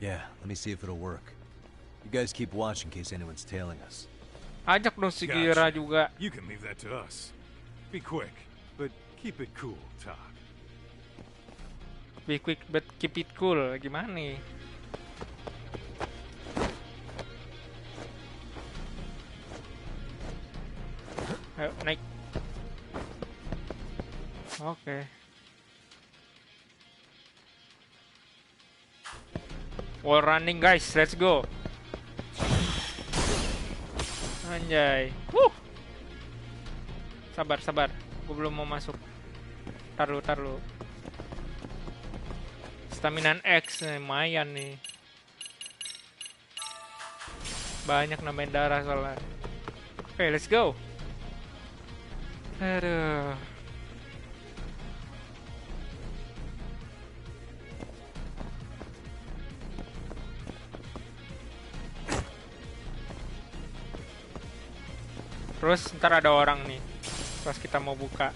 Yeah, let me see if it'll work. You guys keep watch in case anyone's tailing us. Ajak dong si Gira juga. You can leave that to us. Be quick, but keep it cool, Todd. Be quick but keep it cool. Gimana nih? Ayo, naik. Oke. Wall running guys, let's go. Anjay. Sabar. Gue belum mau masuk. Tar lu. Staminan X lumayan nih. Banyak nambahin darah soalnya. Oke, let's go. Aduh. Terus ntar ada orang nih pas kita mau buka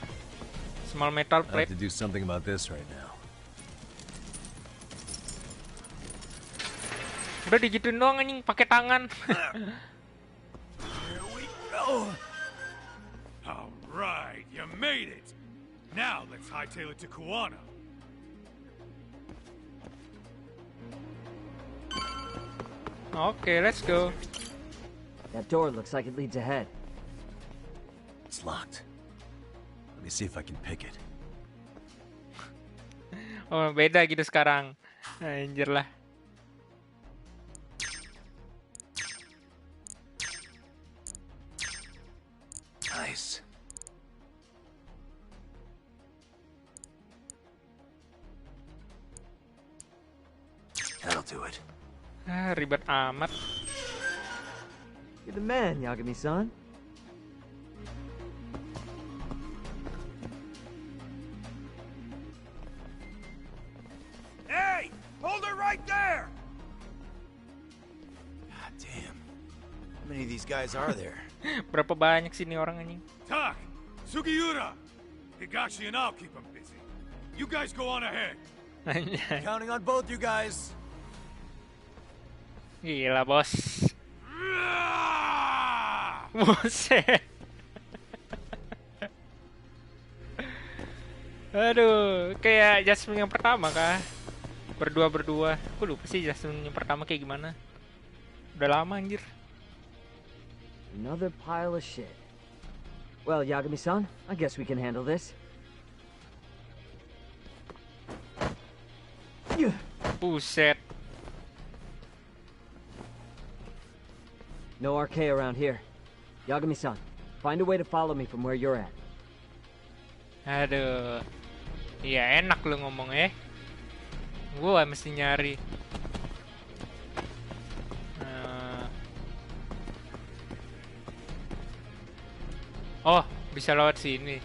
small metal plate. I have to do something about this right now. Udah digituin doang anjing pakai tangan. Here we go. All right, you made it. Now let's hightail it to Kuwana. Okay, let's go. That door looks like it leads ahead. It's locked. Let me see if I can pick it. Oh, beda gitu sekarang. Anjir lah. Nice. That'll do it. Ribet amat. You're the man, Yagami-san. Hey! Hold her right there! God damn. How many of these guys are there? Berapa banyak sini orang anjing? Tak! Sugiura! Higashi and I'll keep them busy. You guys go on ahead. Counting on both you guys. Gila, bos. Buset. Aduh, kayak Jasmine yang pertama kah? Berdua. Aku lupa sih Jasmine yang pertama kayak gimana. Udah lama anjir. Another pile of shit. Well, Yagami-san, I guess we can handle this. Buset. No RK around here. Yagami-san, find a way to follow me from where you're at. Aduh. Iya enak lu ngomong ya. Gua mesti nyari. Oh, bisa lewat sini.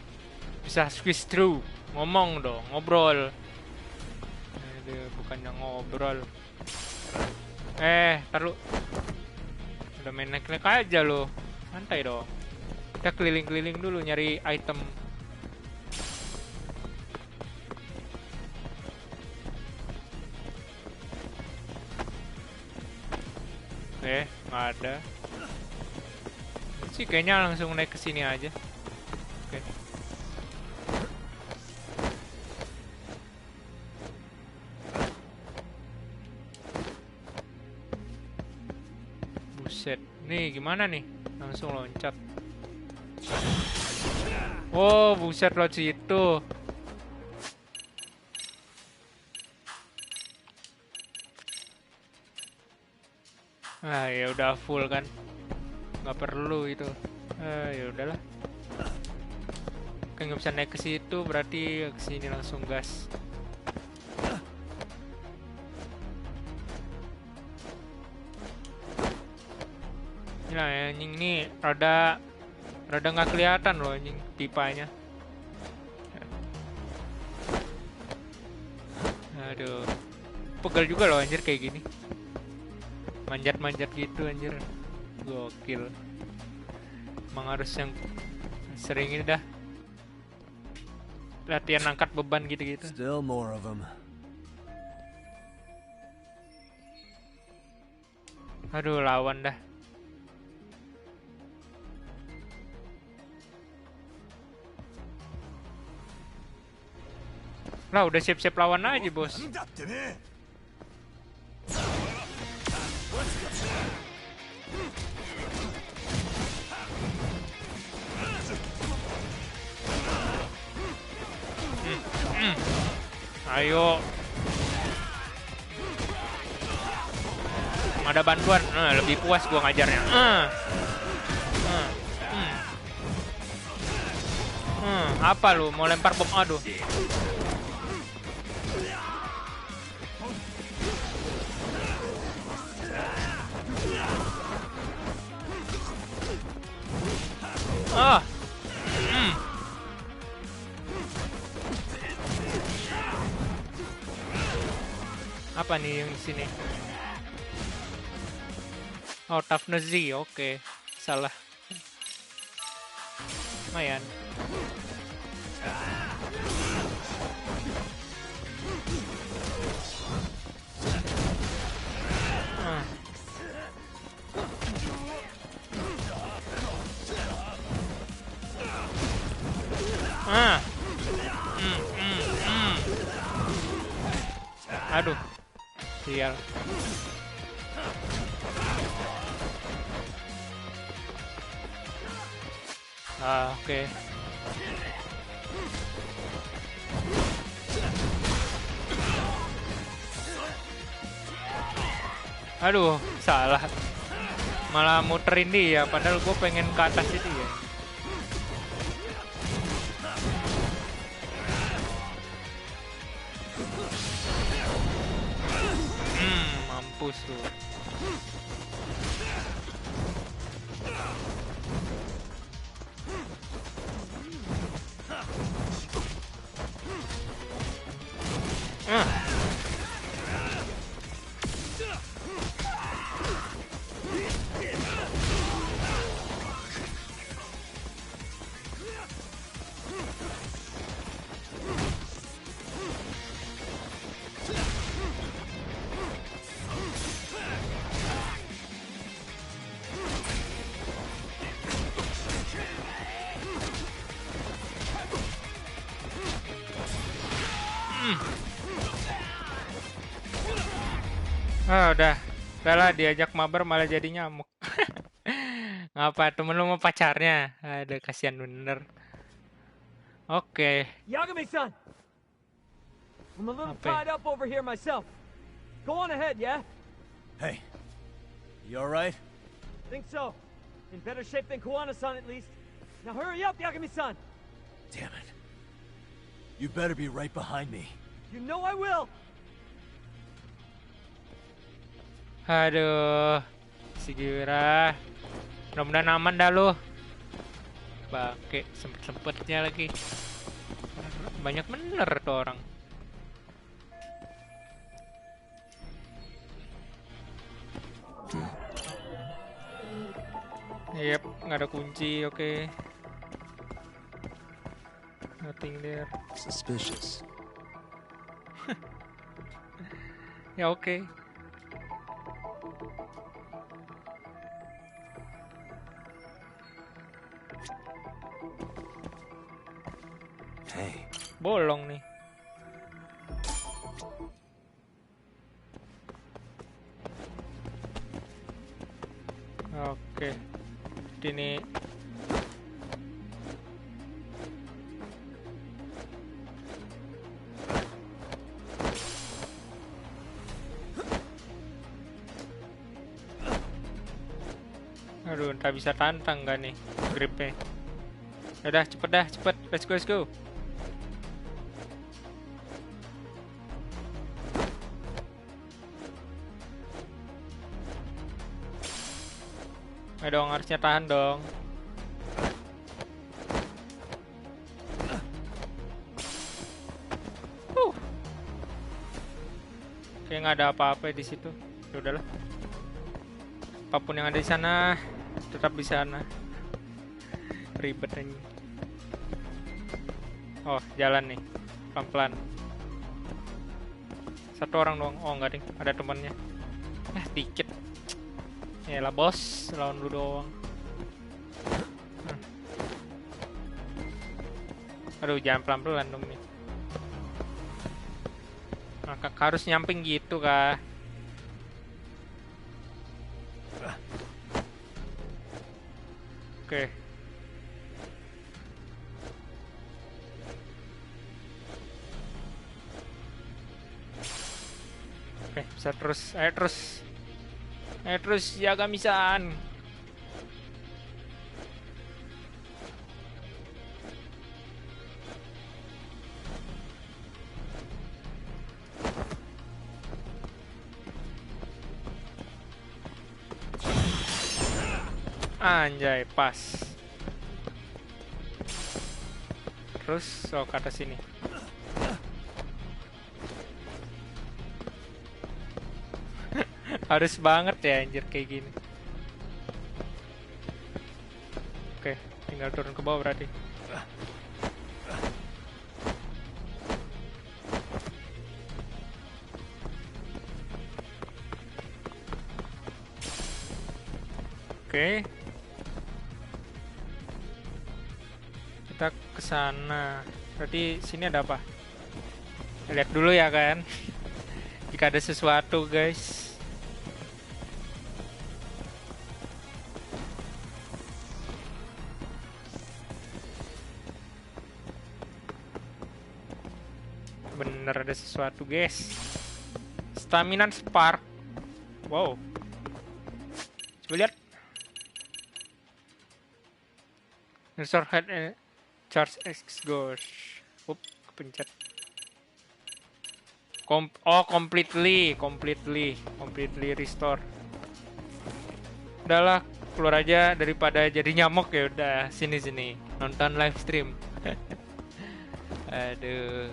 Bisa squeeze through. Ngomong dong, ngobrol. Aduh, bukannya ngobrol. Taruh. Udah main naik-naik aja lo. Santai dong. Kita keliling-keliling dulu nyari item. Nggak ada. Sih kayaknya langsung naik ke sini aja. Oke. Buset. Nih gimana nih? Langsung loncat. Oh, buset lewat situ. Ya udah full kan, nggak perlu itu. Ya udahlah. Kan nggak bisa naik ke situ, berarti ke sini langsung gas. Nah, anjing nih rada nggak kelihatan loh anjing pipanya. Aduh, pegel juga loh anjir kayak gini. Manjat-manjat gitu anjir. Gokil. Emang harus yang sering ini dah. Latihan angkat beban gitu-gitu. Still more of them. Aduh, lawan dah. Lah udah siap-siap lawan aja, Bos. Ayo. Ada bantuan. Lebih puas gua ngajarnya. Apa lu? Mau lempar bom? Aduh. Apa nih yang di sini? Oh, toughness Z. Oke. Salah. Lumayan. Aduh. Sial. Oke. Aduh, salah. Malah muterin dia, padahal gue pengen ke atas itu ya. Mampus tuh. Udahlah diajak mabar malah jadi nyamuk. Ngapa temen lu mau pacarnya? Ada kasihan bener. Oke. Yagami-san, I'm a little tied up over here myself. Go on ahead, yeah? Hey, you all right? Think so. In better shape than Kuwana-san, at least. Now hurry up, Yagami-san! Damn it. You better be right behind me. You know I will! Aduh, si Gira. Mudah-mudahan aman dah lu. Bangke, sempet-sempetnya lagi. Banyak bener tuh orang. Yep, nggak ada kunci, oke. Nothing there. Suspicious. Ya oke. Hey. Bolong nih. Oke. Ini aduh, entah bisa tantang gak nih gripnya. Udah, cepet, let's go. Ayo dong, harusnya tahan dong. Kayak nggak ada apa-apa di situ. Ya udahlah. Apapun yang ada di sana, tetap di sana. Ribet ini. Oh, jalan nih, pelan-pelan. Satu orang doang. Oh, enggak ding, ada temannya. Dikit. Yalah bos, lawan lu doang. Aduh, jangan pelan-pelan dong nih. Maka harus nyamping gitu kah? Oke. Oke, bisa terus. Ayo terus Yagami-san. Anjay, pas. Terus ke atas sini. Harus banget ya anjir kayak gini. Oke, tinggal turun ke bawah berarti. Oke. Kita ke sana. Berarti sini ada apa? Lihat dulu ya kan. Jika ada sesuatu, guys. Bener ada sesuatu, guys. Stamina spark. Wow. Coba lihat. Restore head and charge X gosh. Kepencet. Completely restore. Udahlah, keluar aja daripada jadi nyamuk ya udah. Sini nonton live stream. Aduh.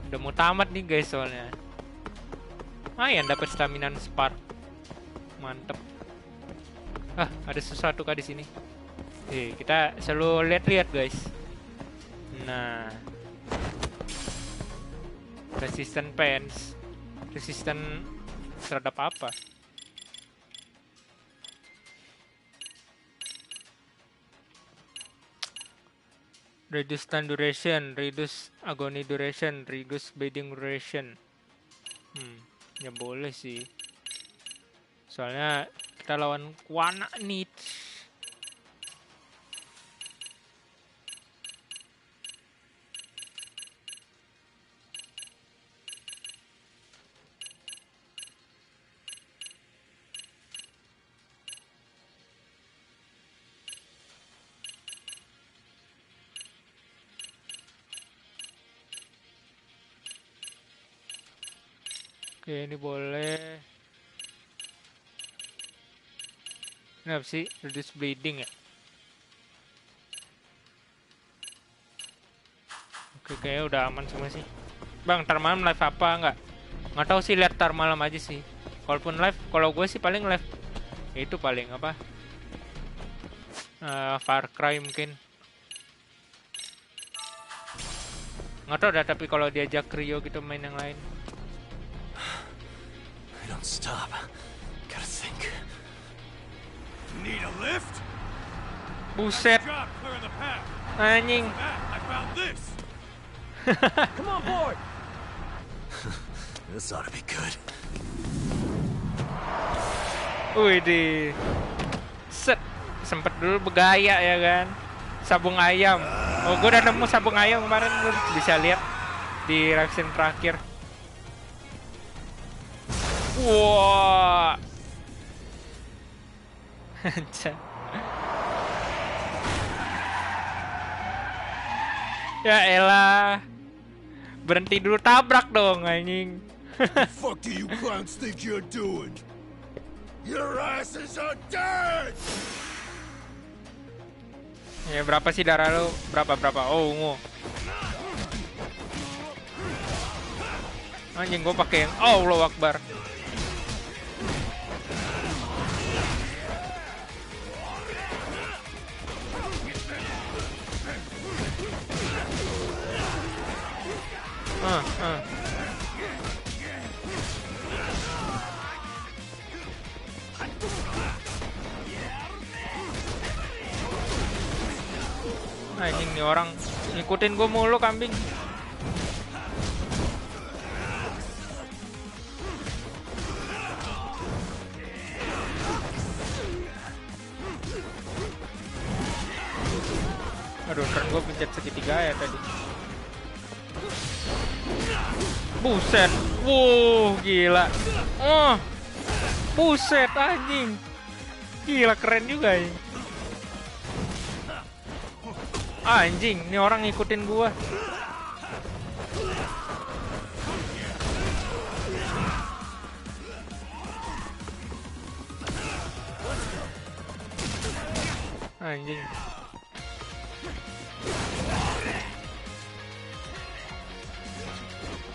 Udah mau tamat nih guys soalnya. Lumayan dapat stamina spark. Mantep. Ada sesuatu kah di sini? Kita selalu lihat guys. Nah. Resistant pants. Resistant terhadap apa? Reduce stun duration, reduce agony duration, reduce bleeding duration. Ya boleh sih. Soalnya kita lawan Kuwana nih. Oke, ini boleh. Ini apa sih? Reduce bleeding ya? Oke, kayaknya udah aman semua sih. Bang, ntar malam live apa nggak? Nggak tahu sih, lihat ntar malam aja sih. Kalaupun live, kalau gue sih paling live itu paling apa? Far Cry mungkin. Nggak tahu dah, tapi kalau diajak Rio gitu main yang lain. I don't stop. Gotta think. Need a lift? Buset. Anjing. I found this. Come on board. This ought to be good. Widih. Set. Sempet dulu bergaya ya kan. Sabung ayam. Oh, gue udah nemu sabung ayam kemarin, lu bisa lihat di reaction terakhir. Wow. Ya elah. Berhenti dulu, tabrak dong anjing. The fuck do you clowns think you're doing? Your asses are dead! Ya berapa sih darah lu? Berapa? Oh, ungu. Anjing, gue pakai yang Allahu Akbar. Anjing, nih orang ngikutin gue mulu, kambing. Aduh, kan gue pencet segitiga ya tadi. Buset. Wuh, gila. Buset anjing. Gila, keren juga ini. Anjing, ini orang ngikutin gua. Anjing.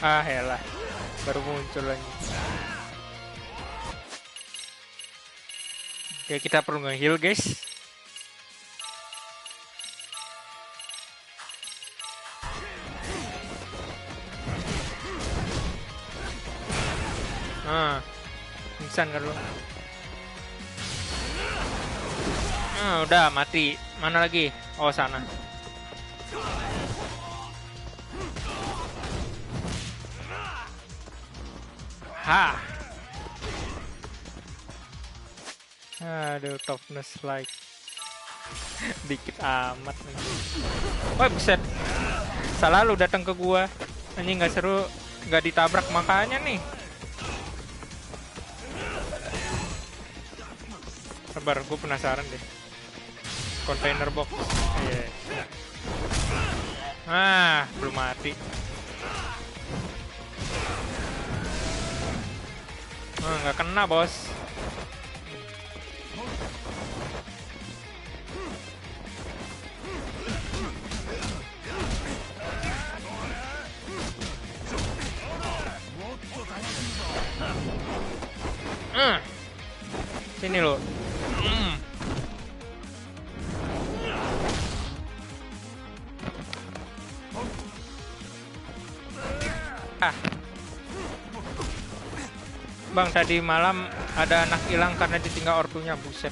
Ah, elah. Baru muncul lagi. Oke, kita perlu nge-heal, guys. Pingsan kan lu. Udah mati. Mana lagi? Oh, sana. Ha. Aduh, toughness like. Dikit amat nih. Wah, buset. Salah lu datang ke gua. Anjing, nggak seru, nggak ditabrak makanya nih. Sabar, gue penasaran deh. Container box. Yeah. Belum mati. Nggak kena, bos. Sini lo. Bang, tadi malam ada anak hilang karena ditinggal ortunya, buset.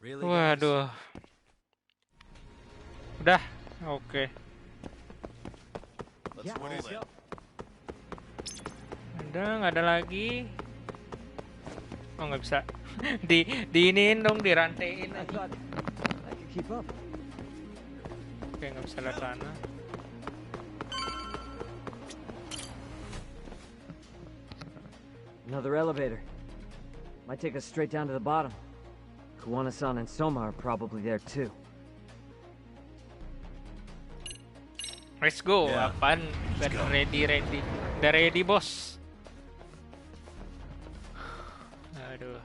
Waduh. Udah, oke. Udah, nggak ada lagi. Oh, nggak bisa. Diinin dong, dirantein. Oke, nggak bisa lihat sana. Another elevator. Might take us straight down to the bottom. Kuwana-san and Soma are probably there too. Let's go. Yeah. Apaan? Ready. Udah ready, bos. Aduh.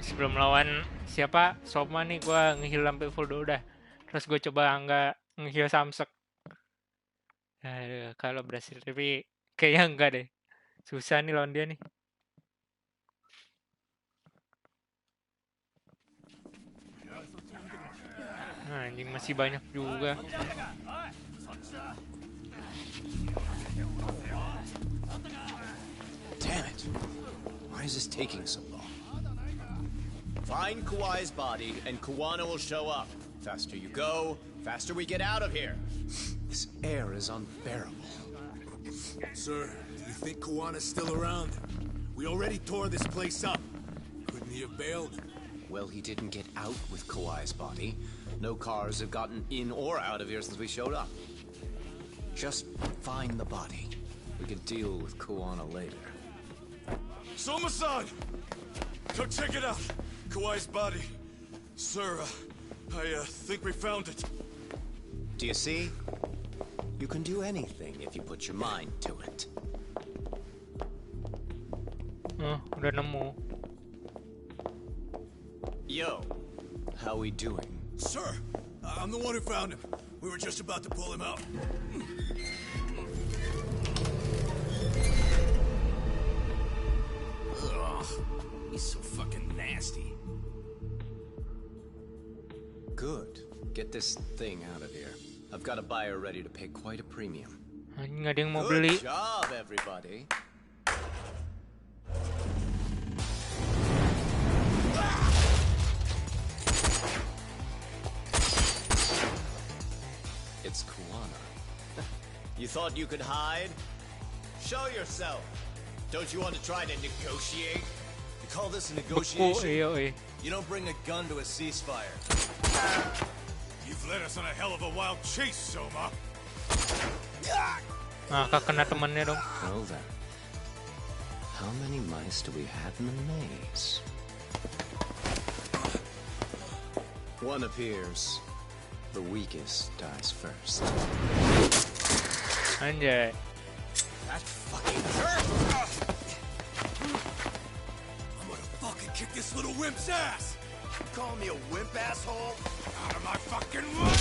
Sebelum lawan siapa? Soma nih gua nge-heal sampai full udah. Terus gue coba nggak nge-heal Samsek. Aduh, kalau berhasil tapi kayaknya enggak deh. Susah nih lawan dia nih. Nah, anjing masih banyak juga. Damn it. Why is this taking so long? Find Kawai's body and Kuwana will show up. Faster you go, faster we get out of here. This air is unbearable. Sir, do you think Kuwana's still around? We already tore this place up. Couldn't he have bailed? Well, he didn't get out with Kawai's body. No cars have gotten in or out of here since we showed up. Just find the body. We can deal with Kuwana later. Soma-san! Come check it out. Kawai's body. Sir, I think we found it. Do you see? You can do anything if you put your mind to it. Udah nemu. Yo, how we doing? Sir, I'm the one who found him. We were just about to pull him out. Ugh, he's so fucking nasty. Good. Get this thing out of here. I've got a buyer ready to pay quite a premium. Nggak ada yang mau beli. Good job, everybody. It's Kuwana. You thought you could hide? Show yourself. Don't you want to try to negotiate? You call this a negotiation? You don't bring a gun to a ceasefire. You've led us on a hell of a wild chase, Soma. Kena temannya dong. Well then, how many mice do we have in the maze? One appears. The weakest dies first. Anjay. That fucking hurt! I'm gonna fucking kick this little wimp's ass! You call me a wimp, asshole? Out of my fucking way!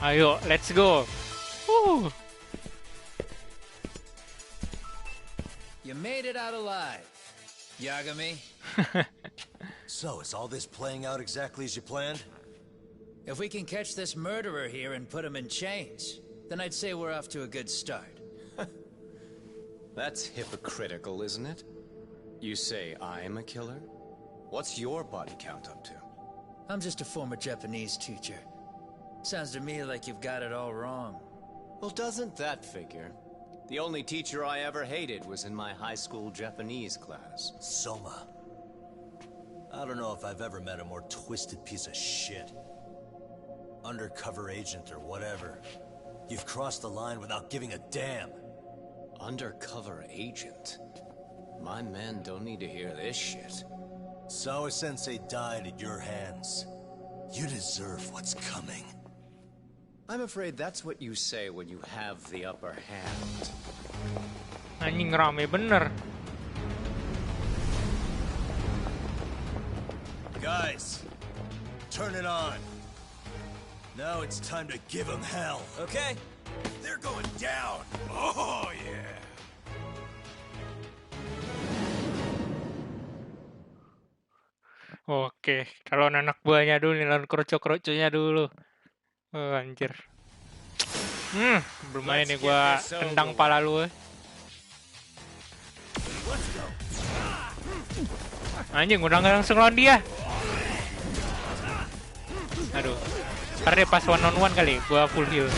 Ayo, let's go. You made it out alive, Yagami. So, is all this playing out exactly as you planned? If we can catch this murderer here and put him in chains, then I'd say we're off to a good start. That's hypocritical, isn't it? You say I'm a killer? What's your body count up to? I'm just a former Japanese teacher. Sounds to me like you've got it all wrong. Well, doesn't that figure? The only teacher I ever hated was in my high school Japanese class. Soma. I don't know if I've ever met a more twisted piece of shit. Undercover agent or whatever. You've crossed the line without giving a damn. Undercover agent? My men don't need to hear this shit. Sawa-sensei died at your hands. You deserve what's coming. I'm afraid that's what you say when you have the upper hand. Anjing rame bener. Guys, turn it on. Now it's time to give them hell. Okay. They're going down. Oh, yeah. Oke, kalau anak buahnya dulu nih, lawan kroco-kroconya dulu. Oh, anjir. Belum main nih gua tendang pala lu. Anjing, udah nggak langsung lawan dia. Aduh. Ntar deh pas one on one kali, gua full heal.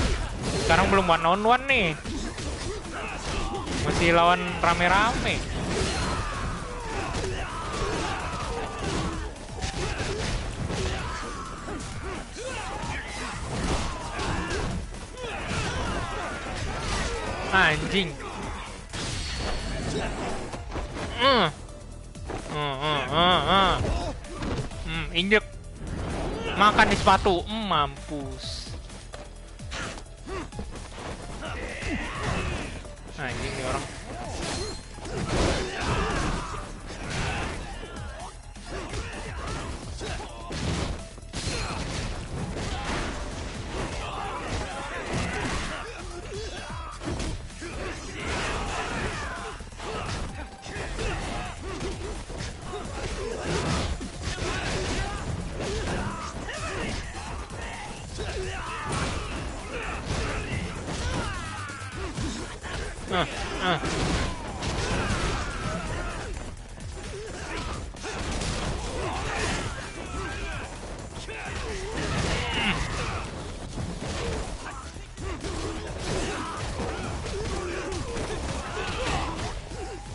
Sekarang belum one on one nih. Masih lawan rame-rame. Anjing. Injek. Makan di sepatu. Mampus. Anjing nih orang.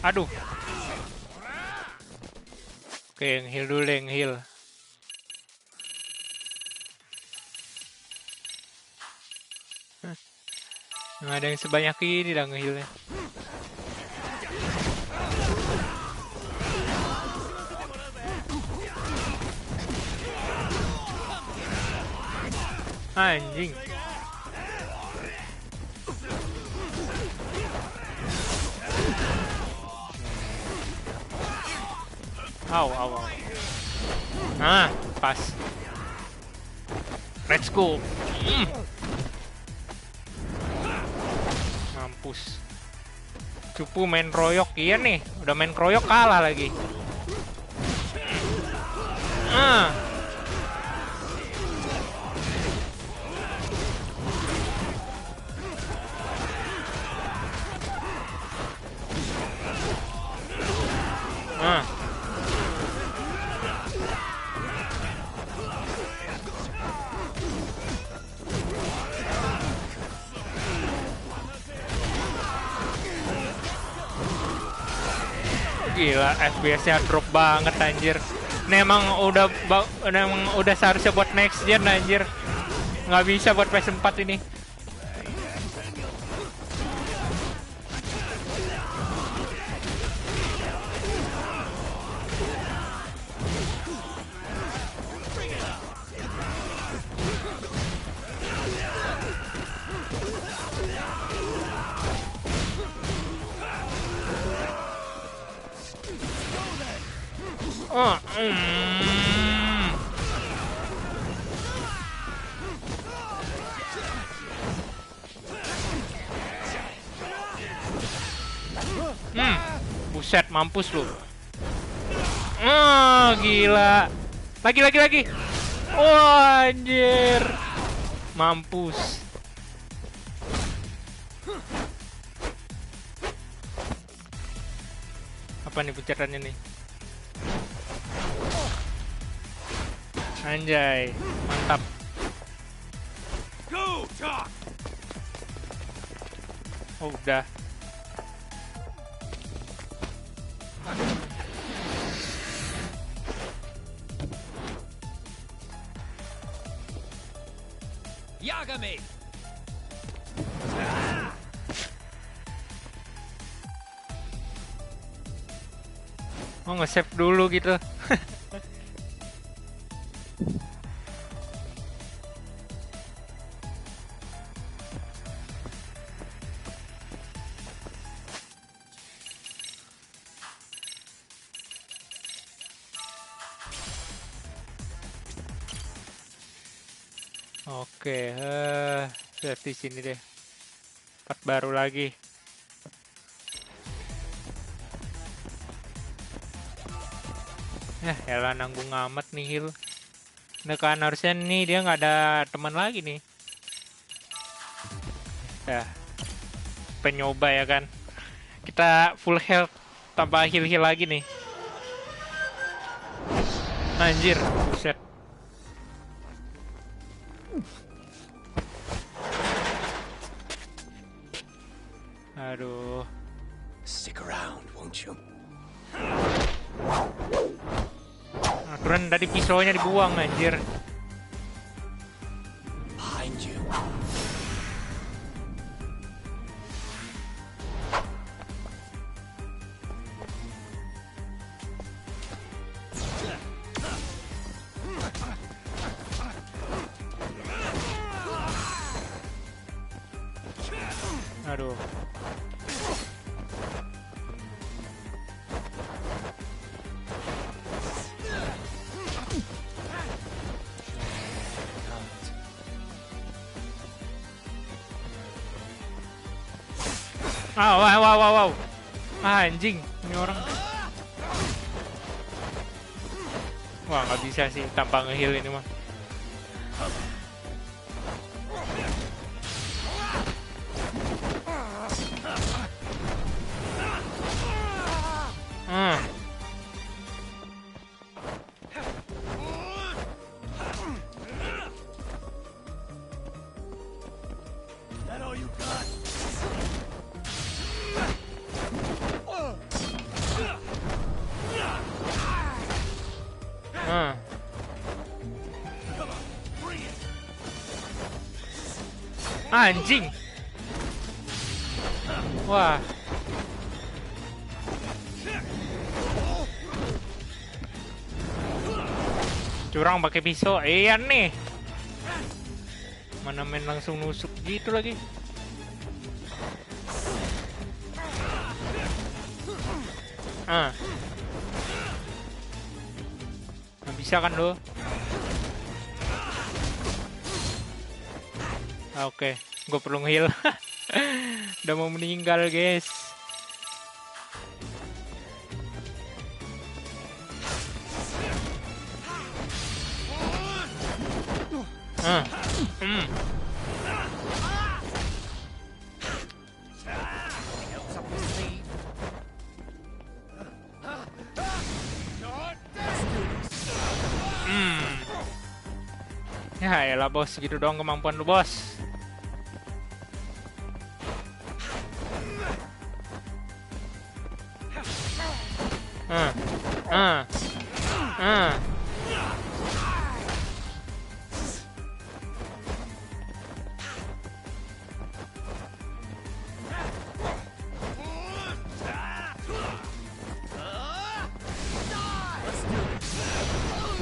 Aduh. Oke, yang heal dulu deh, yang heal. Nggak ada yang sebanyak ini dah nge-healnya. Anjing. Au. Ah, pas. Let's go. Mampus. Cupu main kroyok, iya nih. Udah main kroyok kalah lagi. Gila, FPS-nya drop banget anjir. Ini emang udah seharusnya buat next gen anjir. Nggak bisa buat PS4 ini. Buset, mampus lu. Gila. Lagi. Anjir. Mampus. Apa nih pencetannya nih? Anjay, mantap. Oh, udah. Yagami. Oh, nge-save dulu gitu. Oke, save di sini deh. Part baru lagi. Elah nanggung amat nih heal. Nah kan harusnya nih dia nggak ada teman lagi nih. Penyoba ya kan. Kita full health tambah heal lagi nih. Anjir, buset. Aduh. Stick around, won't you? Aturan tadi pisaunya dibuang anjir. Behind you. Aduh. Wow. Anjing, ini orang. Wah, nggak bisa sih tanpa nge-heal ini mah. Anjing. Wah. Curang pakai pisau. Iya nih. Mana main langsung nusuk gitu lagi. Nggak bisa kan lo? Oke, gue perlu nge-heal. Udah mau meninggal, guys. Ya elah bos, gitu doang kemampuan lu bos.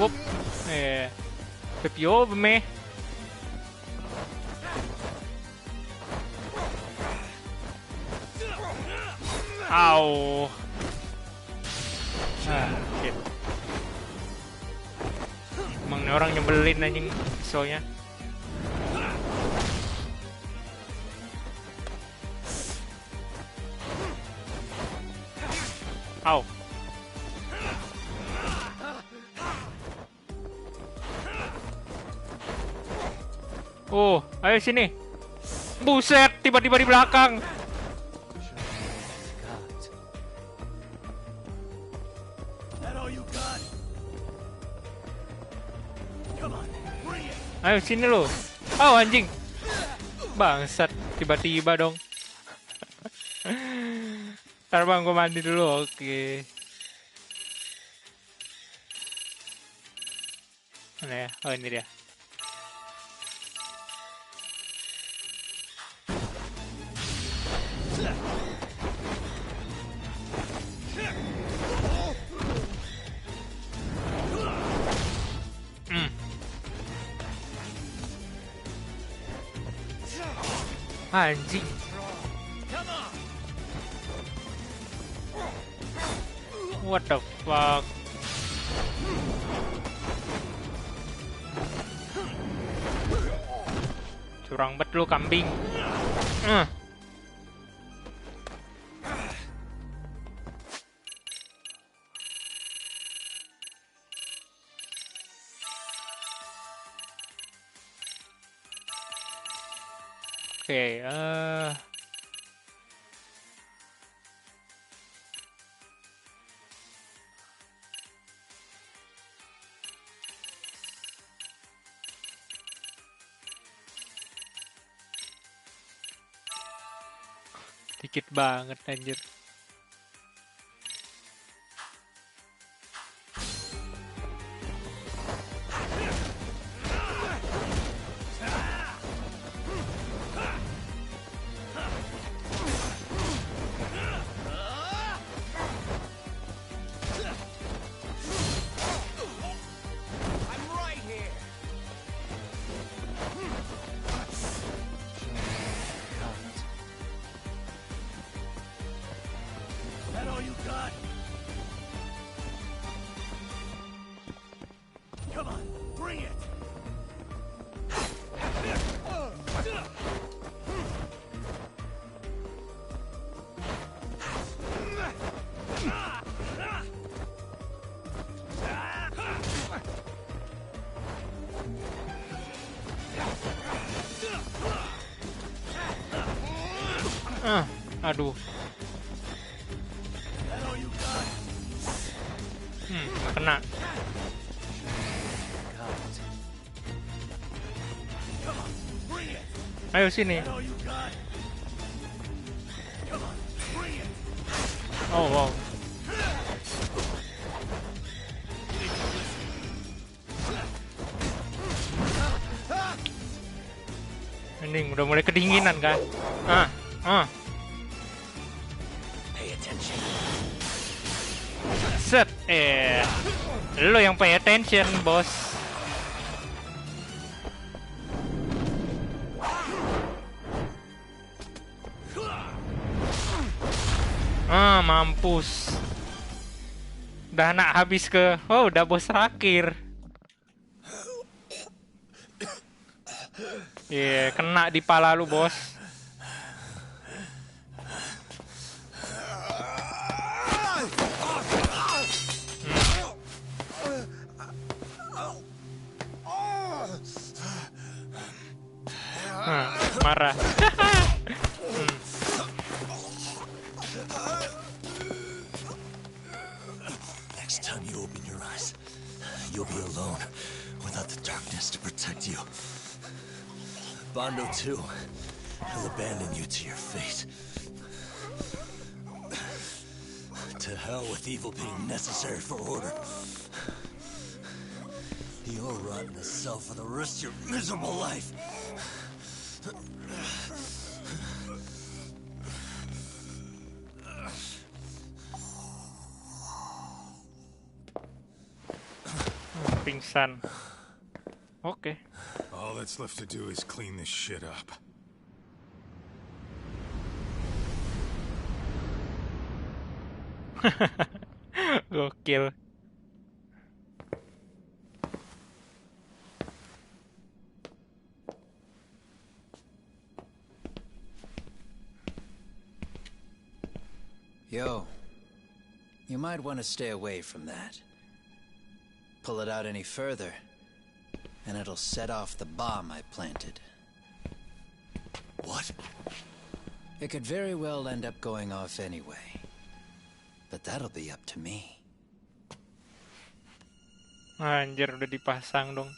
Whoop. Flip you over me. Ow. Shit. Emang ini orang nyebelin anjing pisaunya. Ow. Oh, ayo sini. Buset, tiba-tiba di belakang. Ayo sini lo. Oh anjing. Bangsat, tiba-tiba dong. Ntar bang, gue mandi dulu. Oke. Mana ya? Oh ini dia. Anjing. What the fuck? Curang bet lu kambing. Oke, dikit banget anjir. Aduh. Nggak kena. Ayo sini. Oh wow. Ini udah mulai kedinginan kan? Set. Lo yang pay attention, bos. Mampus. Udah nak habis ke. Oh, udah bos terakhir. Kena di pala lu, bos. Marah. Next time you open your eyes, you'll be alone without the darkness to protect you. Bando too. He'll abandon you to your fate. To hell with evil being necessary for order. You'll rot in a cell for the rest of your miserable life. Pingsan. Okay. All that's left to do is clean this shit up. Gokil. Yo, you might want to stay away from that. Pull it out any further, and it'll set off the bomb I planted. What? It could very well end up going off anyway. But that'll be up to me. Anjir, udah dipasang dong.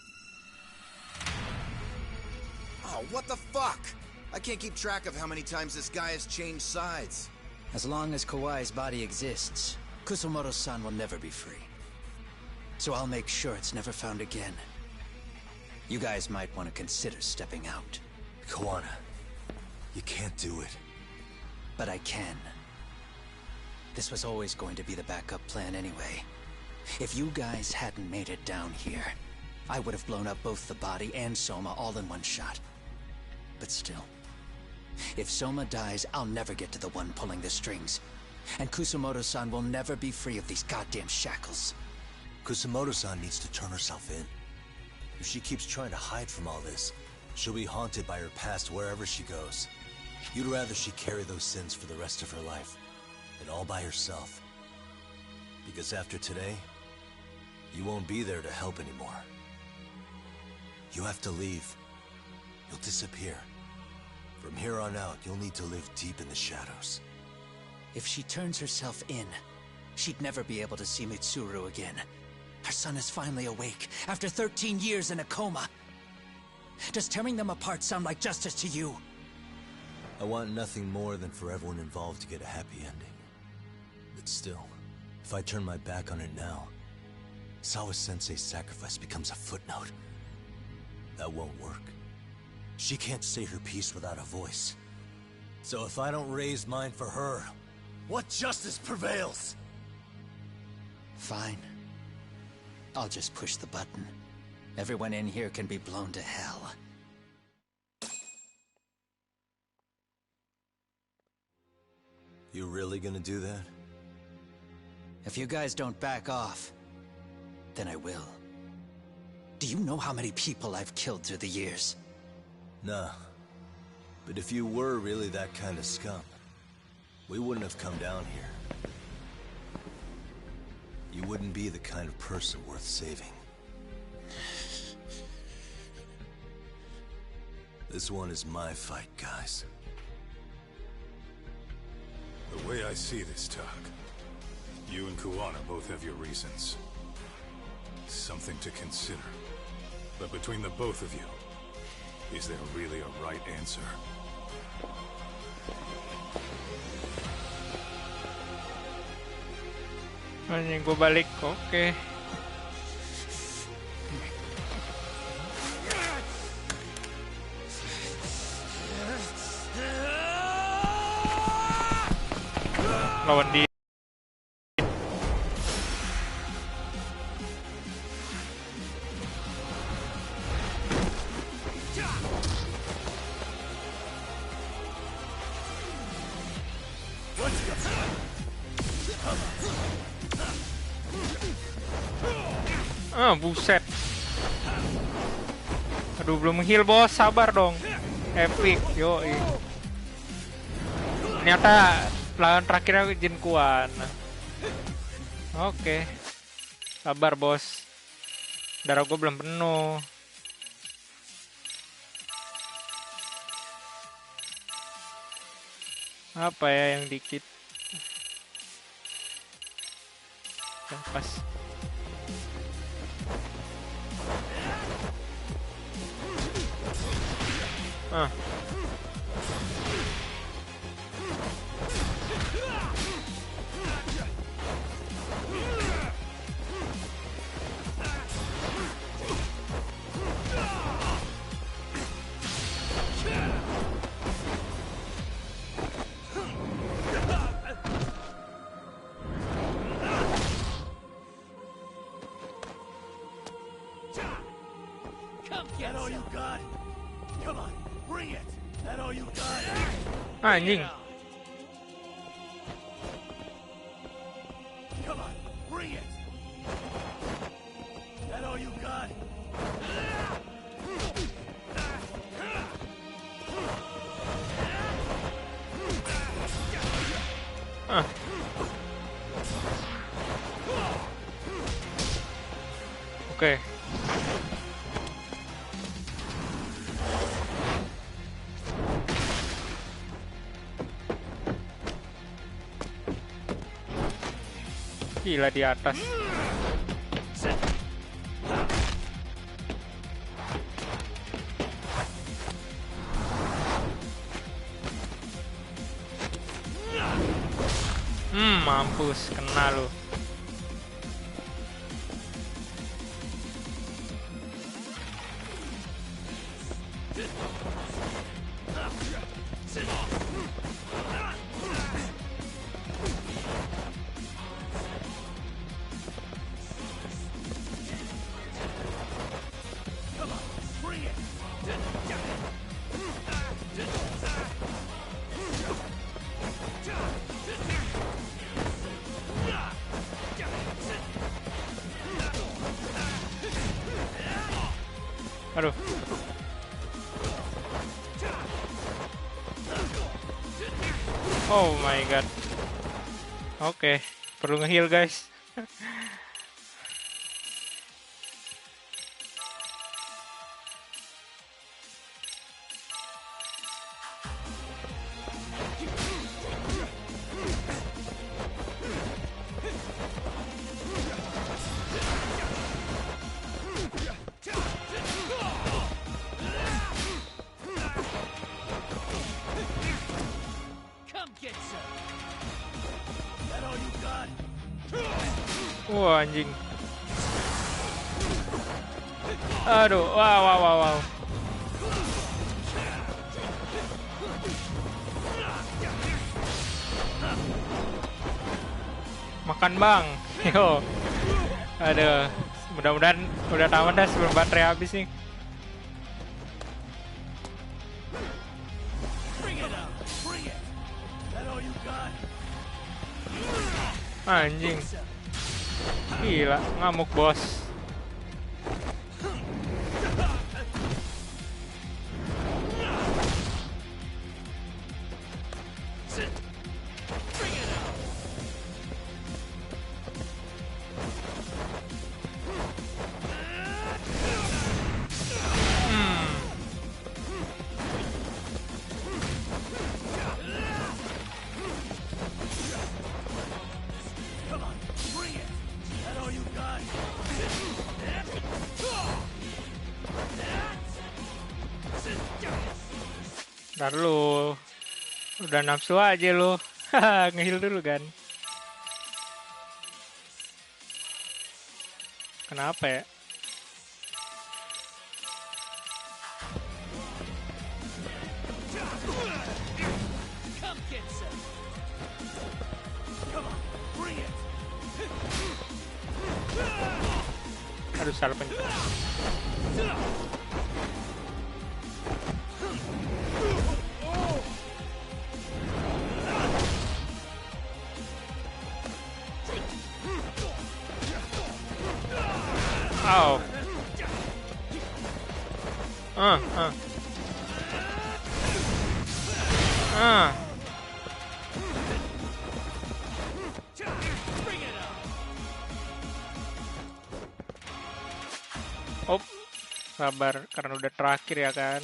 Oh, what the fuck? I can't keep track of how many times this guy has changed sides. As long as Kawai's body exists, Kusumoto-san will never be free. So I'll make sure it's never found again. You guys might want to consider stepping out. Kawana, you can't do it. But I can. This was always going to be the backup plan anyway. If you guys hadn't made it down here, I would have blown up both the body and Soma all in one shot. But still, if Soma dies, I'll never get to the one pulling the strings. And Kusumoto-san will never be free of these goddamn shackles. Kusumoto-san needs to turn herself in. If she keeps trying to hide from all this, she'll be haunted by her past wherever she goes. You'd rather she carry those sins for the rest of her life, and all by herself. Because after today, you won't be there to help anymore. You have to leave. You'll disappear. From here on out, you'll need to live deep in the shadows. If she turns herself in, she'd never be able to see Mitsuru again. Her son is finally awake, after 13 years in a coma. Does tearing them apart sound like justice to you? I want nothing more than for everyone involved to get a happy ending. But still, if I turn my back on it now, Sawa-sensei's sacrifice becomes a footnote. That won't work. She can't say her piece without a voice. So if I don't raise mine for her, what justice prevails? Fine. I'll just push the button. Everyone in here can be blown to hell. You really gonna do that? If you guys don't back off, then I will. Do you know how many people I've killed through the years? Nah. But if you were really that kind of scum, we wouldn't have come down here. You wouldn't be the kind of person worth saving. This one is my fight, guys. The way I see this, Tak, you and Kuwana both have your reasons. Something to consider. But between the both of you, is there really a right answer? Anjing, gue balik. Oke. Lawan dia. Buset. Aduh, belum heal bos, sabar dong. Epic, yoi. Ternyata lawan terakhirnya Jin Kuan. Oke. Sabar bos. Darah gue belum penuh. Apa ya yang dikit? Pas. That all you got? Come on, bring it. That all you got? Anjing. Come on, bring it. That all you got? Oke. Gila di atas. Mampus, kena lu. Aduh. Oh my god. Oke, perlu nge-heal guys. Wah, anjing. Aduh, wow. Makan bang. Yo. Aduh, mudah-mudahan udah tamat dah sebelum baterai habis nih. Anjing. Gila, ngamuk bos. Ntar lu udah nafsu aja lu. Nge-heal dulu kan. Kenapa ya? Aduh, salah pencet. Oh. Oh, sabar karena udah terakhir ya kan.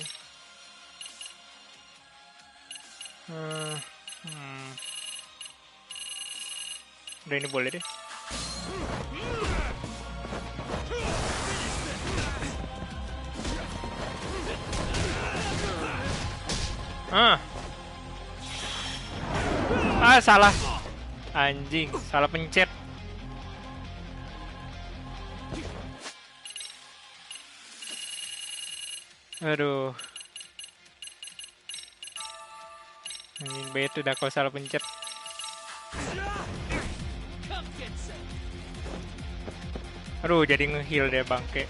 Udah ini boleh deh. Salah. Anjing, salah pencet. Aduh. Anjing bete dah kalau salah pencet. Aduh, jadi nge-heal deh bangke.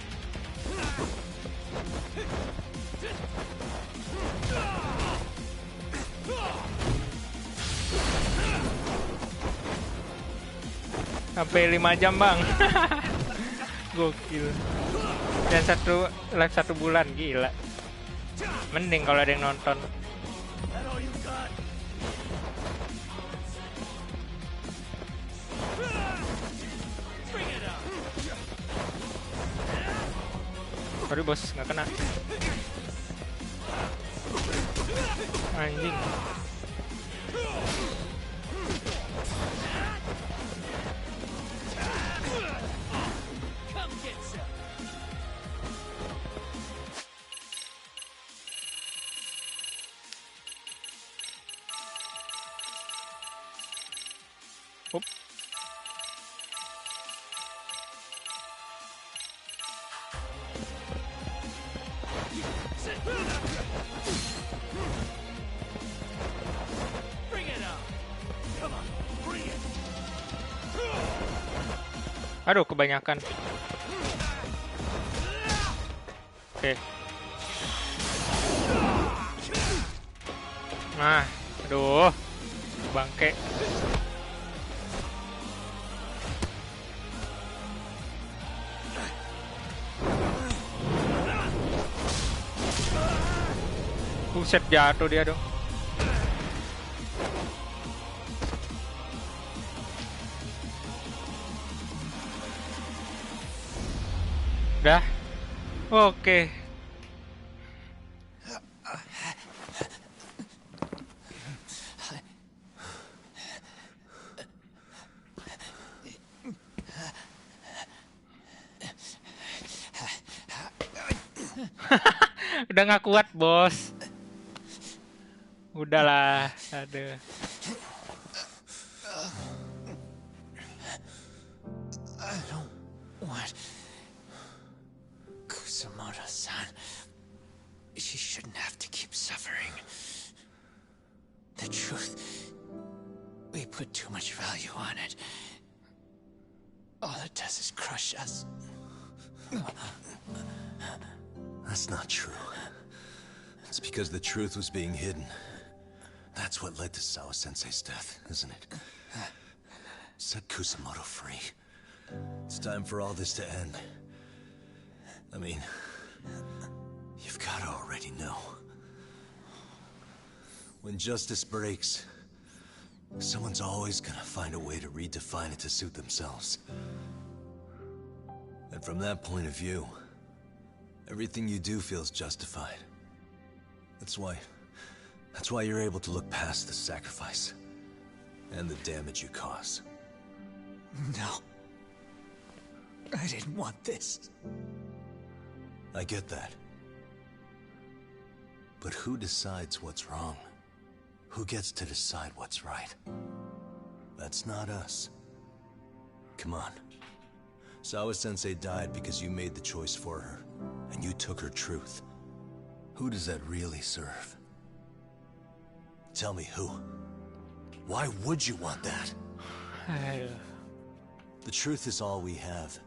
Sampai 5 jam bang. Gokil. Dan live 1 bulan, gila. Mending kalau ada yang nonton. Sorry bos, nggak kena. Anjing. Up. Aduh, kebanyakan. Oke. Nah, aduh. Bangke. Buset, jatuh dia dong. Udah. Oke. Udah nggak kuat, bos. Udahlah, aduh. I don't want Kusumoto-san. She shouldn't have to keep suffering. The truth, we put too much value on it. All it does is crush us. That's not true. It's because the truth was being hidden. That's what led to Sawa-sensei's death, isn't it? Set Kusumoto free. It's time for all this to end. I mean, you've got to already know. When justice breaks, someone's always gonna find a way to redefine it to suit themselves. And from that point of view, everything you do feels justified. That's why you're able to look past the sacrifice and the damage you cause. No. I didn't want this. I get that. But who decides what's wrong? Who gets to decide what's right? That's not us. Come on. Sawa-sensei died because you made the choice for her, and you took her truth. Who does that really serve? Tell me who. Why would you want that? The truth is all we have.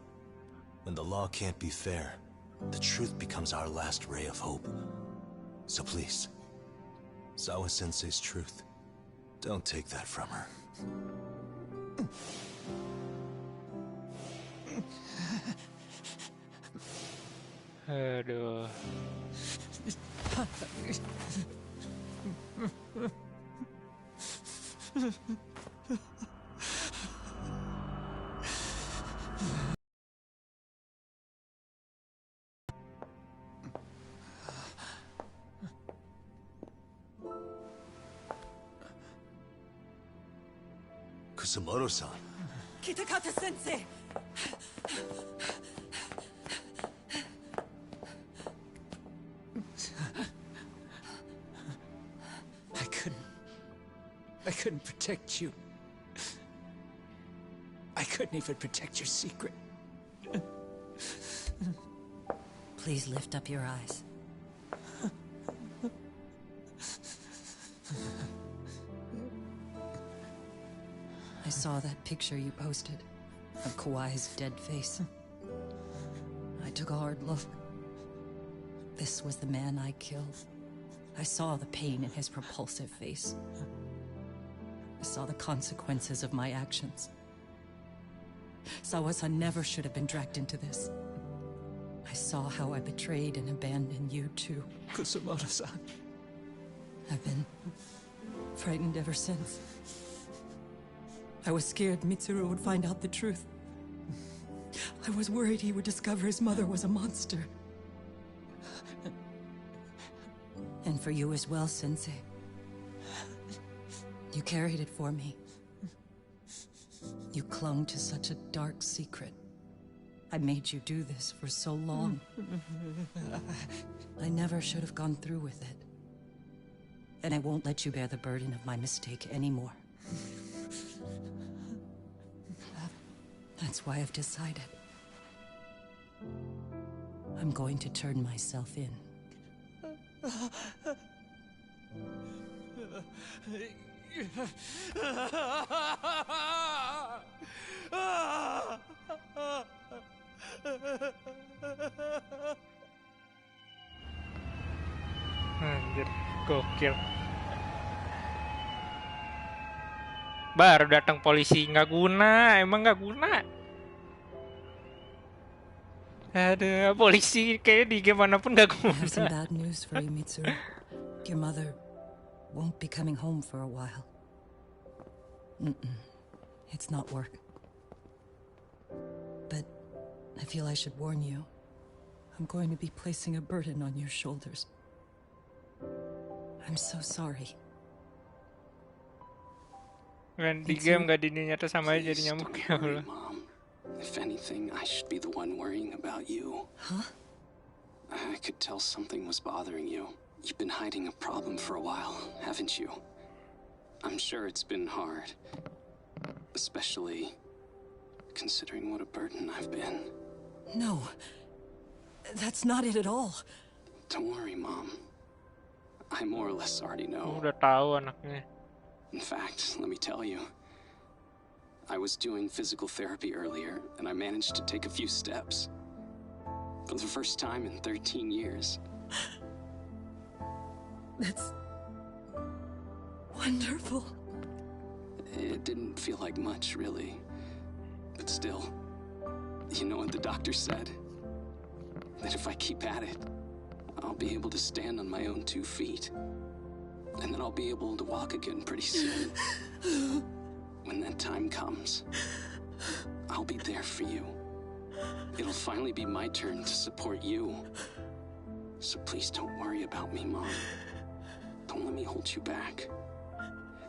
When the law can't be fair, the truth becomes our last ray of hope. So please, Sawa-sensei's truth, don't take that from her. Aduh. Kusumoto-san. Kitakata-sensei! I couldn't protect you. I couldn't even protect your secret. Please lift up your eyes. I saw that picture you posted of Kawai's dead face. I took a hard look. This was the man I killed. I saw the pain in his repulsive face. I saw the consequences of my actions. Sawa-san never should have been dragged into this. I saw how I betrayed and abandoned you too. Kusumoto-san. I've been frightened ever since. I was scared Mitsuru would find out the truth. I was worried he would discover his mother was a monster. And for you as well, Sensei. You carried it for me. You clung to such a dark secret. I made you do this for so long. I never should have gone through with it. And I won't let you bear the burden of my mistake anymore. That's why I've decided. I'm going to turn myself in. Anjir, gokil. Baru datang polisi nggak guna, emang nggak guna. Ada polisi kayak di game manapun nggak I have some guna. bad news for you, Mitsuru. Your mother won't be coming home for a while. It's not work. But I feel I should warn you. I'm going to be placing a burden on your shoulders. I'm so sorry. Kan di game nggak nyata sama aja jadi nyamuk ya Allah. Mom. If anything, I should be the one worrying about you. Huh? I could tell something was bothering you. You've been hiding a problem for a while, haven't you? I'm sure it's been hard. Especially considering what a burden I've been. No. That's not it at all. Don't worry, Mom. I more or less already know. Udah tahu anaknya. In fact, let me tell you. I was doing physical therapy earlier, and I managed to take a few steps. For the first time in 13 years. That's wonderful. It didn't feel like much, really. But still, you know what the doctor said? That if I keep at it, I'll be able to stand on my own 2 feet. And then I'll be able to walk again pretty soon. When that time comes, I'll be there for you. It'll finally be my turn to support you. So please don't worry about me, Mom. Don't let me hold you back.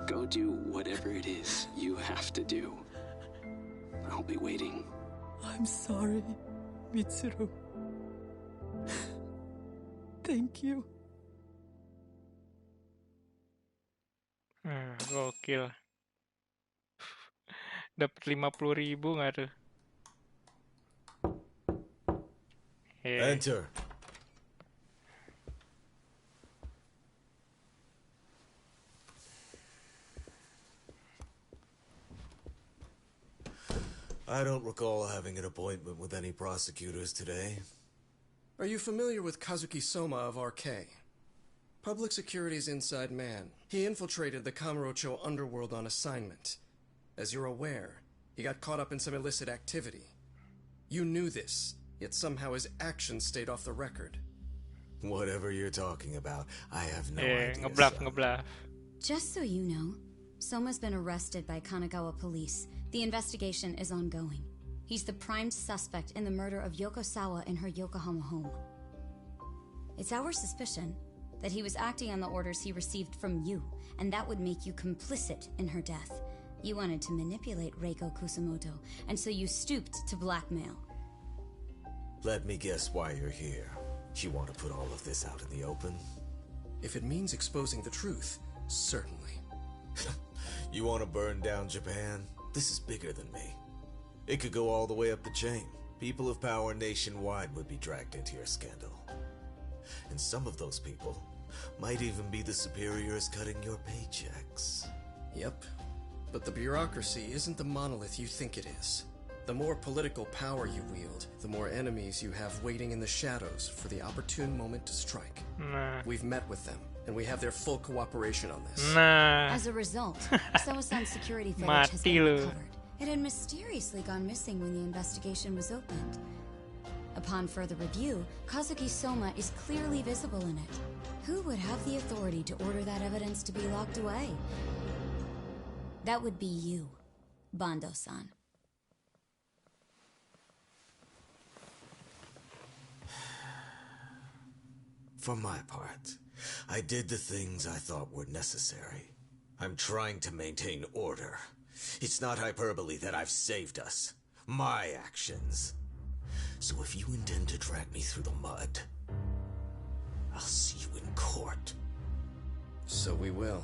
Go do whatever it is you have to do. I'll be waiting. I'm sorry, Mitsuru. Thank you. Gokil. Dapat 50.000 nggak tuh? Enter. I don't recall having an appointment with any prosecutors today. Are you familiar with Kazuki Soma of RK? Public Security's inside man. He infiltrated the Kamurocho underworld on assignment. As you're aware, he got caught up in some illicit activity. You knew this, yet somehow his actions stayed off the record. Whatever you're talking about, I have no idea. Ngebluff. Just so you know, Soma's been arrested by Kanagawa police. The investigation is ongoing. He's the prime suspect in the murder of Yoko Sawa in her Yokohama home. It's our suspicion that he was acting on the orders he received from you, and that would make you complicit in her death. You wanted to manipulate Reiko Kusumoto, and so you stooped to blackmail. Let me guess why you're here. You want to put all of this out in the open? If it means exposing the truth, certainly. You want to burn down Japan? This is bigger than me. It could go all the way up the chain. People of power nationwide would be dragged into your scandal. And some of those people might even be the superiors cutting your paychecks. Yep. But the bureaucracy isn't the monolith you think it is. The more political power you wield, the more enemies you have waiting in the shadows for the opportune moment to strike. We've met with them, and we have their full cooperation on this. As a result, Sawa-san's security footage has been recovered. It had mysteriously gone missing when the investigation was opened. Upon further review, Kazuki Soma is clearly visible in it. Who would have the authority to order that evidence to be locked away? That would be you, Bando-san. For my part, I did the things I thought were necessary. I'm trying to maintain order. It's not hyperbole that I've saved us. My actions. So if you intend to drag me through the mud, I'll see you in court. So we will.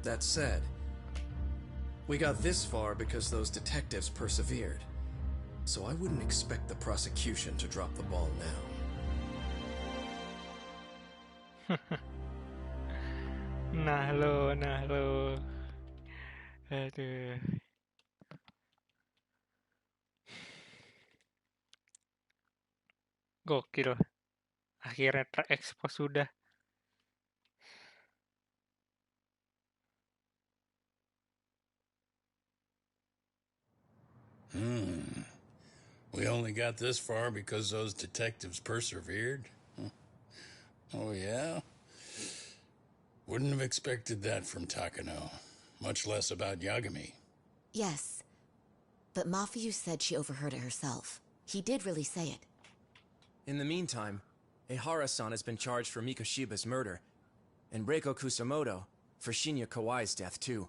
That said, we got this far because those detectives persevered. So I wouldn't expect the prosecution to drop the ball now. Nah lo. Aduh. Gokil. Akhirnya terekspos sudah. We only got this far because those detectives persevered? Oh, yeah? Wouldn't have expected that from Takano. Much less about Yagami. Yes. But Mafuyu said she overheard it herself. He did really say it. In the meantime, AKHIRNYA-san has been charged for Mikoshiba's murder, and Reiko Kusumoto for Shinya Kawai's death, too.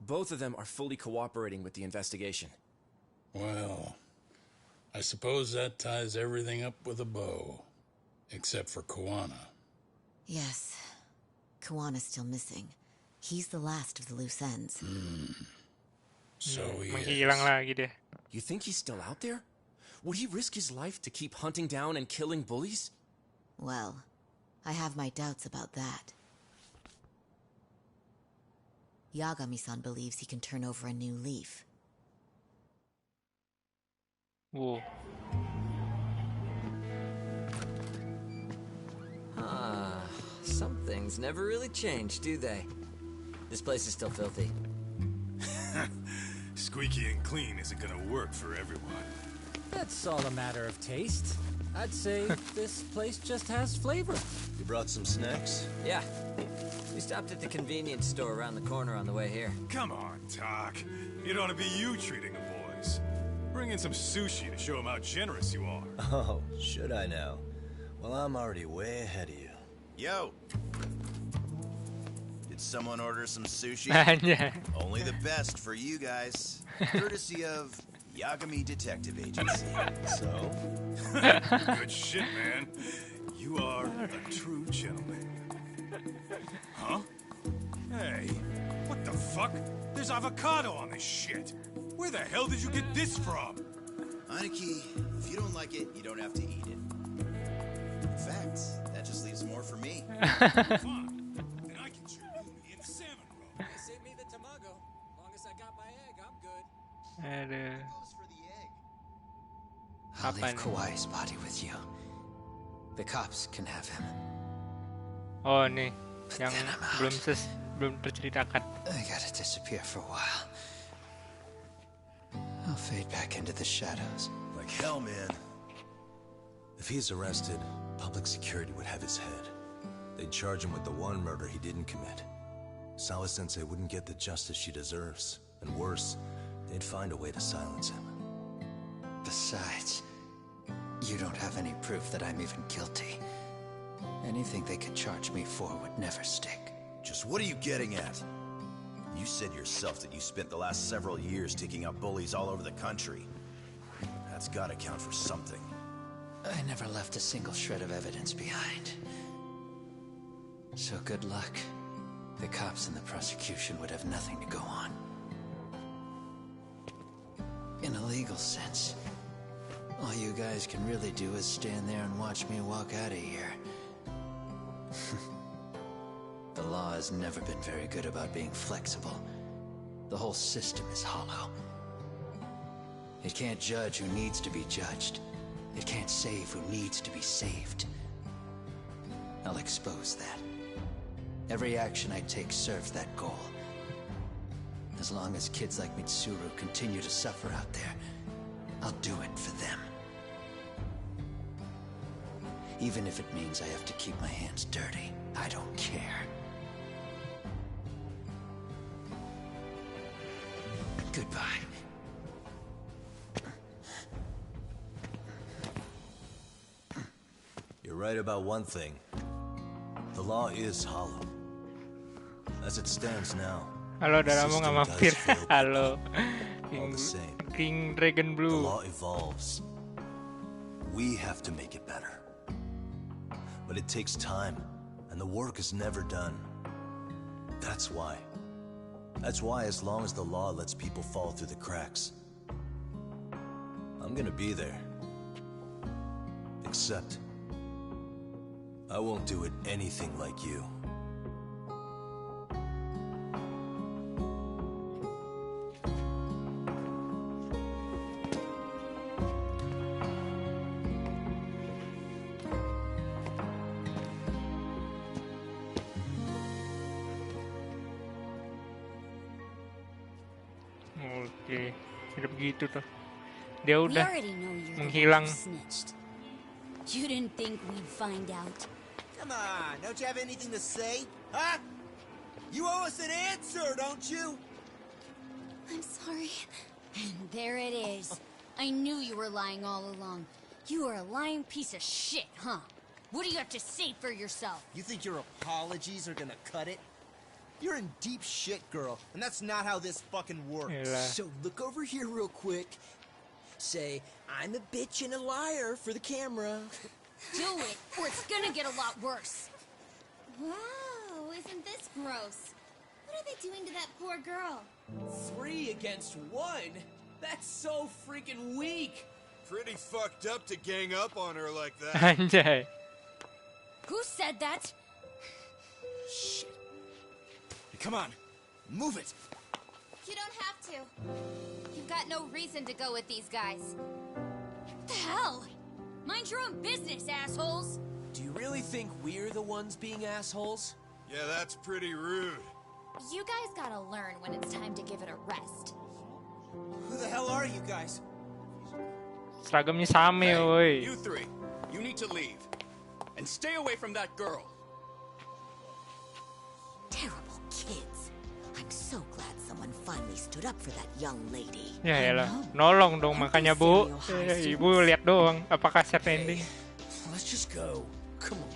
Both of them are fully cooperating with the investigation. Well, I suppose that ties everything up with a bow. Except for Kuwana. Yes. Kuwana's still missing. He's the last of the loose ends. So he Menghilang lagi deh. You think he's still out there? Would he risk his life to keep hunting down and killing bullies? Well, I have my doubts about that. Yagami-san believes he can turn over a new leaf. Whoa. Some things never really change, do they? This place is still filthy. Squeaky and clean isn't gonna work for everyone. That's all a matter of taste. I'd say this place just has flavor. You brought some snacks? Yeah. We stopped at the convenience store around the corner on the way here. Come on, Doc. It ought to be you treating the boys. Bring in some sushi to show them how generous you are. Oh, should I now? Well, I'm already way ahead of you. Yo! Did someone order some sushi? Yeah. Only the best for you guys. Courtesy of Yagami Detective Agency. So? Good shit, man. You are a true gentleman. Huh? Hey, what the fuck? There's avocado on this shit. Where the hell did you get this from? Aniki, if you don't like it, you don't have to eat it. In fact, that just leaves more for me. Fine. Then I can shoot you in the salmon roll. Save me the tamago. Long as I got my egg, I'm good. Aduh. I'll Apa leave nih? Kawai's body with you. The cops can have him. Oh nih, yang belum terceritakan. I gotta disappear for a while. I'll fade back into the shadows. Like hell, man. If he's arrested, public security would have his head. They'd charge him with the one murder he didn't commit. Sawa-sensei wouldn't get the justice she deserves. And worse, they'd find a way to silence him. Besides, you don't have any proof that I'm even guilty. Anything they could charge me for would never stick. Just what are you getting at? You said yourself that you spent the last several years taking out bullies all over the country. That's gotta count for something. I never left a single shred of evidence behind. So good luck. The cops and the prosecution would have nothing to go on. In a legal sense, all you guys can really do is stand there and watch me walk out of here. The law has never been very good about being flexible. The whole system is hollow. It can't judge who needs to be judged. It can't save who needs to be saved. I'll expose that. Every action I take serves that goal. As long as kids like Mitsuru continue to suffer out there, I'll do it for them. Even if it means I have to keep my hands dirty, I don't care. Goodbye. You're right about one thing. The law is hollow. As it stands now, Halo, udah lama nggak mampir. Halo, all the same. King Dragon The Blue. law evolves. We have to make it better. But it takes time, and the work is never done. That's why. That's why as long as the law lets people fall through the cracks, I'm gonna be there. Except, I won't do it anything like you. Oke, udah begitu tuh. Dia We udah already know you're the one menghilang. who snitched. You didn't think we'd find out. Come on, don't you have anything to say? Huh? You owe us an answer, don't you? I'm sorry. And there it is. I knew you were lying all along. You are a lying piece of shit, huh? What do you have to say for yourself? You think your apologies are gonna cut it? You're in deep shit, girl, and that's not how this fucking works. Yalah. So look over here real quick. Say, I'm a bitch and a liar for the camera. Do it, or it's gonna get a lot worse. Wow, isn't this gross? What are they doing to that poor girl? 3 against 1? That's so freaking weak. Pretty fucked up to gang up on her like that. Anjay. Who said that? Shit. Come on, move it. You don't have to. You've got no reason to go with these guys. What the hell? Mind your own business, assholes. Do you really think we're the ones being assholes? Yeah, that's pretty rude. You guys gotta learn when it's time to give it a rest. Who the hell are you guys? Seragamnya sama ya, woi. You 3, you need to leave. And stay away from that girl. Terrible kids. I'm so glad someone finally stood up for that young lady. Ya elah, nolong dong makanya Bu. Ibu lihat doang apakah set ending. Let's just go. Come on.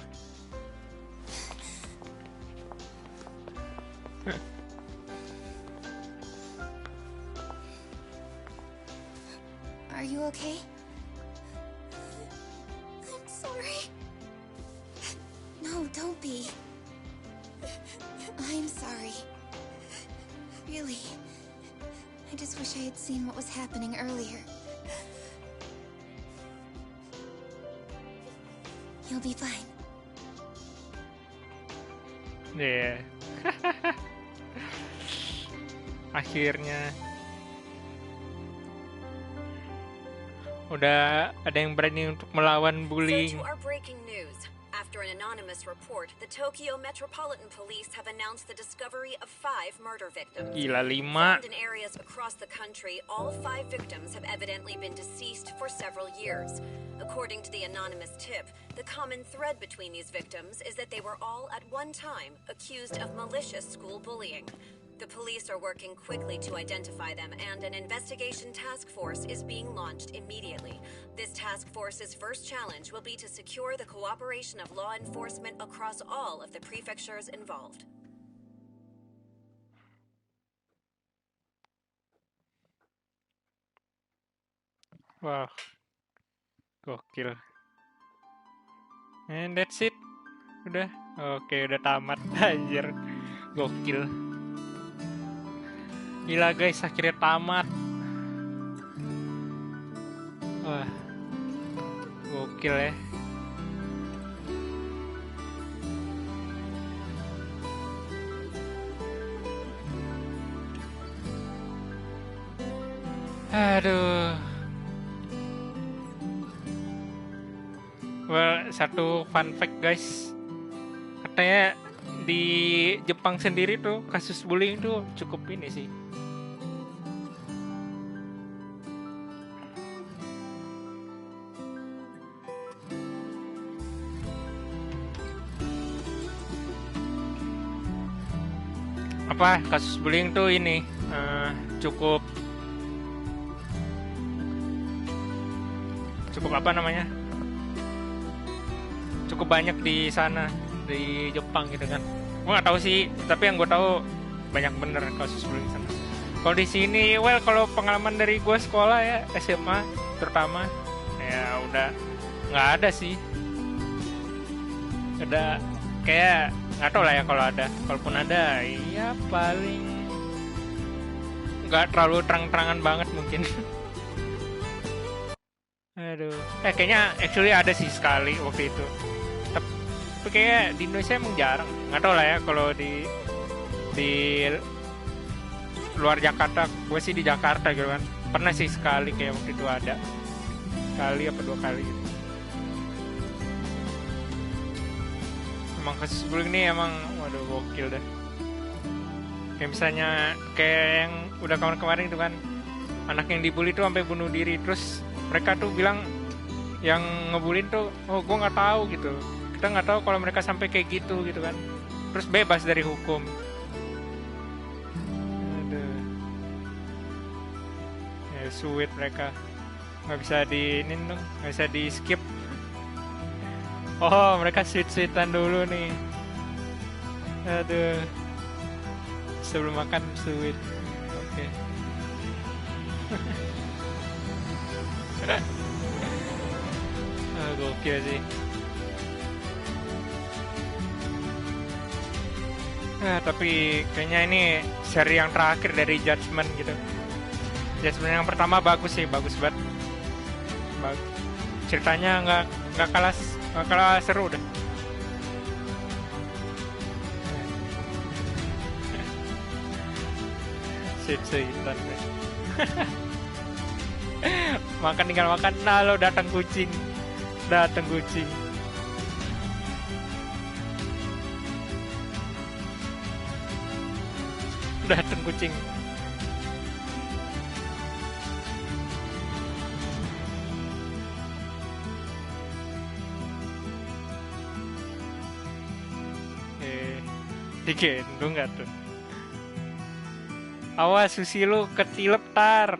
Are you okay? I'm sorry. No, don't be. I'm sorry. Really. I just wish I had seen what was happening earlier. You'll be fine. Yeah. Akhirnya udah ada yang berani untuk melawan bullying. So to our breaking news. After an anonymous report, the Tokyo Metropolitan Police have announced the discovery of 5 murder victims. Gila, 5. Found in areas across the country, all 5 victims have evidently been deceased for several years. According to the anonymous tip, the common thread between these victims is that they were all at one time accused of malicious school bullying. The police are working quickly to identify them, and an investigation task force is being launched immediately. This task force's first challenge will be to secure the cooperation of law enforcement across all of the prefectures involved. Wah, gokil. And that's it. Udah, oke, udah tamat. Anjir, gokil. Gila guys, akhirnya tamat. Wah, gokil ya. Aduh. Well, satu fun fact guys. Katanya di Jepang sendiri tuh kasus bullying tuh cukup ini sih. Kasus bullying tuh ini cukup apa namanya, cukup banyak di sana, di Jepang gitu kan. Gue nggak tahu sih, tapi yang gue tahu banyak bener kasus bullying sana. Kalau di sini, well, kalau pengalaman dari gue sekolah ya, SMA terutama, ya udah nggak ada sih. Ada kayak nggak tahu lah ya kalau ada. Kalaupun ada, ya paling nggak terlalu terang-terangan banget mungkin. Aduh, kayaknya actually ada sih sekali waktu itu. Tapi kayak di Indonesia emang jarang. Nggak tahu lah ya kalau di luar Jakarta. Gue sih di Jakarta gitu kan. Pernah sih sekali kayak waktu itu ada. Sekali apa 2 kali gitu. Emang kasus bullying ini emang waduh gokil dah. Kayak misalnya kayak yang udah kemarin itu kan, anak yang dibully tuh sampai bunuh diri, terus mereka tuh bilang yang ngebully tuh, oh gue nggak tahu gitu, kita nggak tahu kalau mereka sampai kayak gitu kan, terus bebas dari hukum. Aduh, ya sweet mereka, nggak bisa di ini dong, nggak bisa di skip. Oh, mereka sweet-sweetan dulu nih. Aduh. Sebelum makan sweet. Oke. Gokil sih. Tapi kayaknya ini seri yang terakhir dari Judgment gitu. Judgment yang pertama bagus sih, bagus banget. Ceritanya nggak kalah seru deh. Sweet-sweetan deh. Makan tinggal makan. Nah lo datang kucing. Datang kucing. Datang kucing. Digendong gak tuh? Awas susi lu ketilep tar.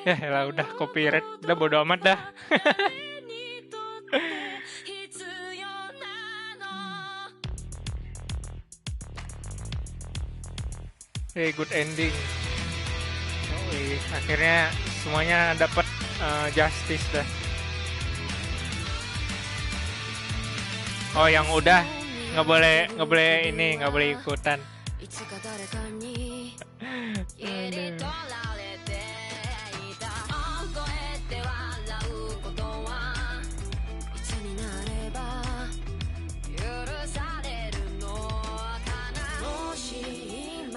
Lah udah copyright, udah bodo amat dah. Good ending. Akhirnya semuanya dapat justice dah. Oh, yang udah nggak boleh ini, nggak boleh ikutan.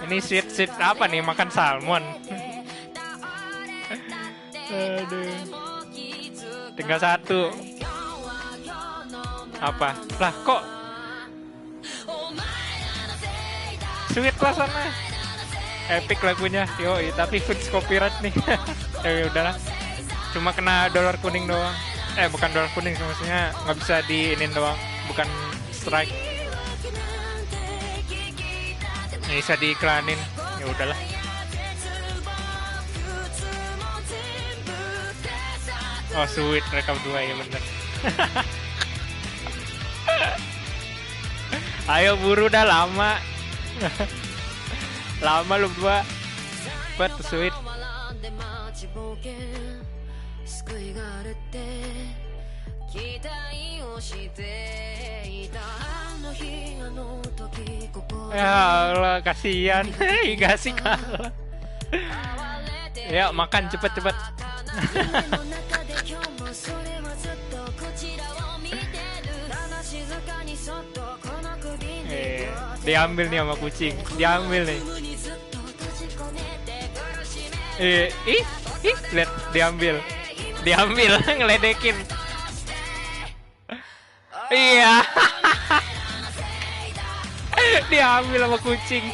Ini sweet apa nih, makan salmon. Aduh. Tinggal satu. Apa? Lah kok sweet lah sana. Epic lagunya. Yoi, tapi fix copyright nih. Ya udahlah. Cuma kena dolar kuning doang. Bukan dolar kuning, maksudnya nggak bisa diinin doang, bukan strike. Bisa diiklanin. Ya udahlah. Oh, sweet rekam 2 ya bener. Ayo buru dah, lama. Lama lu berdua. But sweet. Ya Allah, kasihan. Gak kalah. Ya makan cepet. Diambil nih sama kucing. Diambil nih. Lihat, diambil ngeledekin. Iya. Diambil sama kucing.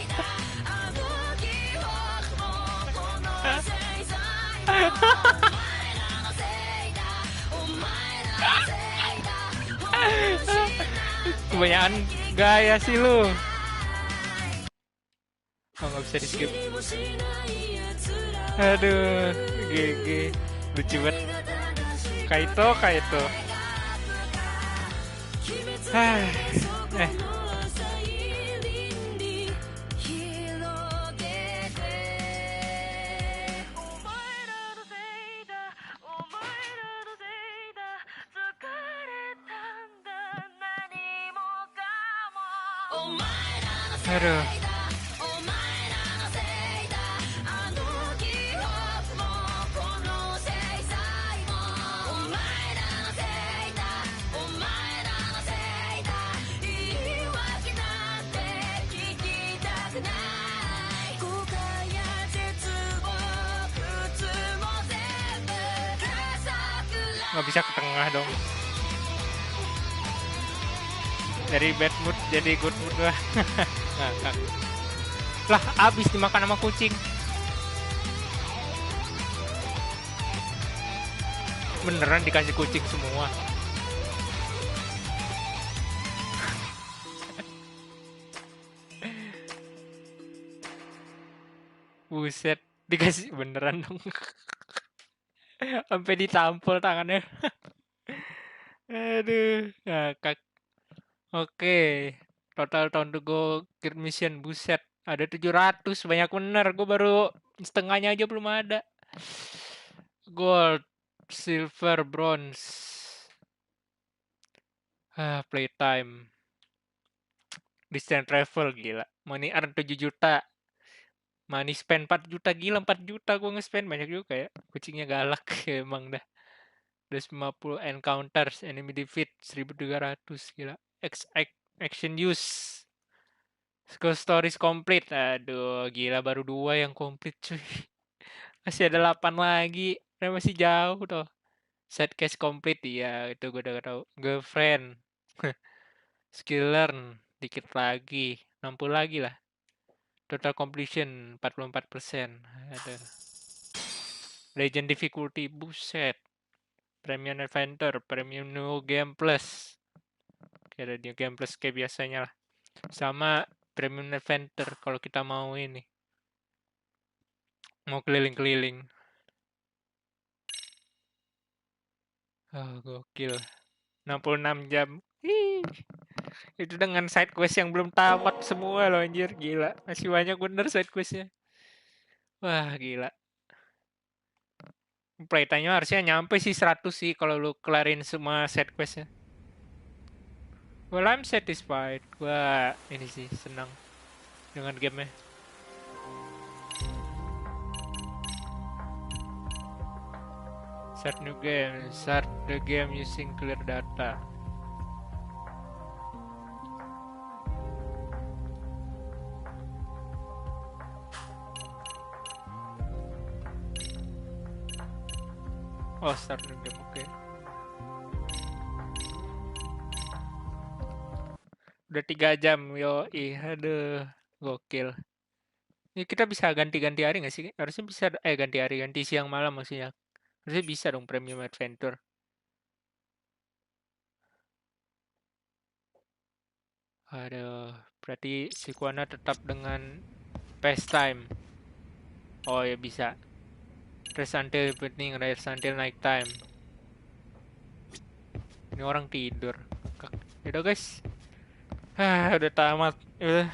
Kebanyakan gaya sih lu. Oh, nggak bisa di skip. Aduh, GG, lucu banget. Kaito. Aduh. Nggak bisa ke tengah dong. Dari bad mood jadi good mood lah. Lah, abis dimakan sama kucing. Beneran dikasih kucing semua. Buset, dikasih beneran dong. Sampai ditampol tangannya. Aduh, ngakak. Oke, total tahun to go gear mission, buset. Ada 700, banyak bener. Gue baru setengahnya aja belum ada. Gold, silver, bronze. Playtime. Distance travel, gila. Money earn 7 juta. Money spend 4 juta, gila 4 juta gue nge-spend. Banyak juga ya. Kucingnya galak emang dah. 250 encounters, enemy defeat 1300, gila. Action use. School stories complete. Aduh, gila baru 2 yang complete cuy. Masih ada 8 lagi. Masih jauh tuh. Set case complete, iya itu gue udah tahu. Girlfriend. Skill learn dikit lagi. 60 lagi lah. Total completion 44%. Ada. Legend difficulty, buset. Premium Adventure, Premium New Game Plus. Kayak ada New Game Plus kayak biasanya lah. Sama Premium Adventure kalau kita mau ini. Mau keliling-keliling. Oh, gokil. 66 jam. Itu dengan side quest yang belum tamat semua loh anjir. Gila. Masih banyak bener side questnya. Wah, gila. Playtime-nya harusnya nyampe sih 100 sih kalau lu kelarin semua side questnya. Well, I'm satisfied. Gua ini sih senang dengan gamenya. Start new game. Start the game using clear data. Oh, start new game, oke. Udah 3 jam, yoi. Aduh, gokil. Ini kita bisa ganti-ganti hari nggak sih? Harusnya bisa, ganti hari, ganti siang malam maksudnya. Harusnya bisa dong Premium Adventure. Aduh, berarti si Kuana tetap dengan pastime. Oh ya bisa. Rest until evening, rest until night time. Ini orang tidur. Udah guys. Udah tamat. Udah.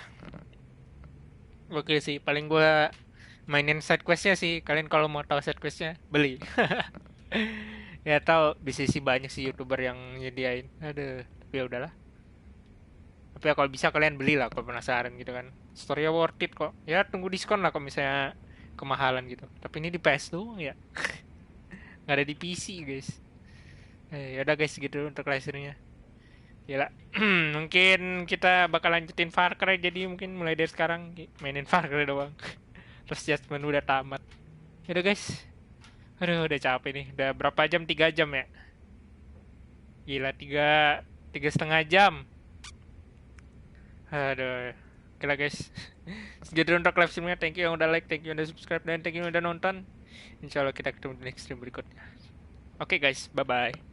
Oke sih, paling gua mainin side questnya sih. Kalian kalau mau tahu side questnya, beli. Ya tahu bisa sih banyak sih YouTuber yang nyediain. Aduh, tapi ya udahlah. Tapi ya kalau bisa kalian belilah kalau penasaran gitu kan. Story-nya worth it kok. Ya tunggu diskon lah kalau misalnya kemahalan gitu. Tapi ini di PS doang ya. Nggak ada di PC guys. Ya udah guys gitu untuk livestreamnya. Gila. Mungkin kita bakal lanjutin Far Cry, jadi mungkin mulai dari sekarang mainin Far Cry doang. Terus Judgment udah tamat. Yaudah guys. Aduh udah capek nih. Udah berapa jam? 3 jam ya? Gila 3,5 jam. Aduh. Gila guys. Segitu untuk live streamnya. Thank you yang udah like, thank you yang udah subscribe, dan thank you yang udah nonton. Insya Allah kita ketemu di next stream berikutnya. Oke guys, bye bye.